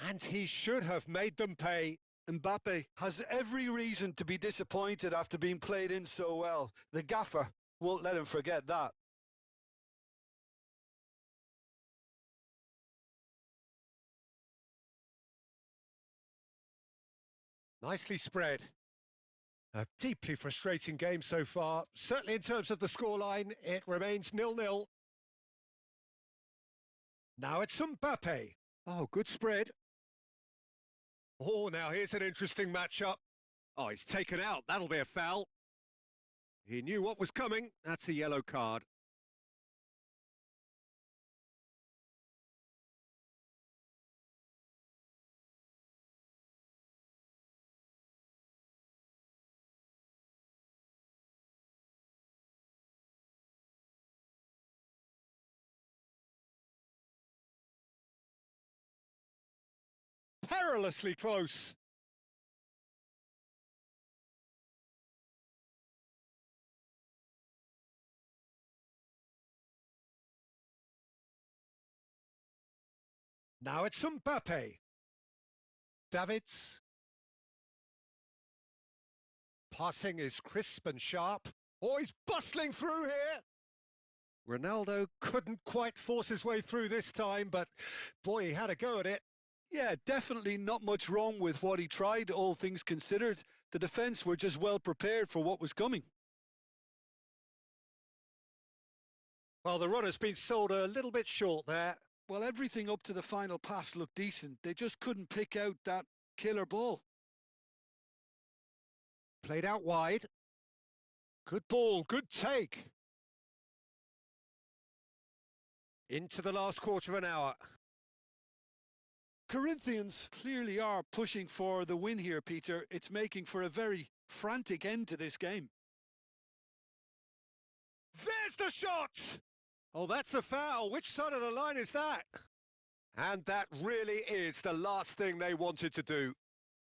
And he should have made them pay. Mbappe has every reason to be disappointed after being played in so well. The gaffer won't let him forget that. Nicely spread. A deeply frustrating game so far. Certainly in terms of the scoreline, it remains 0-0. Now it's Mbappe. Oh, good spread. Oh, now here's an interesting matchup. Oh, he's taken out. That'll be a foul. He knew what was coming. That's a yellow card. perilously close. Now it's Mbappe. Davids. Passing is crisp and sharp. Oh, he's bustling through here. Ronaldo couldn't quite force his way through this time, but boy, he had a go at it. Yeah, definitely not much wrong with what he tried, all things considered. The defence were just well prepared for what was coming. Well, the run has been sold a little bit short there. Well, everything up to the final pass looked decent. They just couldn't pick out that killer ball. Played out wide. Good ball, good take. Into the last quarter of an hour. Corinthians clearly are pushing for the win here, Peter. It's making for a very frantic end to this game. There's the shot! Oh, that's a foul. Which side of the line is that? And that really is the last thing they wanted to do.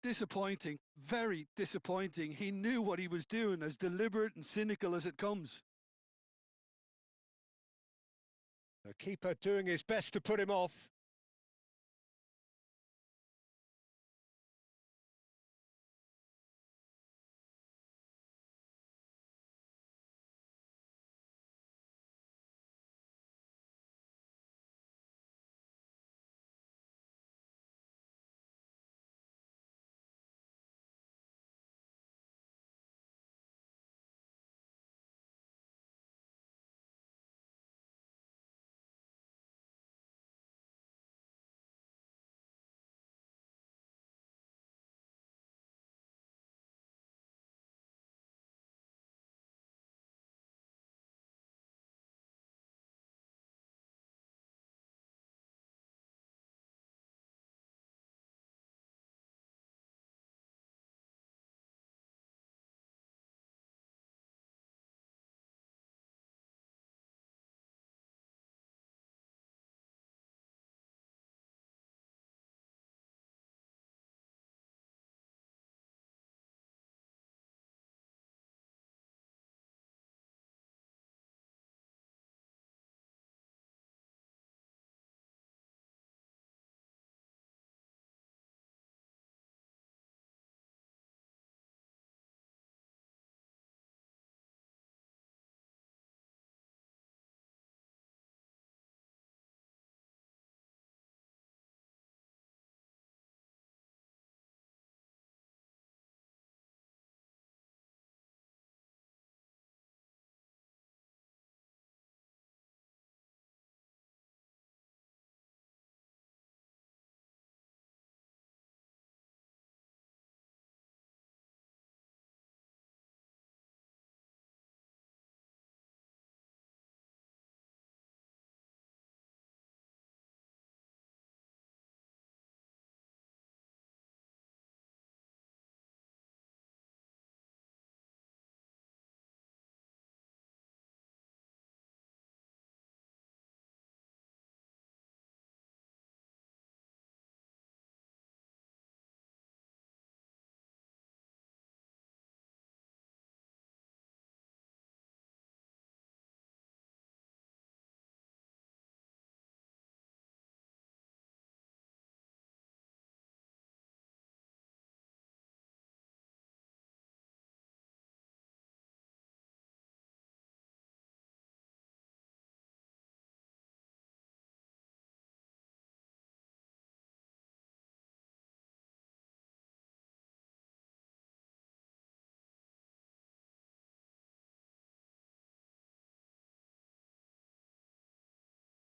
Disappointing, very disappointing. He knew what he was doing, as deliberate and cynical as it comes. The keeper doing his best to put him off.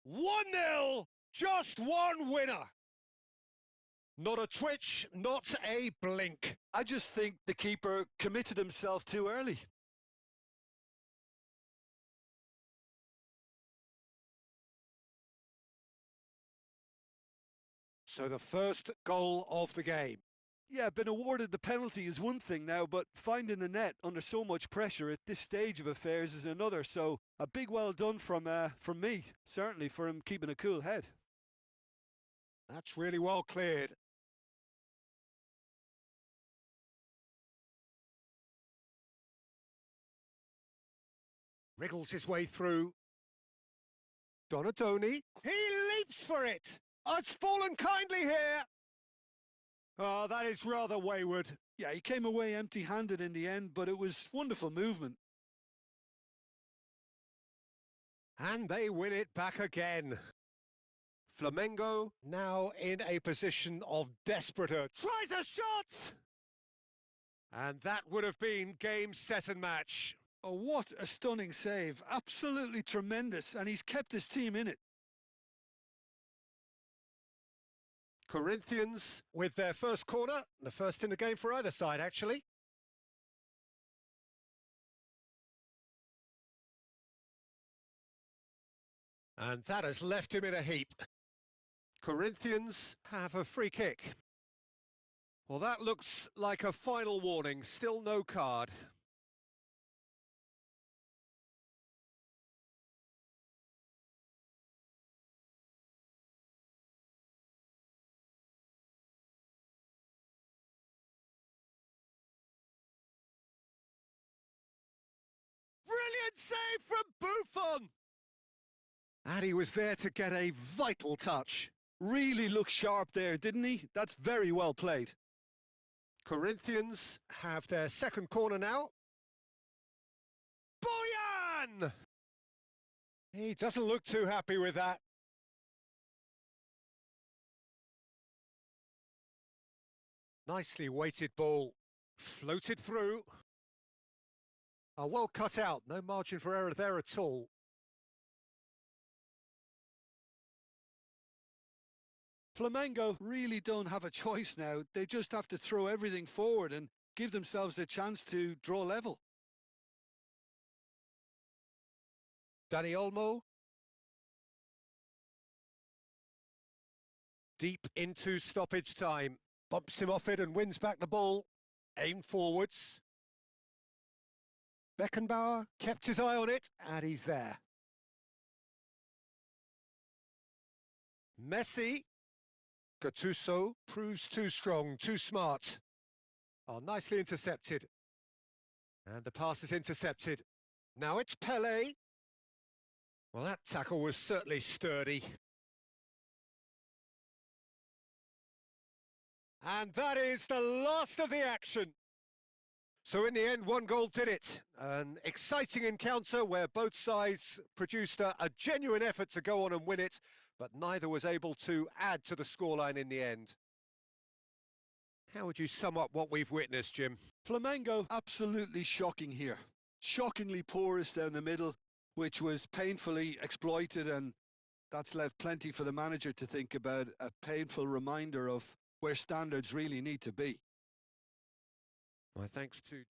One nil, just one winner. Not a twitch, not a blink. I just think the keeper committed himself too early. So the first goal of the game. Yeah, been awarded the penalty is one thing now, but finding the net under so much pressure at this stage of affairs is another. So a big well done from me, certainly, for him keeping a cool head. That's really well cleared. Wriggles his way through. Donatoni. He leaps for it. Oh, it's fallen kindly here. Oh, that is rather wayward. Yeah, he came away empty-handed in the end, but it was wonderful movement. And they win it back again. Flamengo now in a position of desperate urge. Tries a shot! And that would have been game, set and match. Oh, what a stunning save. Absolutely tremendous, and he's kept his team in it. Corinthians with their first corner, the first in the game for either side, actually. And that has left him in a heap. Corinthians have a free kick. Well, that looks like a final warning, still no card. Brilliant save from Buffon! And he was there to get a vital touch. Really looked sharp there, didn't he? That's very well played. Corinthians have their second corner now. Boyan! He doesn't look too happy with that. Nicely weighted ball. Floated through. Oh, well cut out. No margin for error there at all. Flamengo really don't have a choice now. They just have to throw everything forward and give themselves a chance to draw level. Dani Olmo. Deep into stoppage time. Bumps him off it and wins back the ball. Aimed forwards. Beckenbauer kept his eye on it, and he's there. Messi. Gattuso proves too strong, too smart. Oh, nicely intercepted. And the pass is intercepted. Now it's Pele. Well, that tackle was certainly sturdy. And that is the last of the action. So in the end, one goal did it. An exciting encounter where both sides produced a genuine effort to go on and win it, but neither was able to add to the scoreline in the end. How would you sum up what we've witnessed, Jim? Flamengo, absolutely shocking here. Shockingly porous down the middle, which was painfully exploited, and that's left plenty for the manager to think about, a painful reminder of where standards really need to be. My thanks to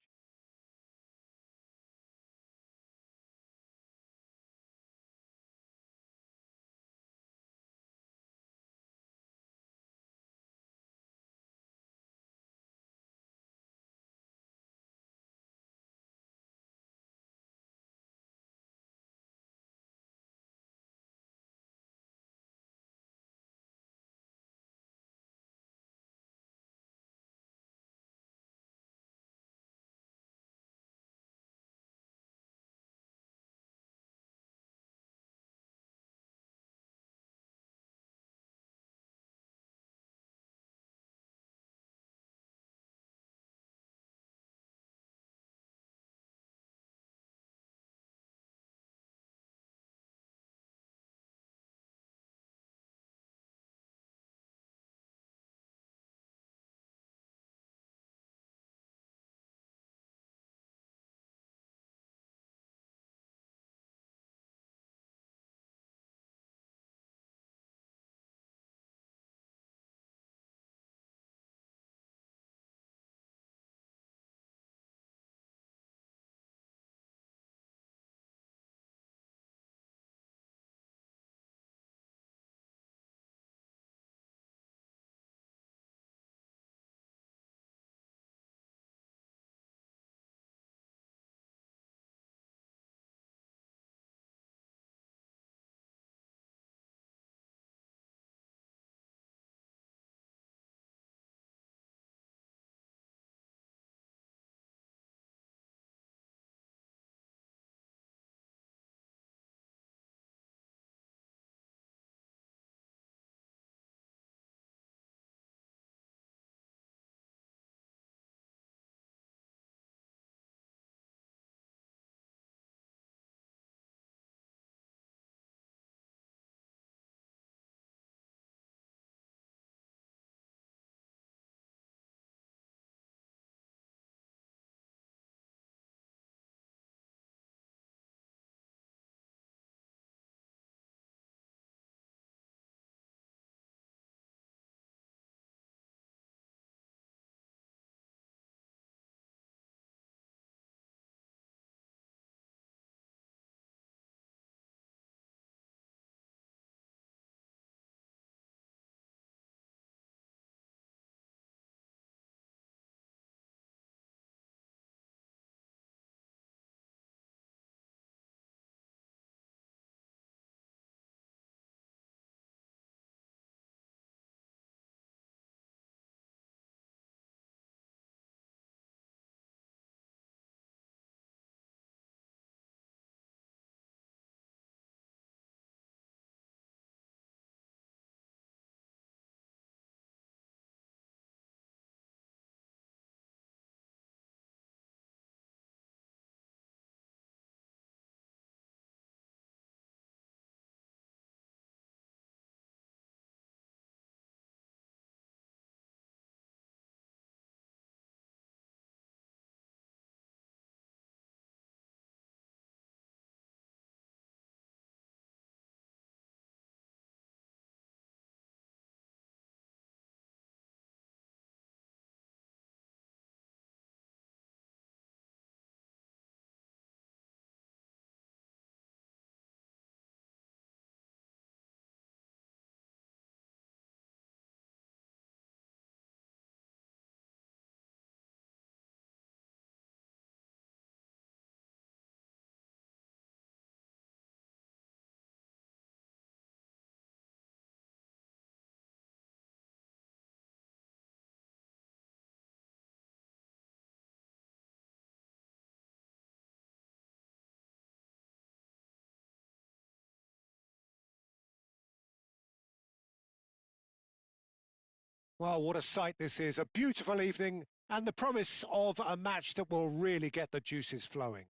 Well, what a sight this is. A beautiful evening and the promise of a match that will really get the juices flowing.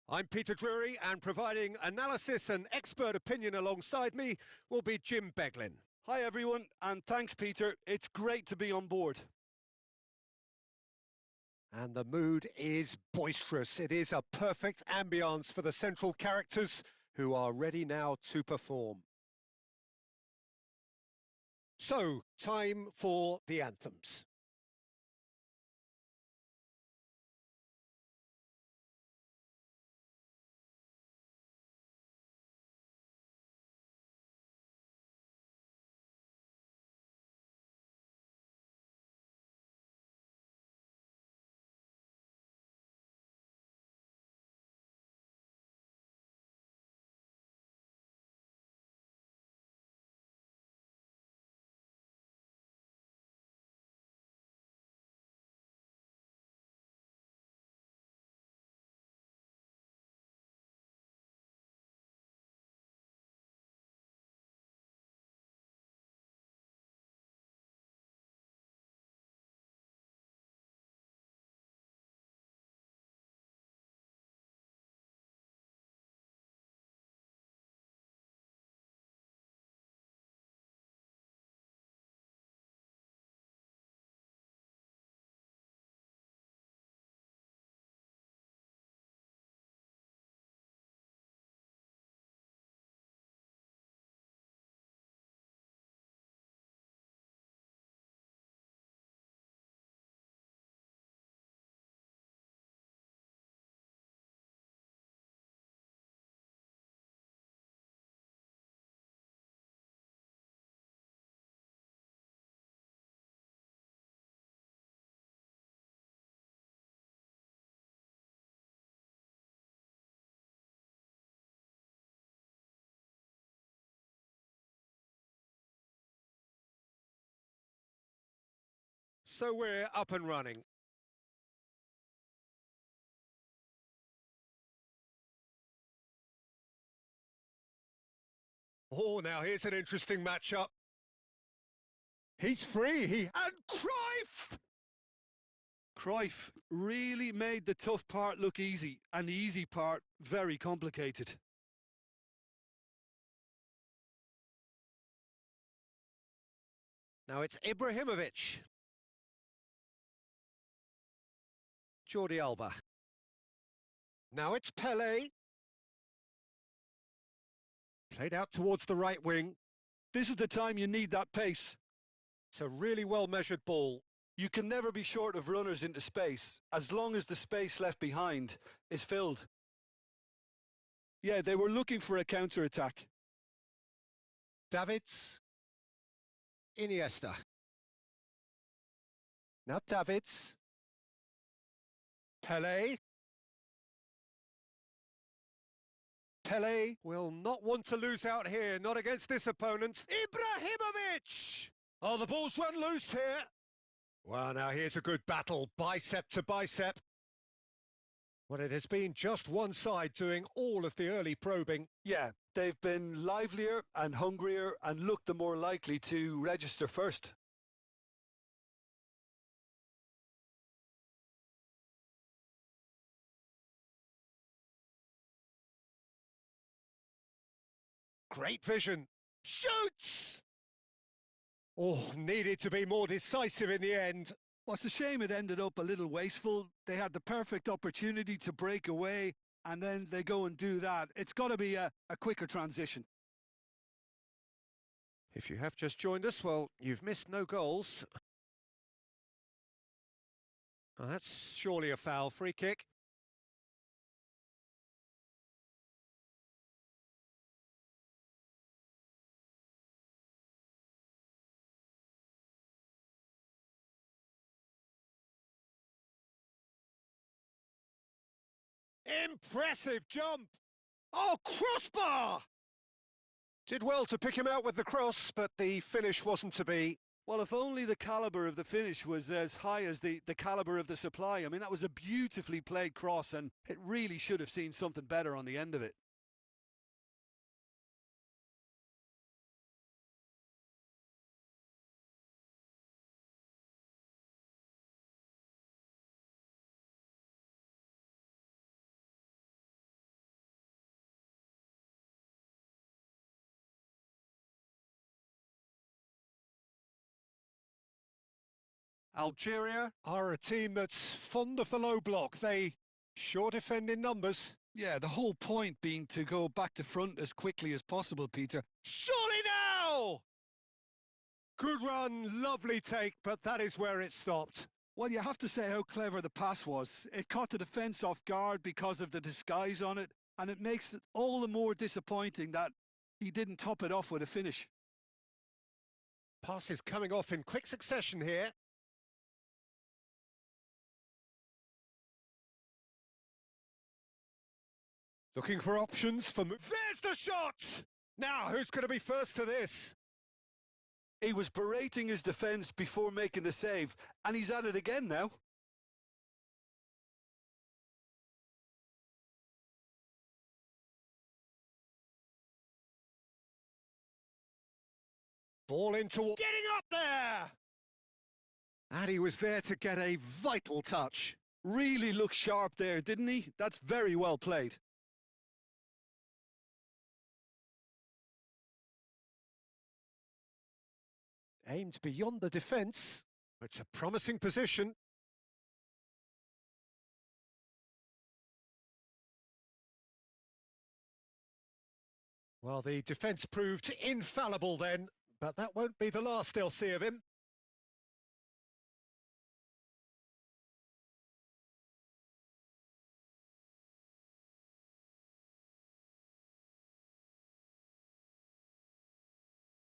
I'm Peter Drury, and providing analysis and expert opinion alongside me will be Jim Beglin. Hi everyone, and thanks Peter. It's great to be on board. And the mood is boisterous. It is a perfect ambience for the central characters who are ready now to perform. So, time for the anthems. So we're up and running. Oh, now here's an interesting matchup. He's free, and Cruyff! Cruyff really made the tough part look easy, and the easy part very complicated. Now it's Ibrahimovic. Jordi Alba. Now it's Pele. Played out towards the right wing. This is the time you need that pace. It's a really well-measured ball. You can never be short of runners into space, as long as the space left behind is filled. Yeah, they were looking for a counter-attack. Davids. Iniesta. Now Davids. Pele. Pele will not want to lose out here, not against this opponent. Ibrahimovic! Oh, the ball's run loose here. Well, now here's a good battle, bicep to bicep. Well, it has been just one side doing all of the early probing. Yeah, they've been livelier and hungrier and looked the more likely to register first. Great vision. Shoots! Oh, needed to be more decisive in the end. Well, it's a shame it ended up a little wasteful. They had the perfect opportunity to break away, and then they go and do that. It's got to be a quicker transition. If you have just joined us, well, you've missed no goals. Oh, that's surely a foul. Free kick. Impressive jump! Oh, crossbar! Did well to pick him out with the cross, but the finish wasn't to be. Well, if only the calibre of the finish was as high as the calibre of the supply. I mean, that was a beautifully played cross, and it really should have seen something better on the end of it. Algeria are a team that's fond of the low block. They sure defend in numbers. Yeah, the whole point being to go back to front as quickly as possible, Peter. Surely now! Good run, lovely take, but that is where it stopped. Well, you have to say how clever the pass was. It caught the defence off guard because of the disguise on it, and it makes it all the more disappointing that he didn't top it off with a finish. Passes coming off in quick succession here. Looking for options for... There's the shot! Now, who's going to be first to this? He was berating his defence before making the save, and he's at it again now. Ball into... Getting up there! And he was there to get a vital touch. Really looked sharp there, didn't he? That's very well played. Aimed beyond the defence. It's a promising position. Well, the defence proved infallible then, but that won't be the last they'll see of him.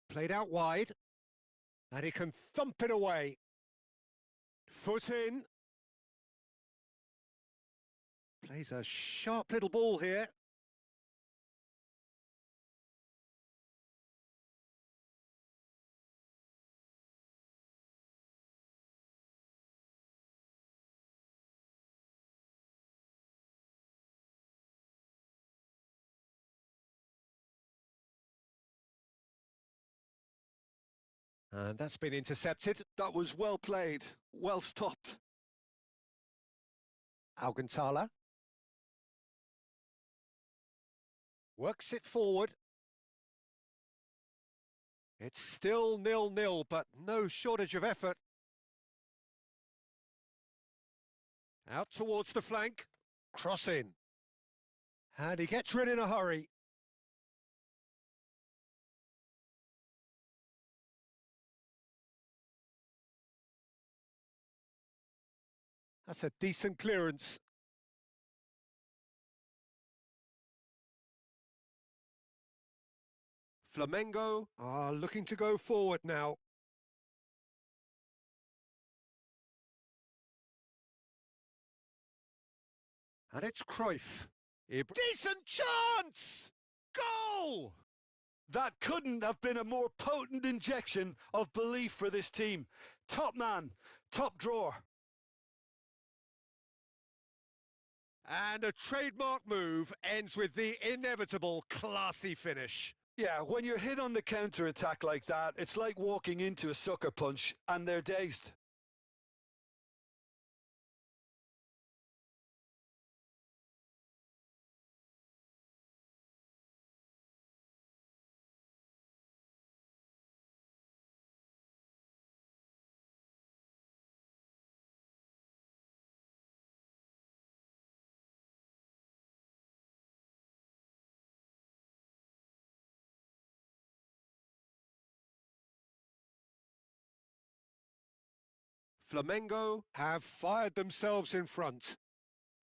Played out wide. And he can thump it away. Foot in. Plays a sharp little ball here. And that's been intercepted. That was well played, well stopped. Alcantara. Works it forward. It's still 0-0, but no shortage of effort. Out towards the flank. Cross in. And he gets rid in a hurry. That's a decent clearance. Flamengo are looking to go forward now. And it's Cruyff. Decent chance! Goal! That couldn't have been a more potent injection of belief for this team. Top man, top drawer. And a trademark move ends with the inevitable classy finish. Yeah, when you're hit on the counter-attack like that, it's like walking into a sucker punch and they're dazed. Flamengo have fired themselves in front.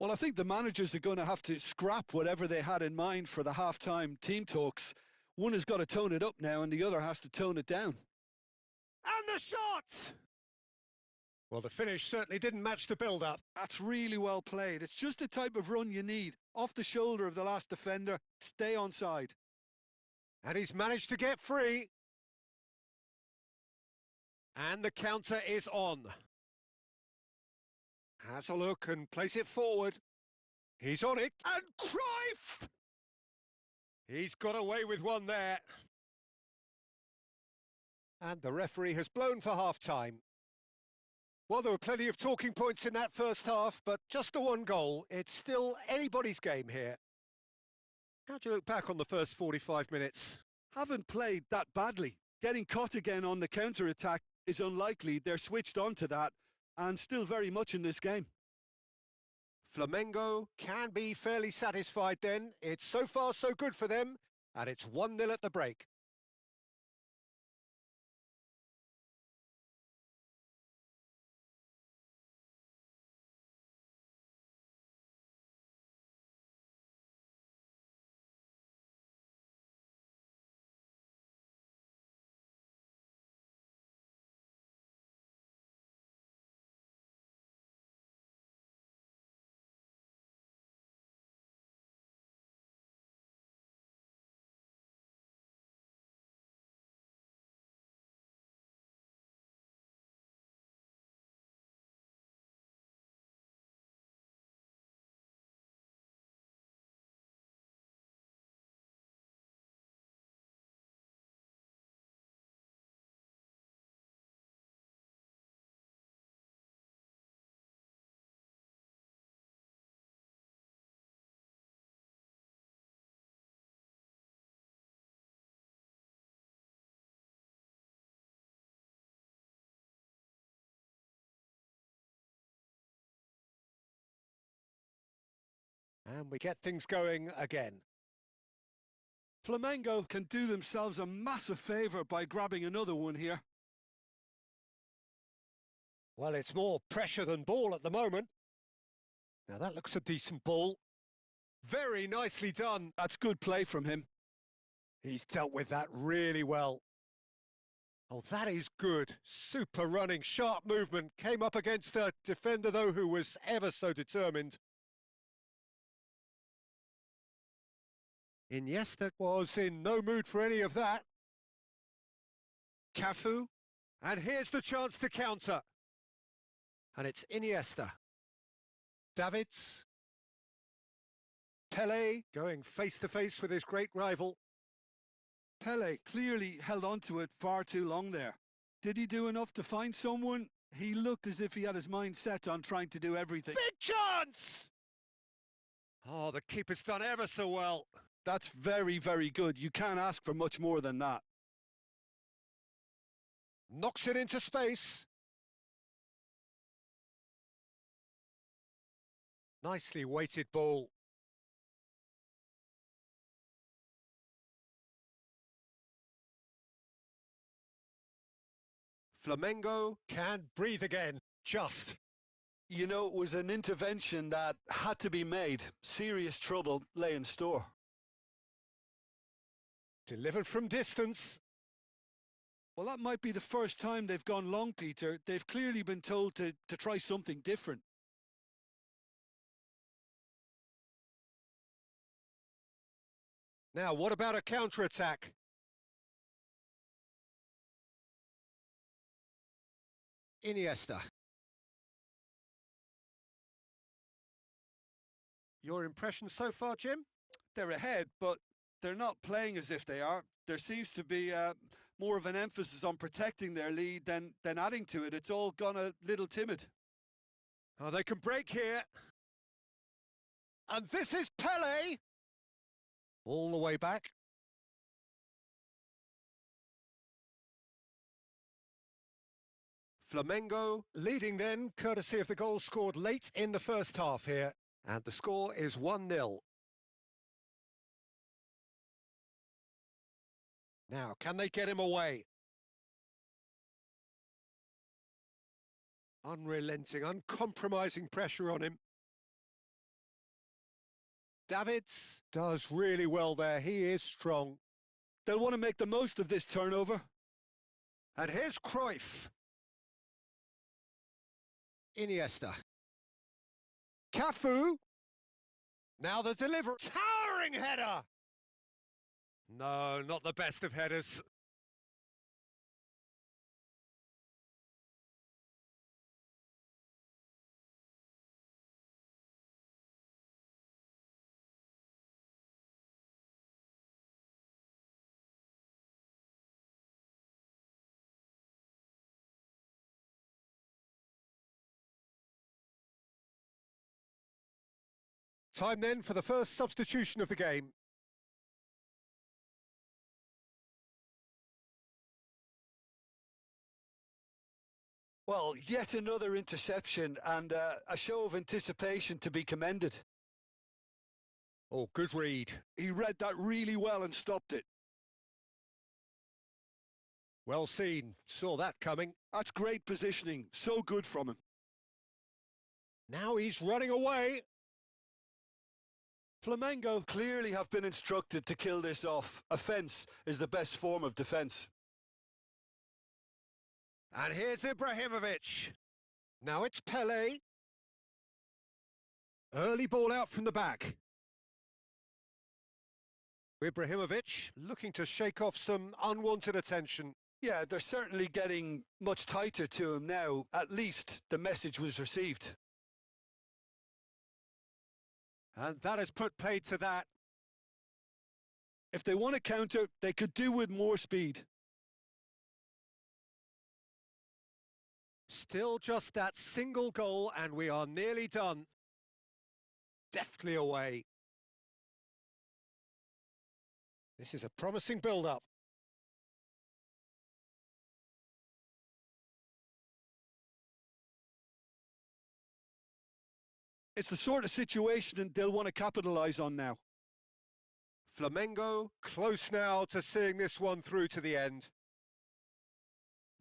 Well, I think the managers are going to have to scrap whatever they had in mind for the half-time team talks. One has got to tone it up now and the other has to tone it down. And the shot! Well, the finish certainly didn't match the build-up. That's really well played. It's just the type of run you need. Off the shoulder of the last defender, stay onside. And he's managed to get free. And the counter is on. Has a look and plays it forward. He's on it. And Cruyff! He's got away with one there. And the referee has blown for half-time. Well, there were plenty of talking points in that first half, but just the one goal. It's still anybody's game here. How do you look back on the first 45 minutes? Haven't played that badly. Getting caught again on the counter-attack is unlikely. They're switched on to that and still very much in this game. Flamengo can be fairly satisfied then. It's so far so good for them, and it's 1-0 at the break. And we get things going again. Flamengo can do themselves a massive favour by grabbing another one here. Well, it's more pressure than ball at the moment. Now that looks a decent ball. Very nicely done. That's good play from him. He's dealt with that really well. Oh, that is good. Super running, sharp movement. Came up against a defender, though, who was ever so determined. Iniesta was in no mood for any of that. Cafu. And here's the chance to counter. And it's Iniesta. Davids. Pelé going face-to-face with his great rival. Pelé clearly held on to it far too long there. Did he do enough to find someone? He looked as if he had his mind set on trying to do everything. Big chance! Oh, the keeper's done ever so well. That's very, very good. You can't ask for much more than that. Knocks it into space. Nicely weighted ball. Flamengo can breathe again, just. You know, it was an intervention that had to be made. Serious trouble lay in store. Delivered from distance. Well, that might be the first time they've gone long, Peter. They've clearly been told to try something different. Now, what about a counter-attack? Iniesta. Your impression so far, Jim? They're ahead, but they're not playing as if they are. There seems to be more of an emphasis on protecting their lead than adding to it. It's all gone a little timid. Oh, they can break here. And this is Pelé. All the way back. Flamengo leading then, courtesy of the goal scored late in the first half here. And the score is 1-0. Now, can they get him away? Unrelenting, uncompromising pressure on him. Davids does really well there. He is strong. They'll want to make the most of this turnover. And here's Cruyff. Iniesta. Cafu. Now the delivery. Towering header. No, not the best of headers. Time then for the first substitution of the game. Well, yet another interception and a show of anticipation to be commended. Oh, good read. He read that really well and stopped it. Well seen. Saw that coming. That's great positioning. So good from him. Now he's running away. Flamengo clearly have been instructed to kill this off. Offence is the best form of defence. And here's Ibrahimovic. Now it's Pele. Early ball out from the back. Ibrahimovic looking to shake off some unwanted attention. Yeah, they're certainly getting much tighter to him now. At least the message was received. And that has put paid to that. If they want to counter, they could do with more speed. Still just that single goal and we are nearly done. Deftly away. This is a promising build-up. It's the sort of situation they'll want to capitalise on now. Flamengo close now to seeing this one through to the end.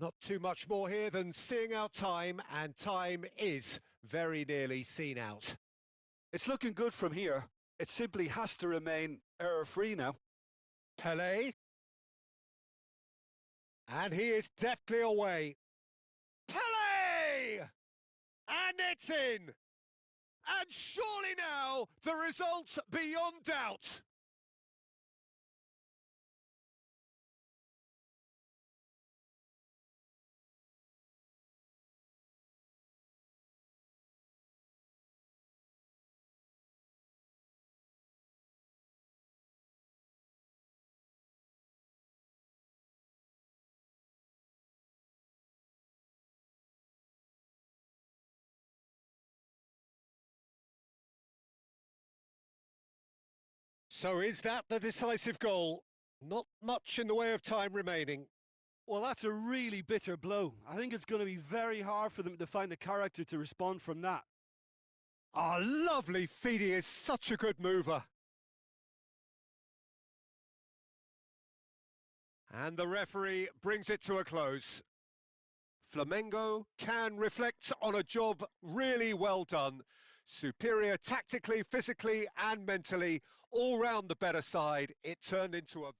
Not too much more here than seeing out time, and time is very nearly seen out. It's looking good from here. It simply has to remain error-free now. Pele. And he is deftly away. Pele! And it's in! And surely now, the result's beyond doubt. So is that the decisive goal? Not much in the way of time remaining. Well, that's a really bitter blow. I think it's going to be very hard for them to find the character to respond from that. Ah, lovely feed. He is such a good mover. And the referee brings it to a close. Flamengo can reflect on a job really well done. Superior tactically, physically and mentally, all round the better side. It turned into a...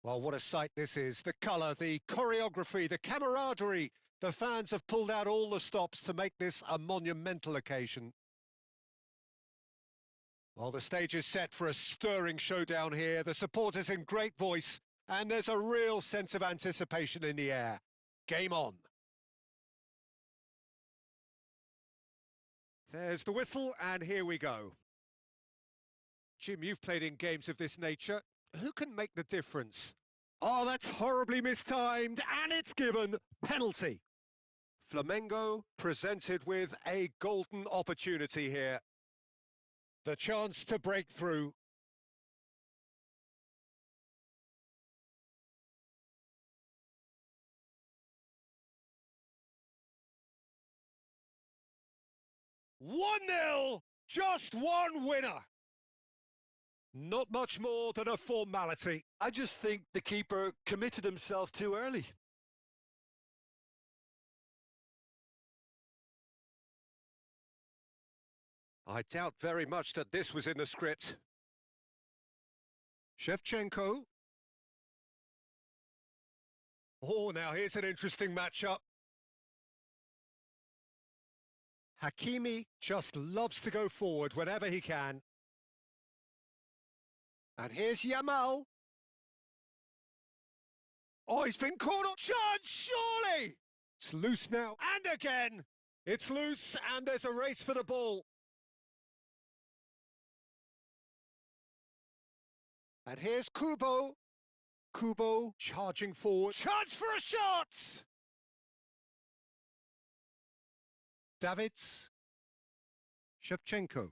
Well, what a sight this is. The colour, the choreography, the camaraderie. The fans have pulled out all the stops to make this a monumental occasion. Well, the stage is set for a stirring showdown here. The supporters in great voice, and there's a real sense of anticipation in the air. Game on. There's the whistle, and here we go. Jim, you've played in games of this nature. Who can make the difference? Oh, that's horribly mistimed, and it's given. Penalty. Flamengo presented with a golden opportunity here. The chance to break through. One 0 just one winner. Not much more than a formality. I just think the keeper committed himself too early. I doubt very much that this was in the script. Shevchenko. Oh, now here's an interesting matchup. Hakimi just loves to go forward whenever he can. And here's Yamal. Oh, he's been caught on chance, surely! It's loose now, and again! It's loose, and there's a race for the ball. And here's Kubo. Kubo charging forward. Chance for a shot! Davids. Shevchenko.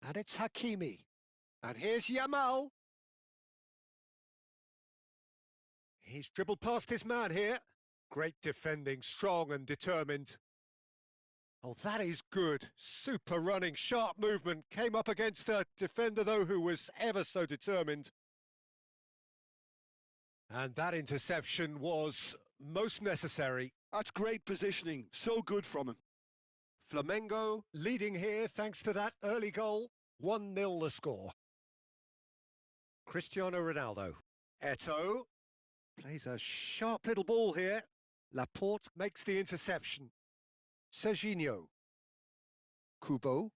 And it's Hakimi. And here's Yamal. He's dribbled past his man here. Great defending, strong and determined. Oh, that is good. Super running, sharp movement. Came up against a defender, though, who was ever so determined. And that interception was most necessary. That's great positioning. So good from him. Flamengo leading here thanks to that early goal. 1-0 the score. Cristiano Ronaldo. Eto'o plays a sharp little ball here. Laporte makes the interception. Serginho. Kubo.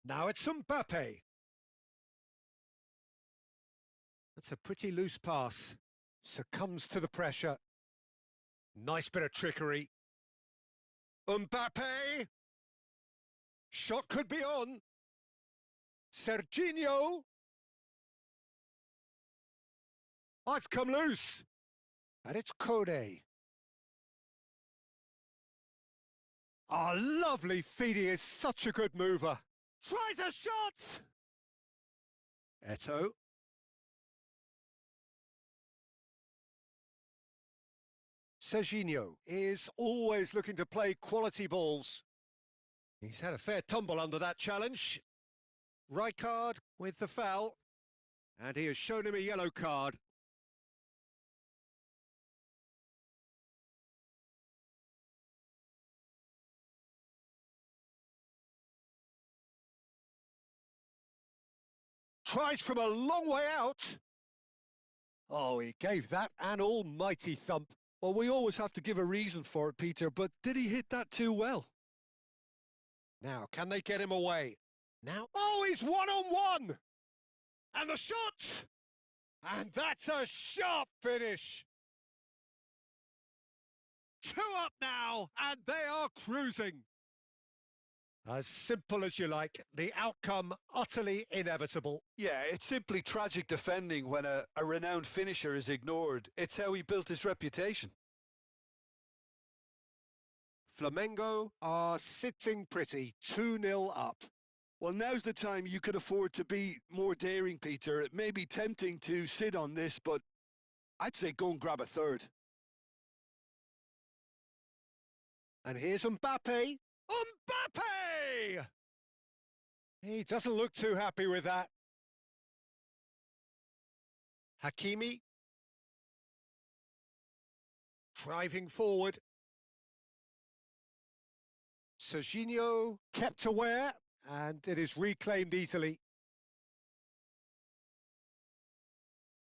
Now it's Mbappe. That's a pretty loose pass. Succumbs to the pressure. Nice bit of trickery. Mbappe. Shot could be on. Serginho. Oh, it's come loose. And it's Kode. Oh, lovely feed. He is such a good mover. Tries a shot. Eto'o. Serginho is always looking to play quality balls. He's had a fair tumble under that challenge. Rijkaard with the foul. And he has shown him a yellow card. Tries from a long way out. Oh, he gave that an almighty thump. Well, we always have to give a reason for it, Peter, but did he hit that too well? Now, can they get him away? Now, oh, he's one-on-one! And the shot! And that's a sharp finish! 2 up now, and they are cruising. As simple as you like, the outcome utterly inevitable. Yeah, it's simply tragic defending when a renowned finisher is ignored. It's how he built his reputation. Flamengo are sitting pretty, 2-0 up. Well, now's the time you can afford to be more daring, Peter. It may be tempting to sit on this, but I'd say go and grab a third. And here's Mbappe. Mbappe! He doesn't look too happy with that. Hakimi. Driving forward. Serginho kept aware. and it is reclaimed easily.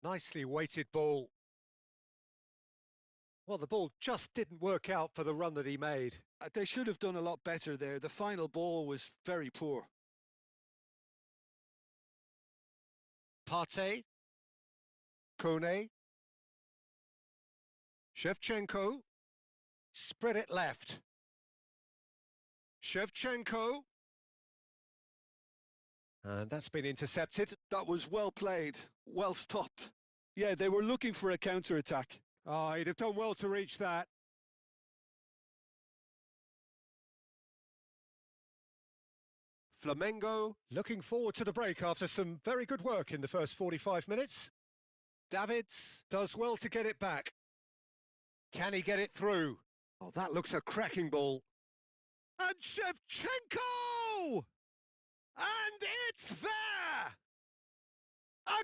Nicely weighted ball. Well, the ball just didn't work out for the run that he made. They should have done a lot better there. The final ball was very poor. Partey. Kone. Shevchenko. Spread it left. Shevchenko. And that's been intercepted. That was well played, well stopped. Yeah, they were looking for a counter-attack. Oh, he'd have done well to reach that. Flamengo looking forward to the break after some very good work in the first 45 minutes. Davids does well to get it back. Can he get it through? Oh, that looks a cracking ball. And Shevchenko! And it's there!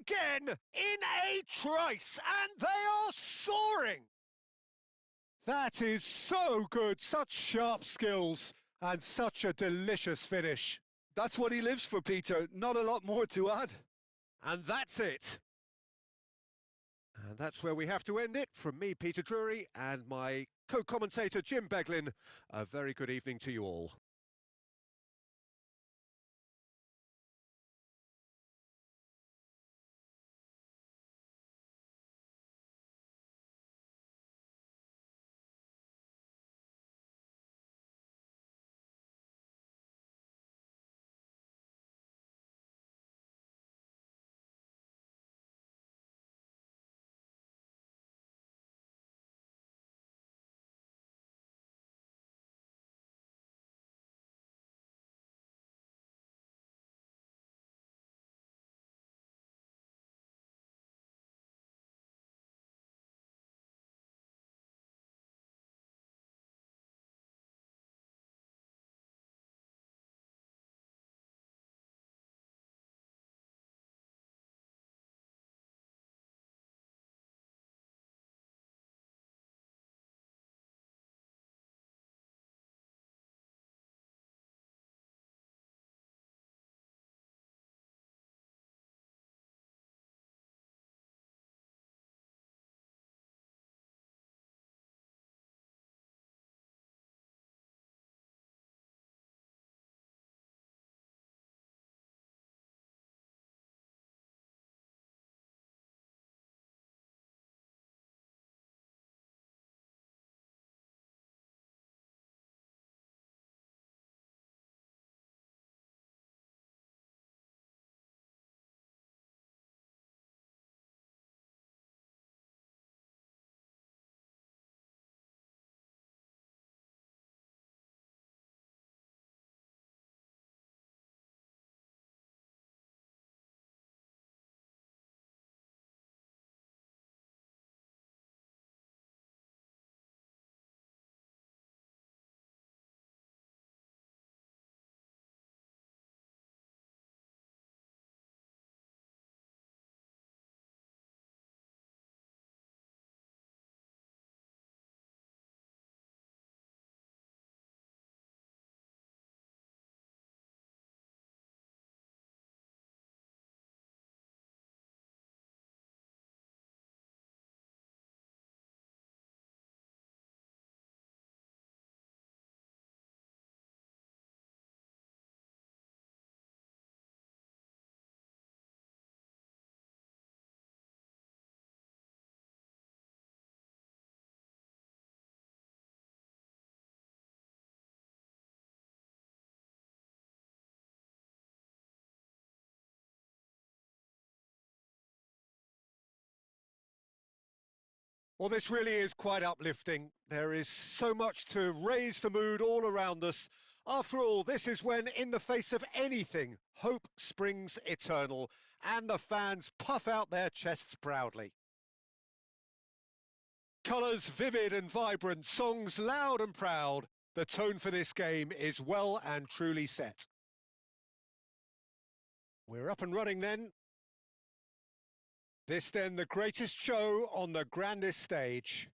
Again, in a trice, and they are soaring! That is so good, such sharp skills, and such a delicious finish. That's what he lives for, Peter. Not a lot more to add. And that's it. And that's where we have to end it. From me, Peter Drury, and my co-commentator, Jim Beglin. A very good evening to you all. Well, this really is quite uplifting. There is so much to raise the mood all around us. After all, this is when, in the face of anything, hope springs eternal, and the fans puff out their chests proudly. Colours vivid and vibrant, songs loud and proud. The tone for this game is well and truly set. We're up and running then. This then the greatest show on the grandest stage.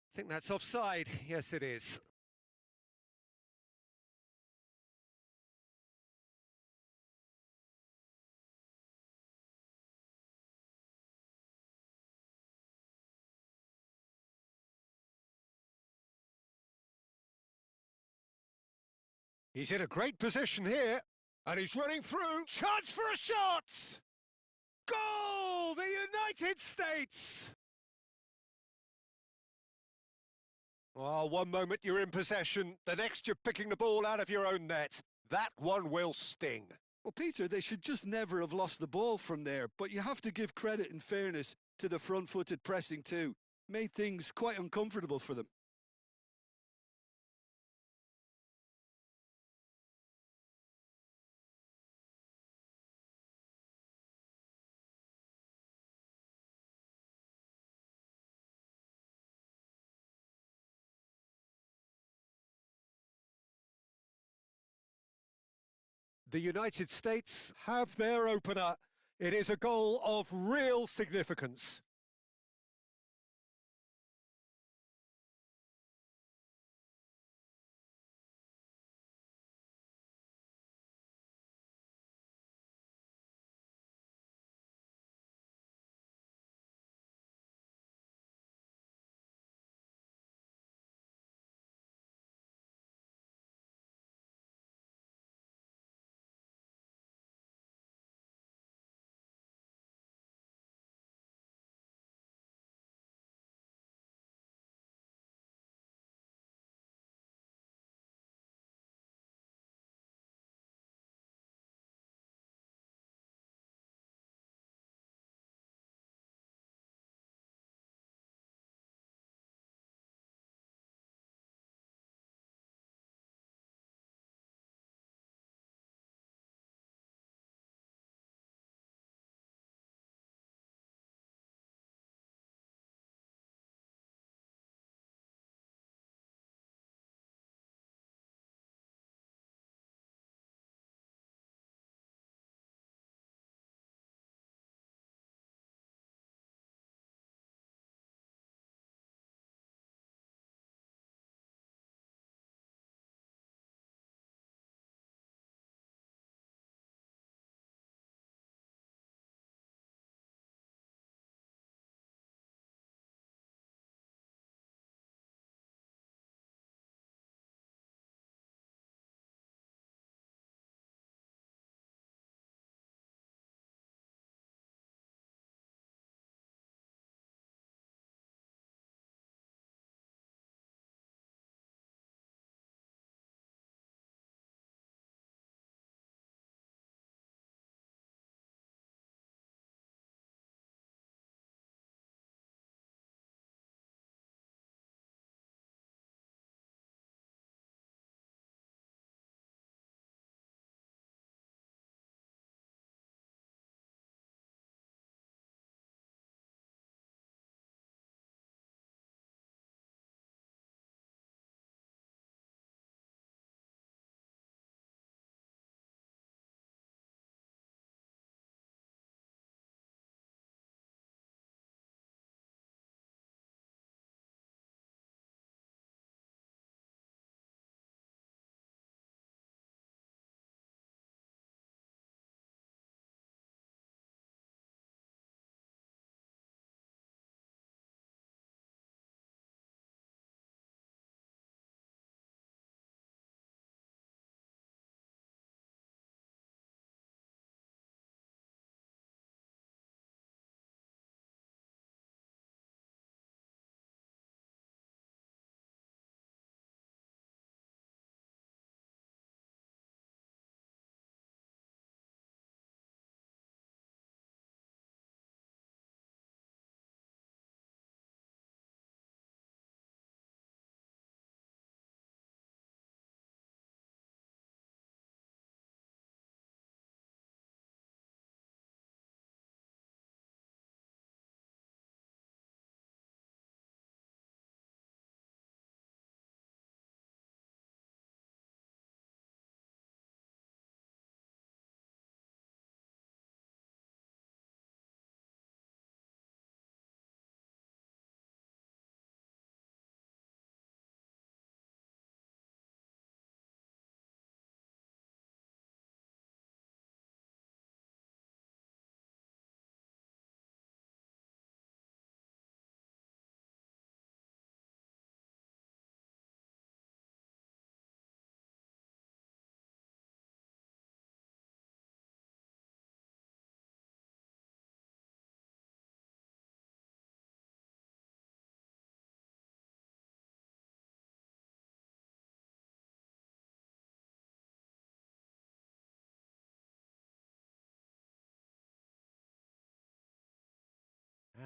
I think that's offside. Yes, it is. He's in a great position here, and he's running through. Chance for a shot! Goal! The United States! Oh, one moment you're in possession, the next you're picking the ball out of your own net. That one will sting. Well, Peter, they should just never have lost the ball from there, but you have to give credit and fairness to the front-footed pressing too. Made things quite uncomfortable for them. The United States have their opener. It is a goal of real significance.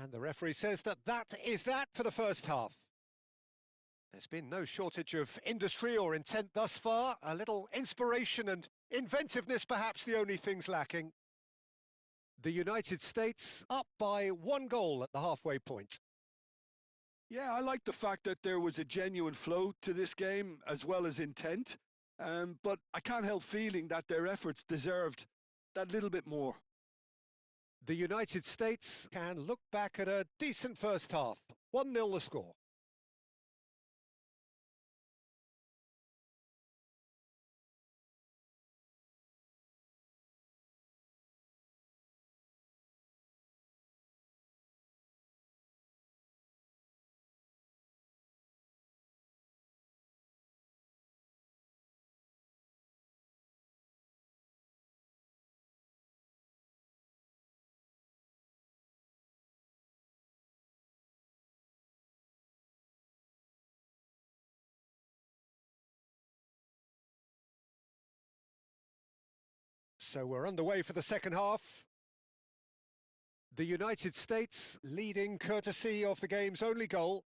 And the referee says that is that for the first half. There's been no shortage of industry or intent thus far. A little inspiration and inventiveness perhaps the only things lacking. The United States up by 1 goal at the halfway point. Yeah, I like the fact that there was a genuine flow to this game as well as intent. But I can't help feeling that their efforts deserved that little bit more. The United States can look back at a decent first half. 1-0 the score. So we're underway for the second half. The United States leading courtesy of the game's only goal.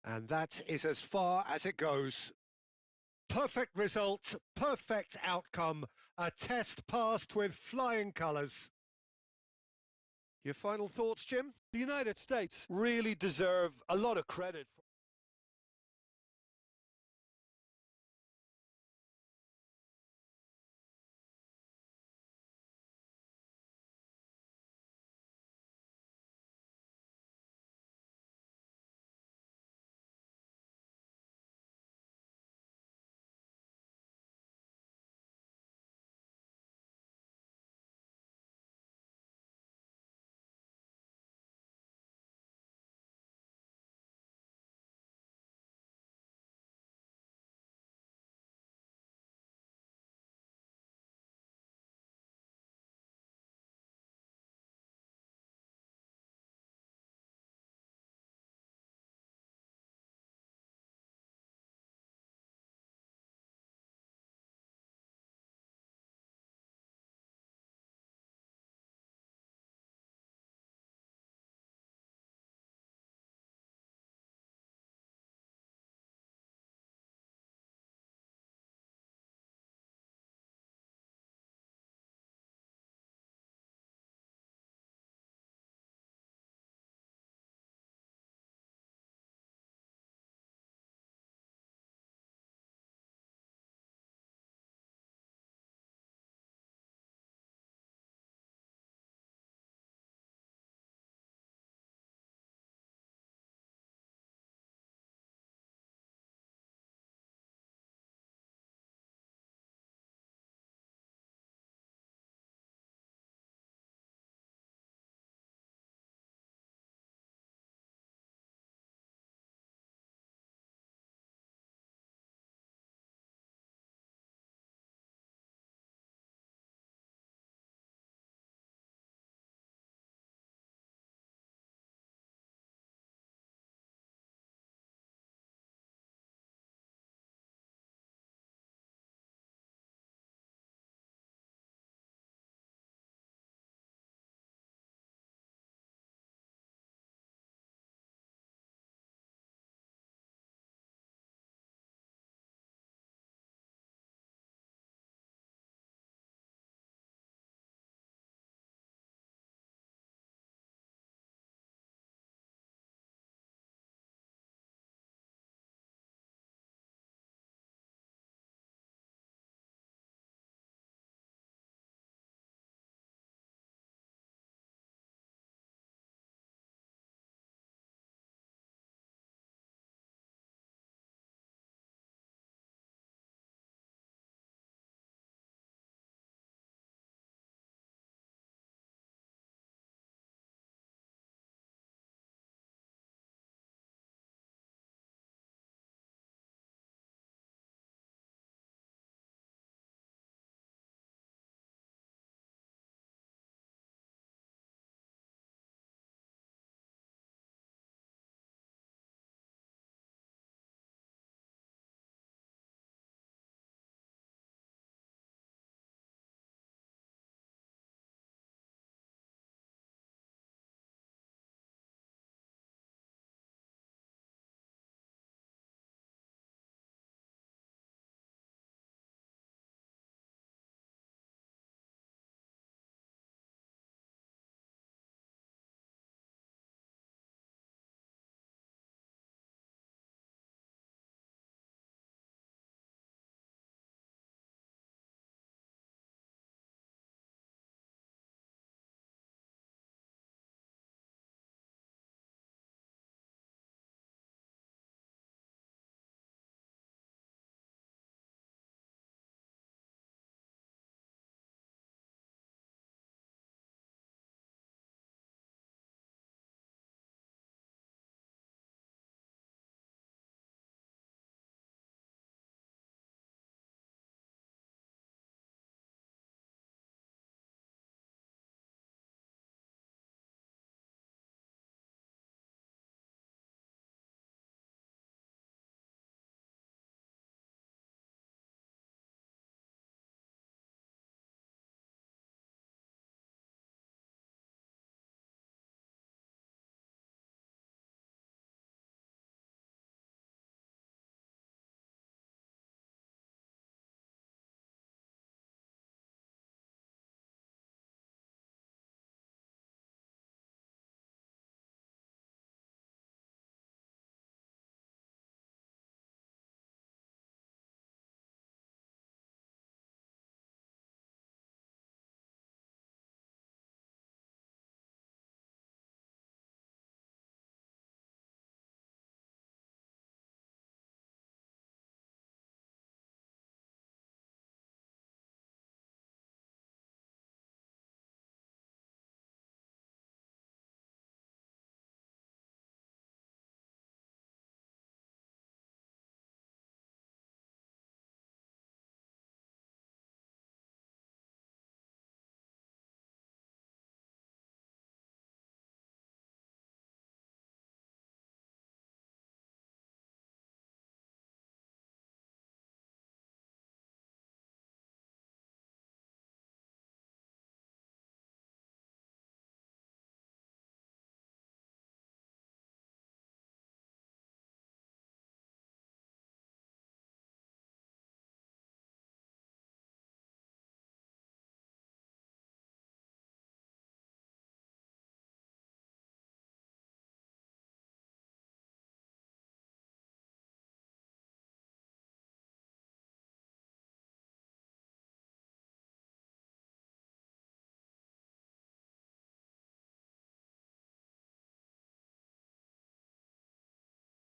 And that is as far as it goes. Perfect result, perfect outcome, a test passed with flying colours. Your final thoughts, Jim? The United States really deserve a lot of credit for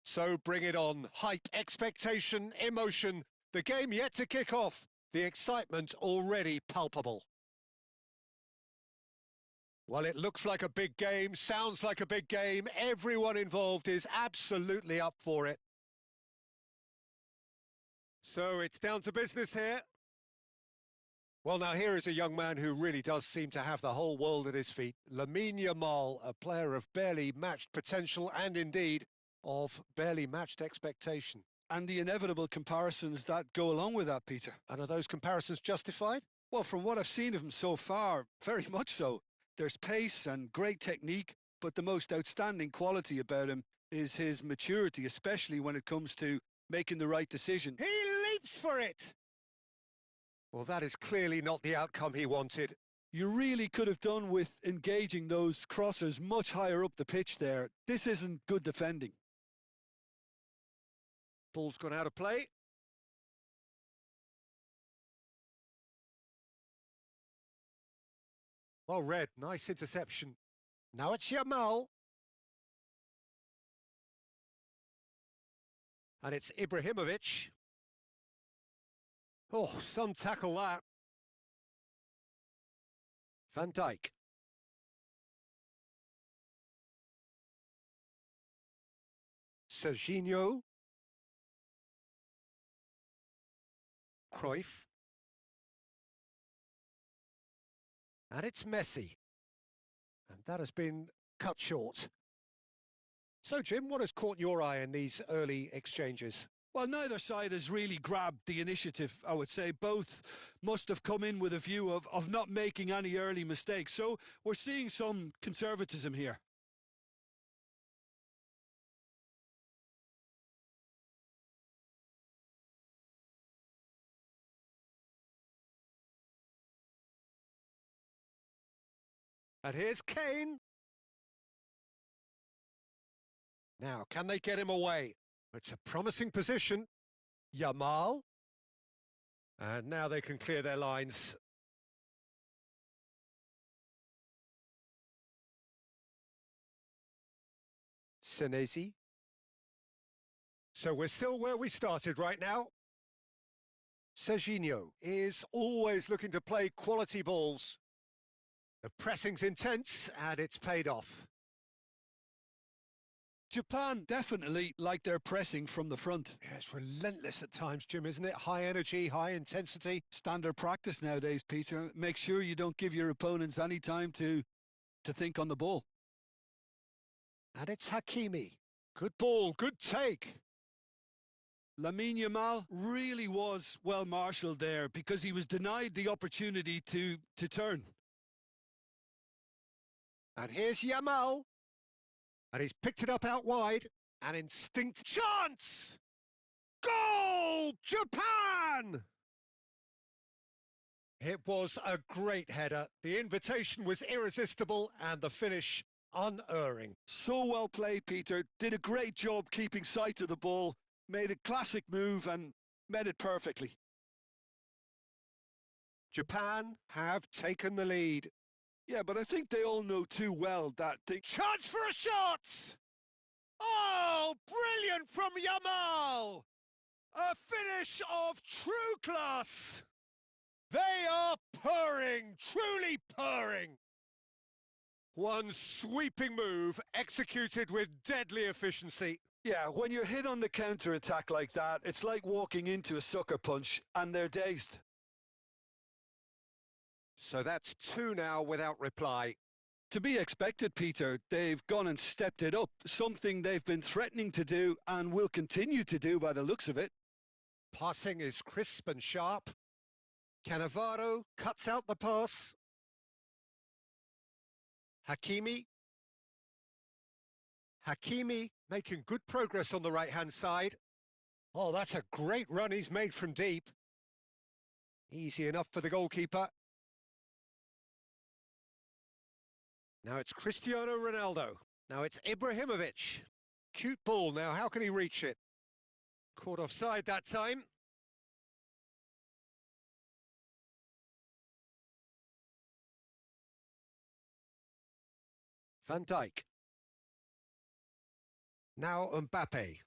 So bring it on. Hype, expectation, emotion. The game yet to kick off. The excitement already palpable. Well, it looks like a big game, sounds like a big game. Everyone involved is absolutely up for it. So it's down to business here. Well, now here is a young man who really does seem to have the whole world at his feet. Lamine Yamal, a player of barely matched potential and indeed of barely matched expectation. And the inevitable comparisons that go along with that, Peter. And are those comparisons justified? Well, from what I've seen of him so far, very much so. There's pace and great technique, but the most outstanding quality about him is his maturity, especially when it comes to making the right decision. He leaps for it! Well, that is clearly not the outcome he wanted. You really could have done with engaging those crossers much higher up the pitch there. This isn't good defending. Ball's gone out of play. Well read, nice interception. Now it's Yamal. And it's Ibrahimovic. Oh, some tackle that. Van Dijk. Serginho. Cruyff. And it's Messi. And that has been cut short. So, Jim, what has caught your eye in these early exchanges? Well, neither side has really grabbed the initiative, I would say. Both must have come in with a view of not making any early mistakes. So we're seeing some conservatism here. And here's Kane. Now, can they get him away? It's a promising position. Yamal. And now they can clear their lines. Senesi. So we're still where we started right now. Serginho is always looking to play quality balls. The pressing's intense and it's paid off. Japan definitely like their pressing from the front. Yeah, it's relentless at times, Jim, isn't it? High energy, high intensity. Standard practice nowadays, Peter. Make sure you don't give your opponents any time to think on the ball. And it's Hakimi. Good ball, good take. Lamine Yamal really was well marshalled there because he was denied the opportunity to turn. And here's Yamal. And he's picked it up out wide. An instinct chance! Goal! Japan! It was a great header. The invitation was irresistible and the finish unerring. So well played, Peter. Did a great job keeping sight of the ball. Made a classic move and met it perfectly. Japan have taken the lead. Yeah, but I think they all know too well that the chance for a shot! Oh, brilliant from Yamal! A finish of true class! They are purring, truly purring. One sweeping move executed with deadly efficiency. Yeah, when you're hit on the counter-attack like that, it's like walking into a sucker punch and they're dazed. So that's two now without reply. To be expected, Peter. They've gone and stepped it up, something they've been threatening to do and will continue to do by the looks of it. Passing is crisp and sharp. Cannavaro cuts out the pass. Hakimi. Hakimi making good progress on the right-hand side. Oh, that's a great run he's made from deep. Easy enough for the goalkeeper. Now it's Cristiano Ronaldo. Now it's Ibrahimovic. Cute ball. Now how can he reach it? Caught offside that time. Van Dijk. Now Mbappe.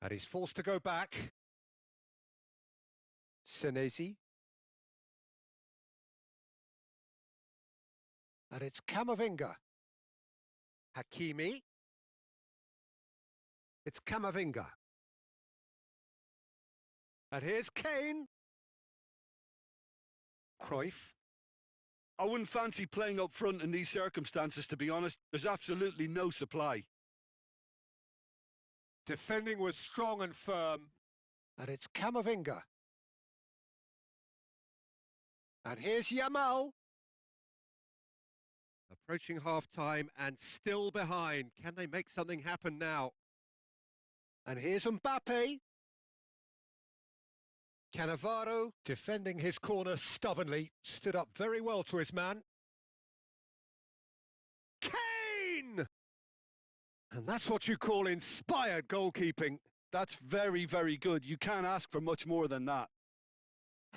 And he's forced to go back. Senesi. And it's Camavinga. Hakimi. It's Camavinga. And here's Kane. Cruyff. I wouldn't fancy playing up front in these circumstances, to be honest. There's absolutely no supply. Defending was strong and firm. And it's Camavinga. And here's Yamal. Approaching half-time and still behind. Can they make something happen now? And here's Mbappe. Cannavaro defending his corner stubbornly. Stood up very well to his man. Kane! And that's what you call inspired goalkeeping. That's very, very good. You can't ask for much more than that.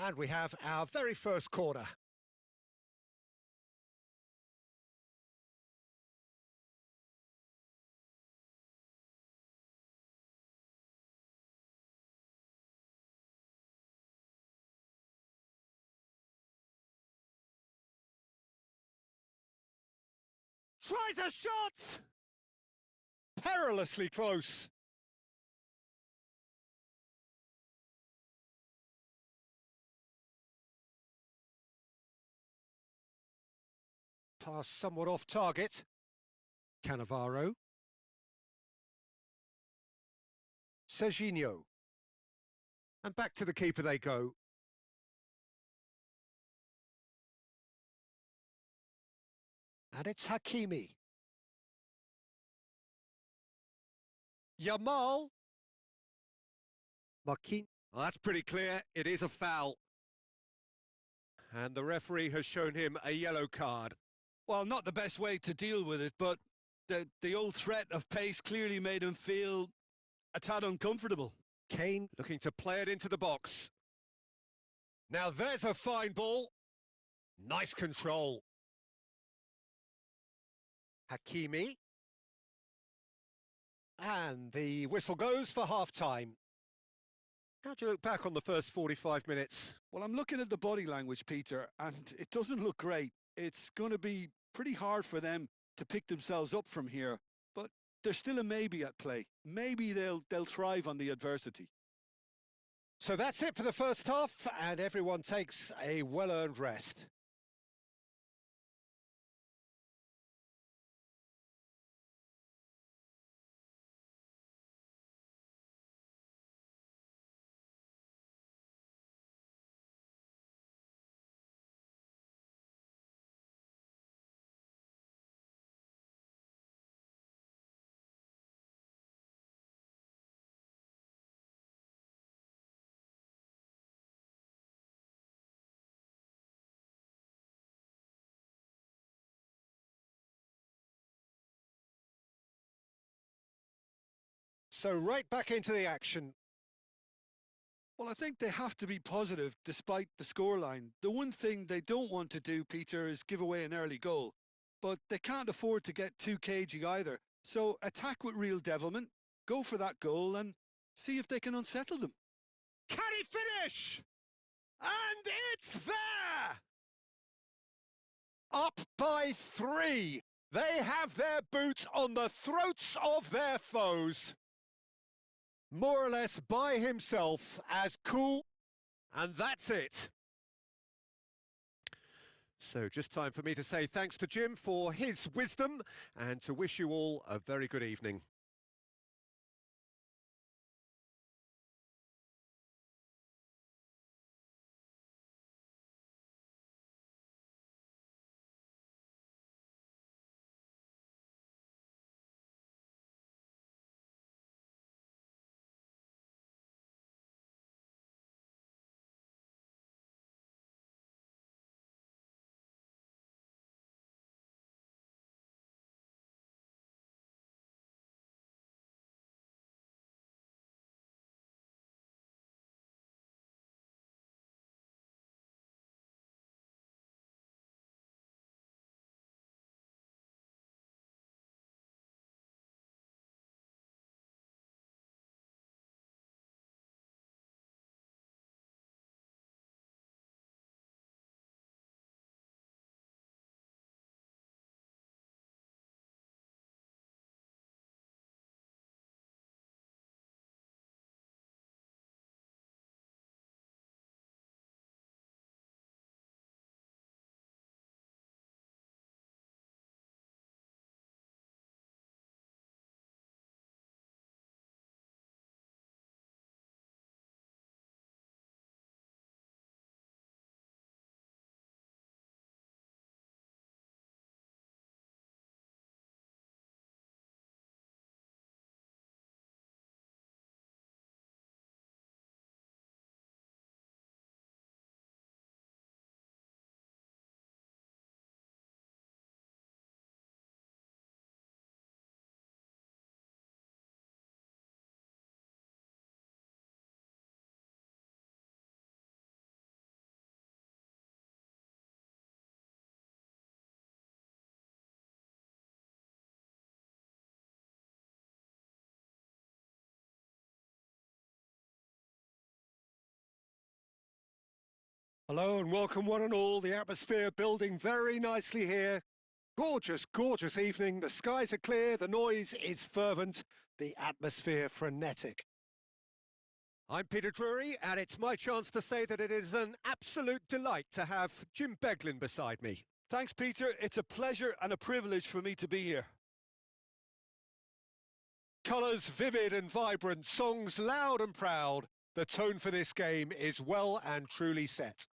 And we have our very first corner. Tries a shot! Perilously close. Pass somewhat off target. Cannavaro. Serginho. And back to the keeper they go. And it's Hakimi. Yamal. Marquinhos. Well, that's pretty clear. It is a foul. And the referee has shown him a yellow card. Well, not the best way to deal with it, but the old threat of pace clearly made him feel a tad uncomfortable. Kane looking to play it into the box. Now there's a fine ball. Nice control. Hakimi. And the whistle goes for half-time. How do you look back on the first 45 minutes? Well, I'm looking at the body language, Peter, and it doesn't look great. It's going to be pretty hard for them to pick themselves up from here, but there's still a maybe at play. Maybe they'll thrive on the adversity. So that's it for the first half, and everyone takes a well-earned rest. So right back into the action. Well, I think they have to be positive despite the scoreline. The one thing they don't want to do, Peter, is give away an early goal. But they can't afford to get too cagey either. So attack with real devilment, go for that goal and see if they can unsettle them. Can he finish? And it's there! Up by 3. They have their boots on the throats of their foes. More or less by himself, as cool, and that's it. So just time for me to say thanks to Jim for his wisdom and to wish you all a very good evening. Hello and welcome one and all. The atmosphere building very nicely here. Gorgeous, gorgeous evening. The skies are clear, the noise is fervent, the atmosphere frenetic. I'm Peter Drury, and it's my chance to say that it is an absolute delight to have Jim Beglin beside me. Thanks, Peter. It's a pleasure and a privilege for me to be here. Colours vivid and vibrant, songs loud and proud. The tone for this game is well and truly set.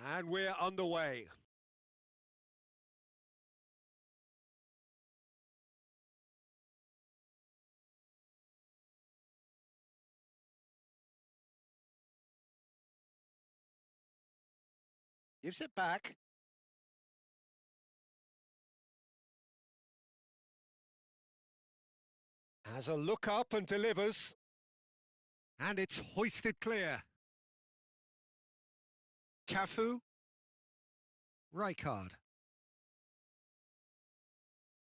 And we're underway. Gives it back. Has a look up and delivers. And it's hoisted clear. Cafu. Rijkaard.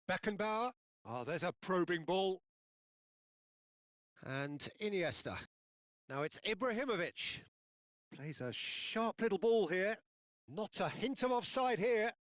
Beckenbauer. Oh, there's a probing ball. And Iniesta. Now it's Ibrahimovic. Plays a sharp little ball here. Not a hint of offside here.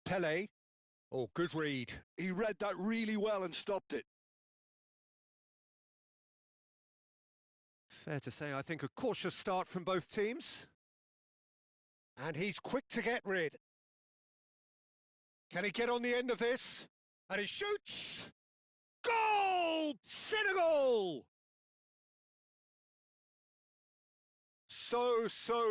Pele. Oh, good read. He read that really well and stopped it. Fair to say, I think a cautious start from both teams. And he's quick to get rid. Can he get on the end of this? And he shoots! Goal! Senegal! So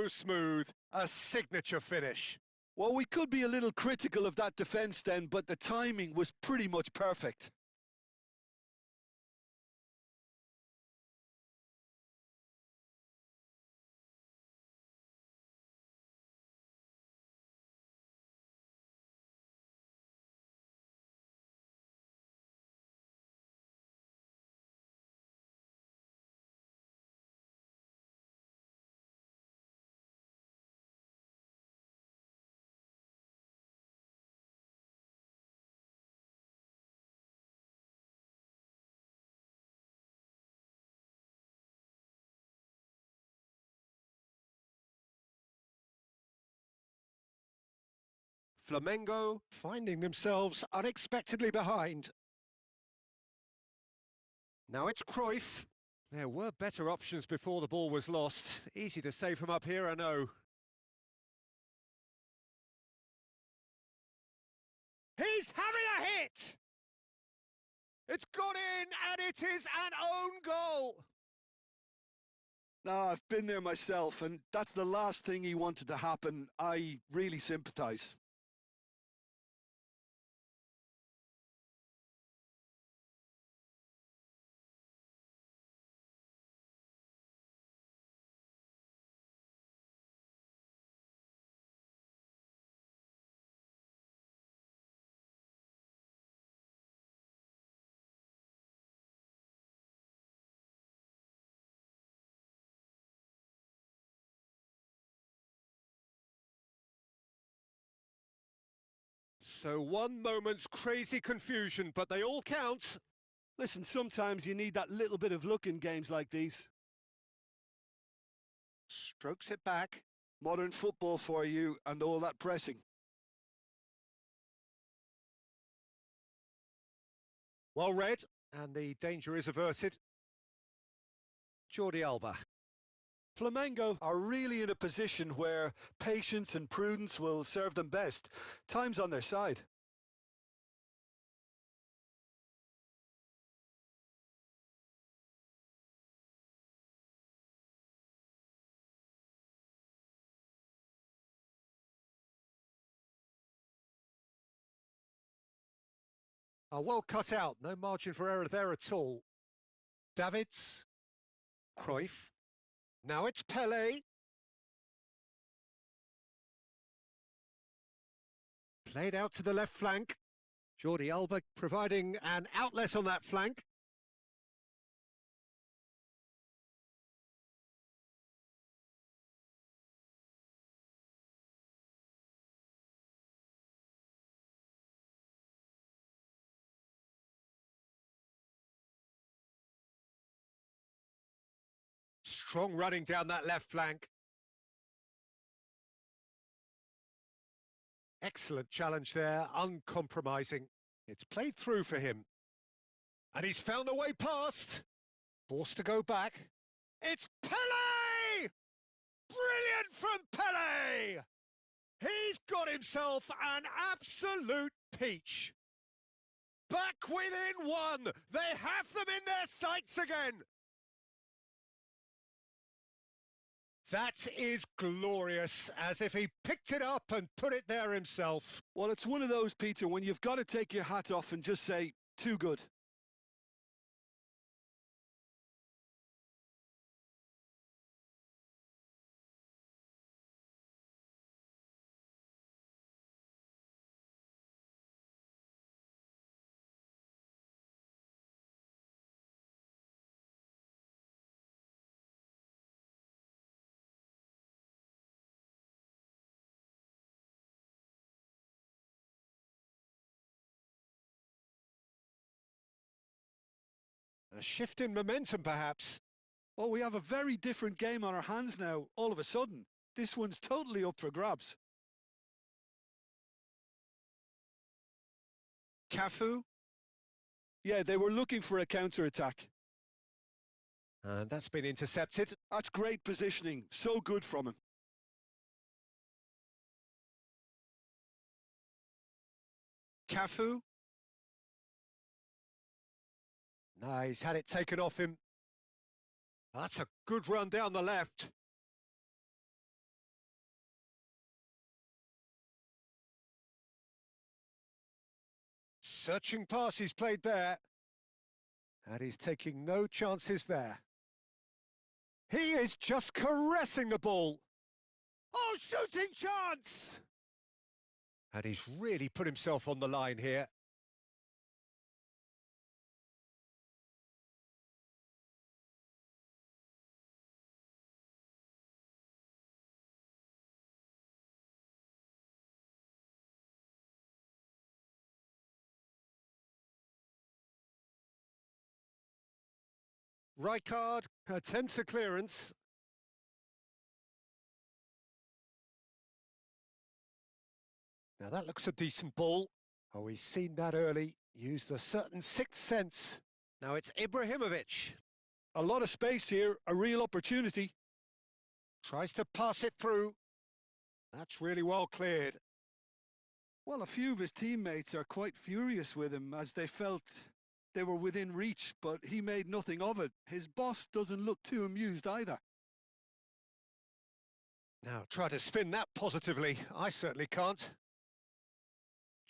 smooth. A signature finish. Well, we could be a little critical of that defence then, but the timing was pretty much perfect. Flamengo finding themselves unexpectedly behind. Now it's Cruyff. There were better options before the ball was lost. Easy to say from up here, I know. He's having a hit! It's gone in, and it is an own goal! No, I've been there myself, and that's the last thing he wanted to happen. I really sympathise. So 1 moment's crazy confusion, but they all count. Listen, sometimes you need that little bit of luck in games like these. Strokes it back. Modern football for you and all that pressing. Well read, and the danger is averted. Jordi Alba. Flamengo are really in a position where patience and prudence will serve them best. Time's on their side. Are well cut out, no margin for error there at all. Davids. Cruyff. Now it's Pele. Played out to the left flank. Jordi Alba providing an outlet on that flank. Strong running down that left flank. Excellent challenge there, uncompromising. It's played through for him. And he's found a way past. Forced to go back. It's Pele! Brilliant from Pele! He's got himself an absolute peach. Back within one. They have them in their sights again. That is glorious, as if he picked it up and put it there himself. Well, it's one of those, Peter, when you've got to take your hat off and just say, too good. A shift in momentum, perhaps. Oh, we have a very different game on our hands now, all of a sudden. This one's totally up for grabs. Cafu. Yeah, they were looking for a counter-attack. And that's been intercepted. That's great positioning, so good from him. Cafu. No, he's had it taken off him. That's a good run down the left. Searching pass he's played there. And he's taking no chances there. He is just caressing the ball. Oh, shooting chance! And he's really put himself on the line here. Rijkaard attempts a clearance. Now that looks a decent ball. Oh, he's seen that early, used a certain sixth sense. Now it's Ibrahimovic. A lot of space here, a real opportunity. Tries to pass it through. That's really well cleared. Well, a few of his teammates are quite furious with him as they felt they were within reach, but he made nothing of it. His boss doesn't look too amused either. Now try to spin that positively. I certainly can't.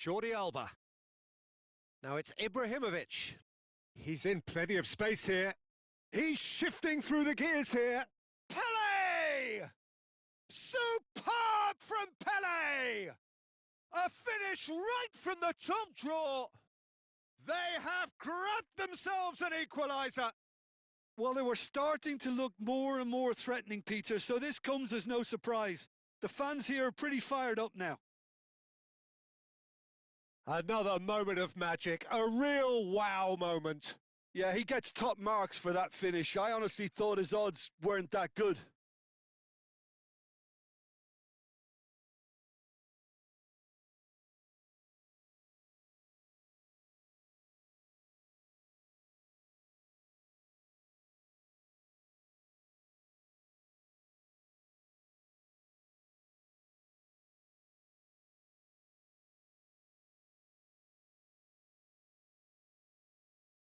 Jordi Alba. Now it's Ibrahimovic. He's in plenty of space here. He's shifting through the gears here. Pele! Superb from Pele! A finish right from the top draw. They have grabbed themselves an equaliser. Well, they were starting to look more and more threatening, Peter, so this comes as no surprise. The fans here are pretty fired up now. Another moment of magic, a real wow moment. Yeah, he gets top marks for that finish. I honestly thought his odds weren't that good.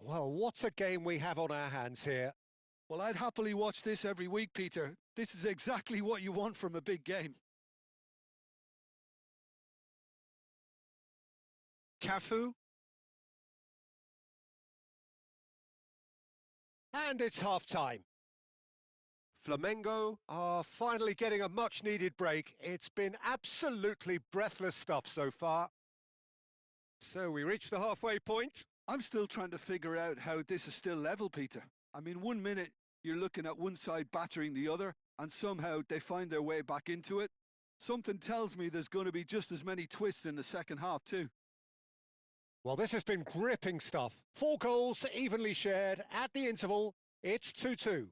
Well, what a game we have on our hands here. Well, I'd happily watch this every week, Peter. This is exactly what you want from a big game. Cafu. And it's half-time. Flamengo are finally getting a much-needed break. It's been absolutely breathless stuff so far. So we reach the halfway point. I'm still trying to figure out how this is still level, Peter. I mean, 1 minute you're looking at one side battering the other, and somehow they find their way back into it. Something tells me there's going to be just as many twists in the second half too. Well, this has been gripping stuff. 4 goals evenly shared at the interval. It's 2-2.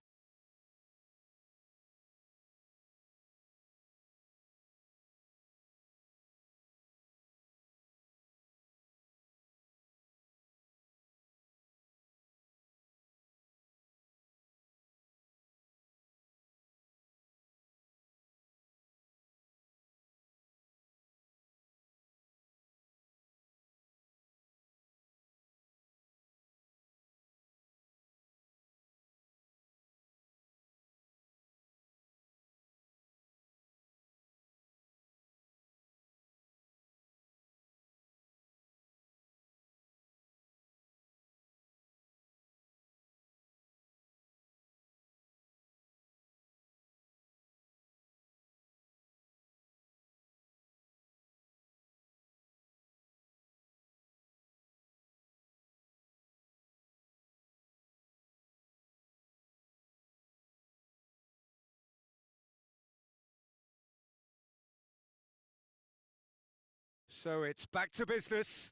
So it's back to business.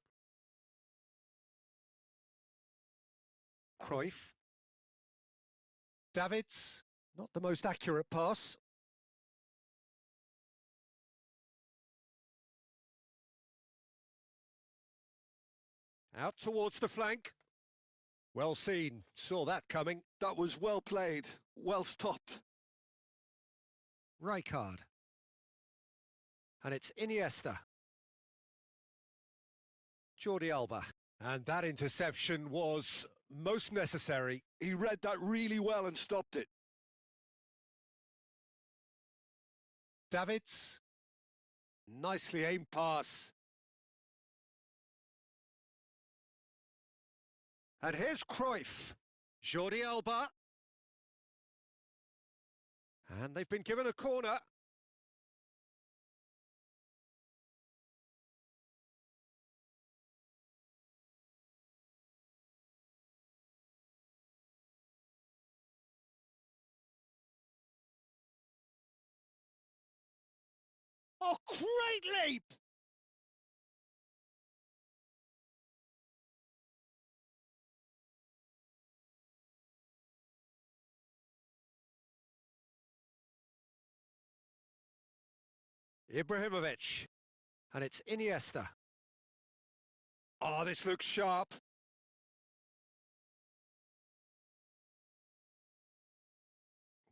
Cruyff. Davids, not the most accurate pass. Out towards the flank. Well seen, saw that coming. That was well played, well stopped. Rijkaard. And it's Iniesta. Jordi Alba. And that interception was most necessary. He read that really well and stopped it. Davids. Nicely aimed pass. And here's Cruyff. Jordi Alba. And they've been given a corner. Oh, great leap! Ibrahimovic. And it's Iniesta. Oh, this looks sharp.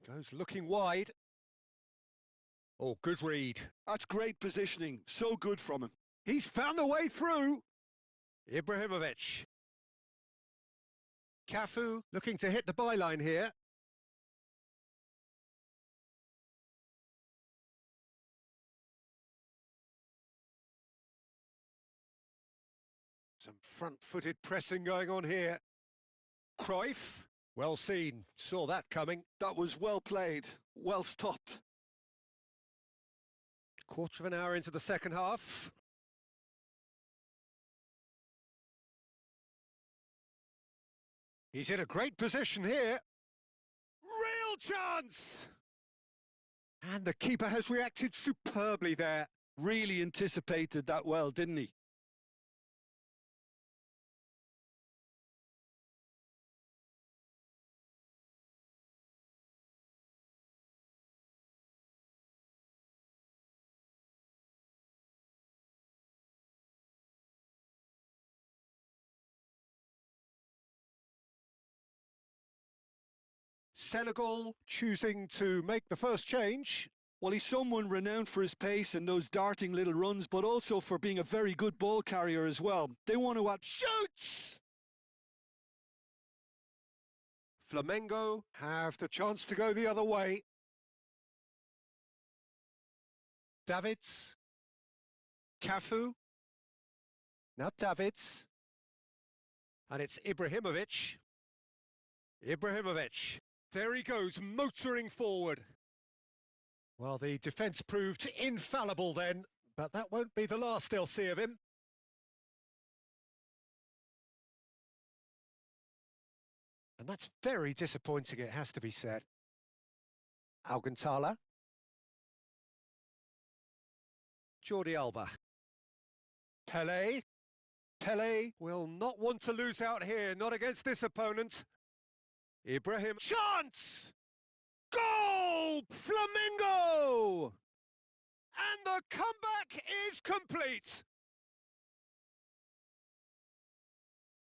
Goes looking wide. Oh, good read. That's great positioning. So good from him. He's found a way through. Ibrahimovic. Cafu looking to hit the byline here. Some front-footed pressing going on here. Cruyff. Well seen. Saw that coming. That was well played. Well stopped. Quarter of an hour into the second half. He's in a great position here. Real chance! And the keeper has reacted superbly there. Really anticipated that well, didn't he? Senegal choosing to make the first change. Well, he's someone renowned for his pace and those darting little runs, but also for being a very good ball carrier as well. They want to Shoots! Flamengo have the chance to go the other way. Davids. Cafu. Now Davids. And it's Ibrahimovic. Ibrahimovic. There he goes, motoring forward. Well, the defence proved infallible then, but that won't be the last they'll see of him. And that's very disappointing, it has to be said. Alcantara. Jordi Alba. Pelé. Pelé will not want to lose out here, not against this opponent. Ibrahim. Chance! Goal! Flamengo! And the comeback is complete.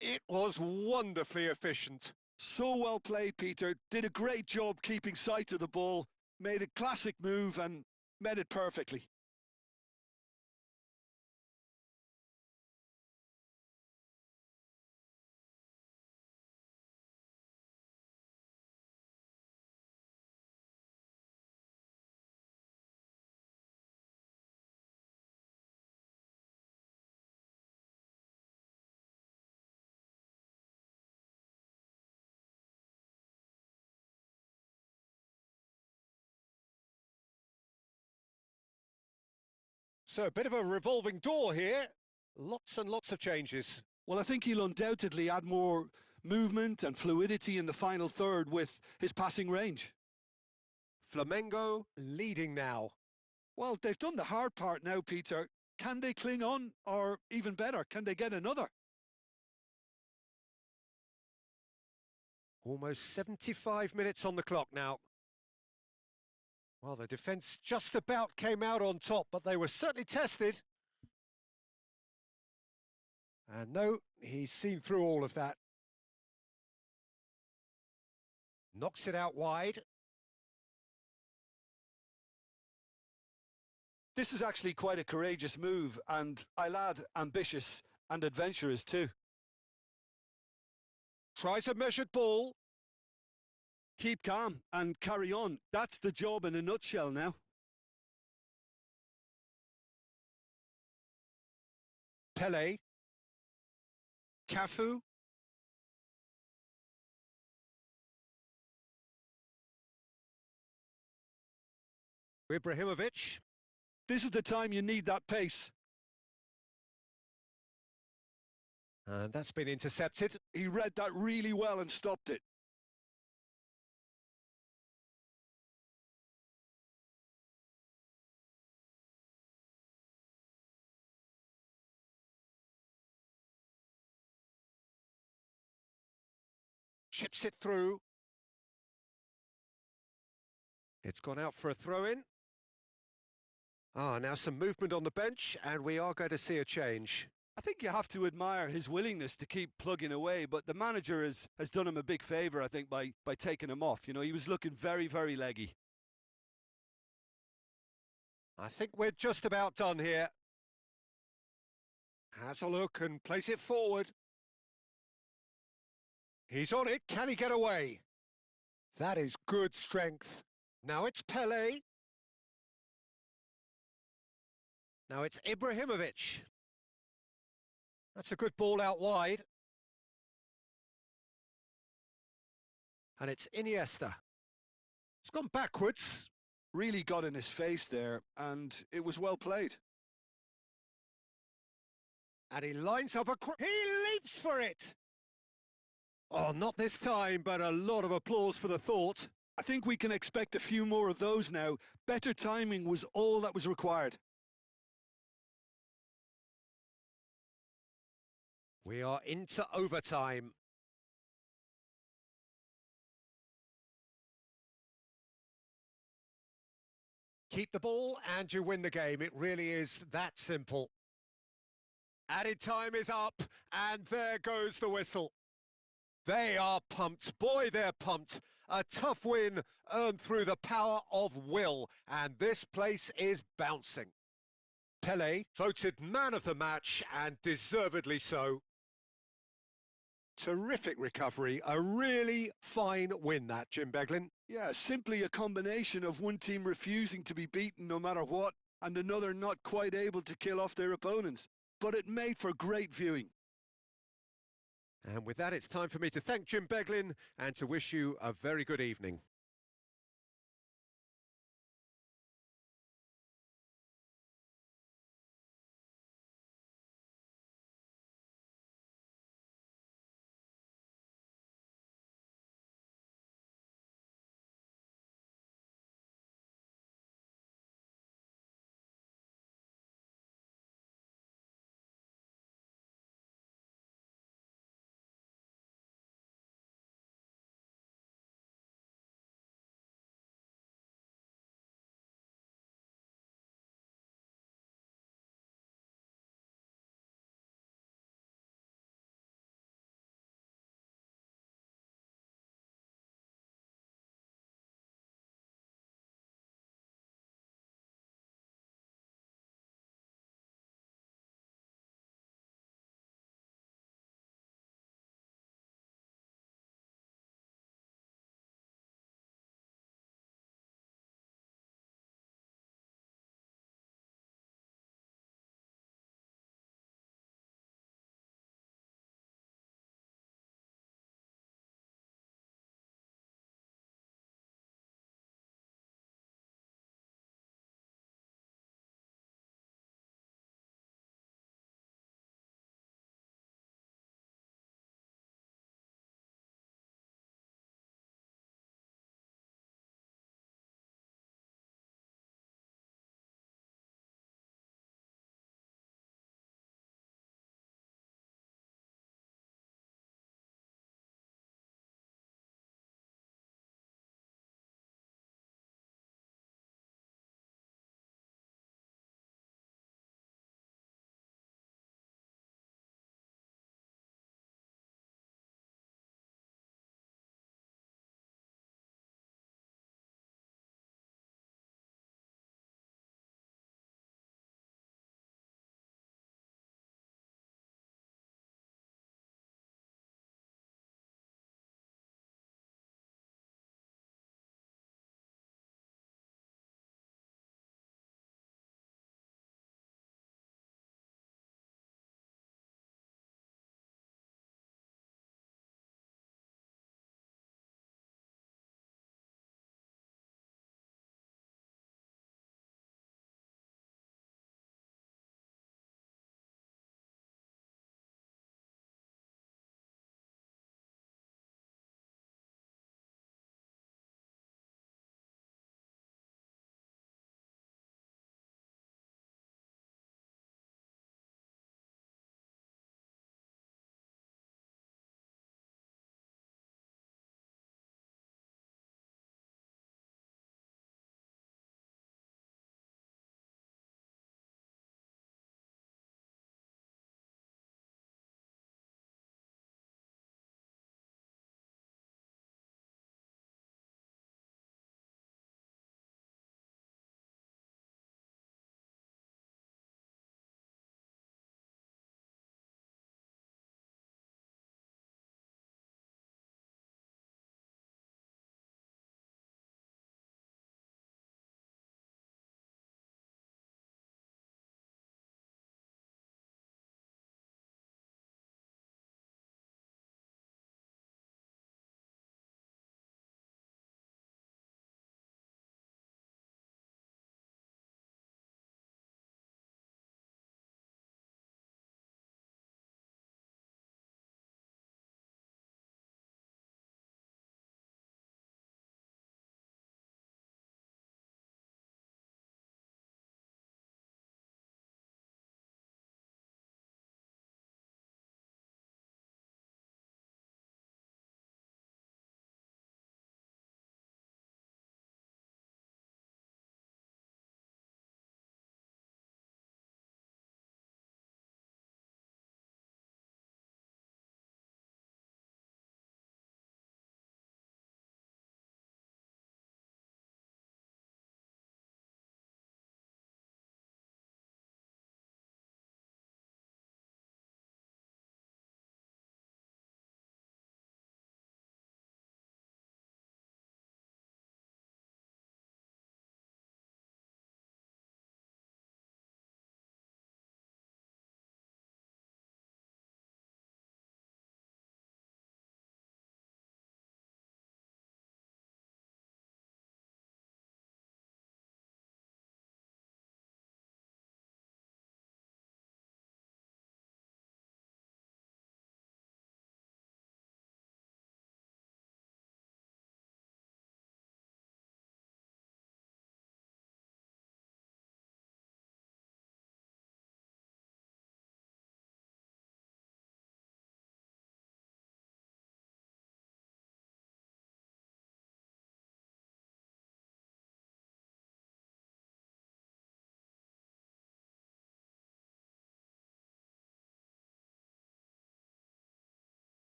It was wonderfully efficient. So well played, Peter. Did a great job keeping sight of the ball, made a classic move and met it perfectly. So a bit of a revolving door here. Lots and lots of changes. Well, I think he'll undoubtedly add more movement and fluidity in the final third with his passing range. Flamengo leading now. Well, they've done the hard part now, Peter. Can they cling on, or even better, can they get another? Almost 75 minutes on the clock now. Well, the defence just about came out on top, but they were certainly tested. And no, he's seen through all of that. Knocks it out wide. This is actually quite a courageous move, and I'll add ambitious and adventurous too. Tries a measured ball. Keep calm and carry on. That's the job in a nutshell now. Pelé. Cafu. Ibrahimovic. This is the time you need that pace. And that's been intercepted. He read that really well and stopped it. Chips it through. It's gone out for a throw-in. Now some movement on the bench, and we are going to see a change. I think you have to admire his willingness to keep plugging away, but the manager has done him a big favour, I think, by taking him off. You know, he was looking very, very leggy. I think we're just about done here. Has a look and plays it forward. He's on it. Can he get away? That is good strength. Now it's Pelé. Now it's Ibrahimovic. That's a good ball out wide. And it's Iniesta. It's gone backwards. Really got in his face there, and it was well played. And he lines up he leaps for it! Oh, not this time, but a lot of applause for the thought. I think we can expect a few more of those now. Better timing was all that was required. We are into overtime. Keep the ball and you win the game. It really is that simple. Added time is up, and there goes the whistle. They are pumped. Boy, they're pumped. A tough win earned through the power of will, and this place is bouncing. Pelé voted man of the match, and deservedly so. Terrific recovery, a really fine win that, Jim Beglin. Yeah, simply a combination of one team refusing to be beaten no matter what, and another not quite able to kill off their opponents. But it made for great viewing. And with that, it's time for me to thank Jim Beglin and to wish you a very good evening.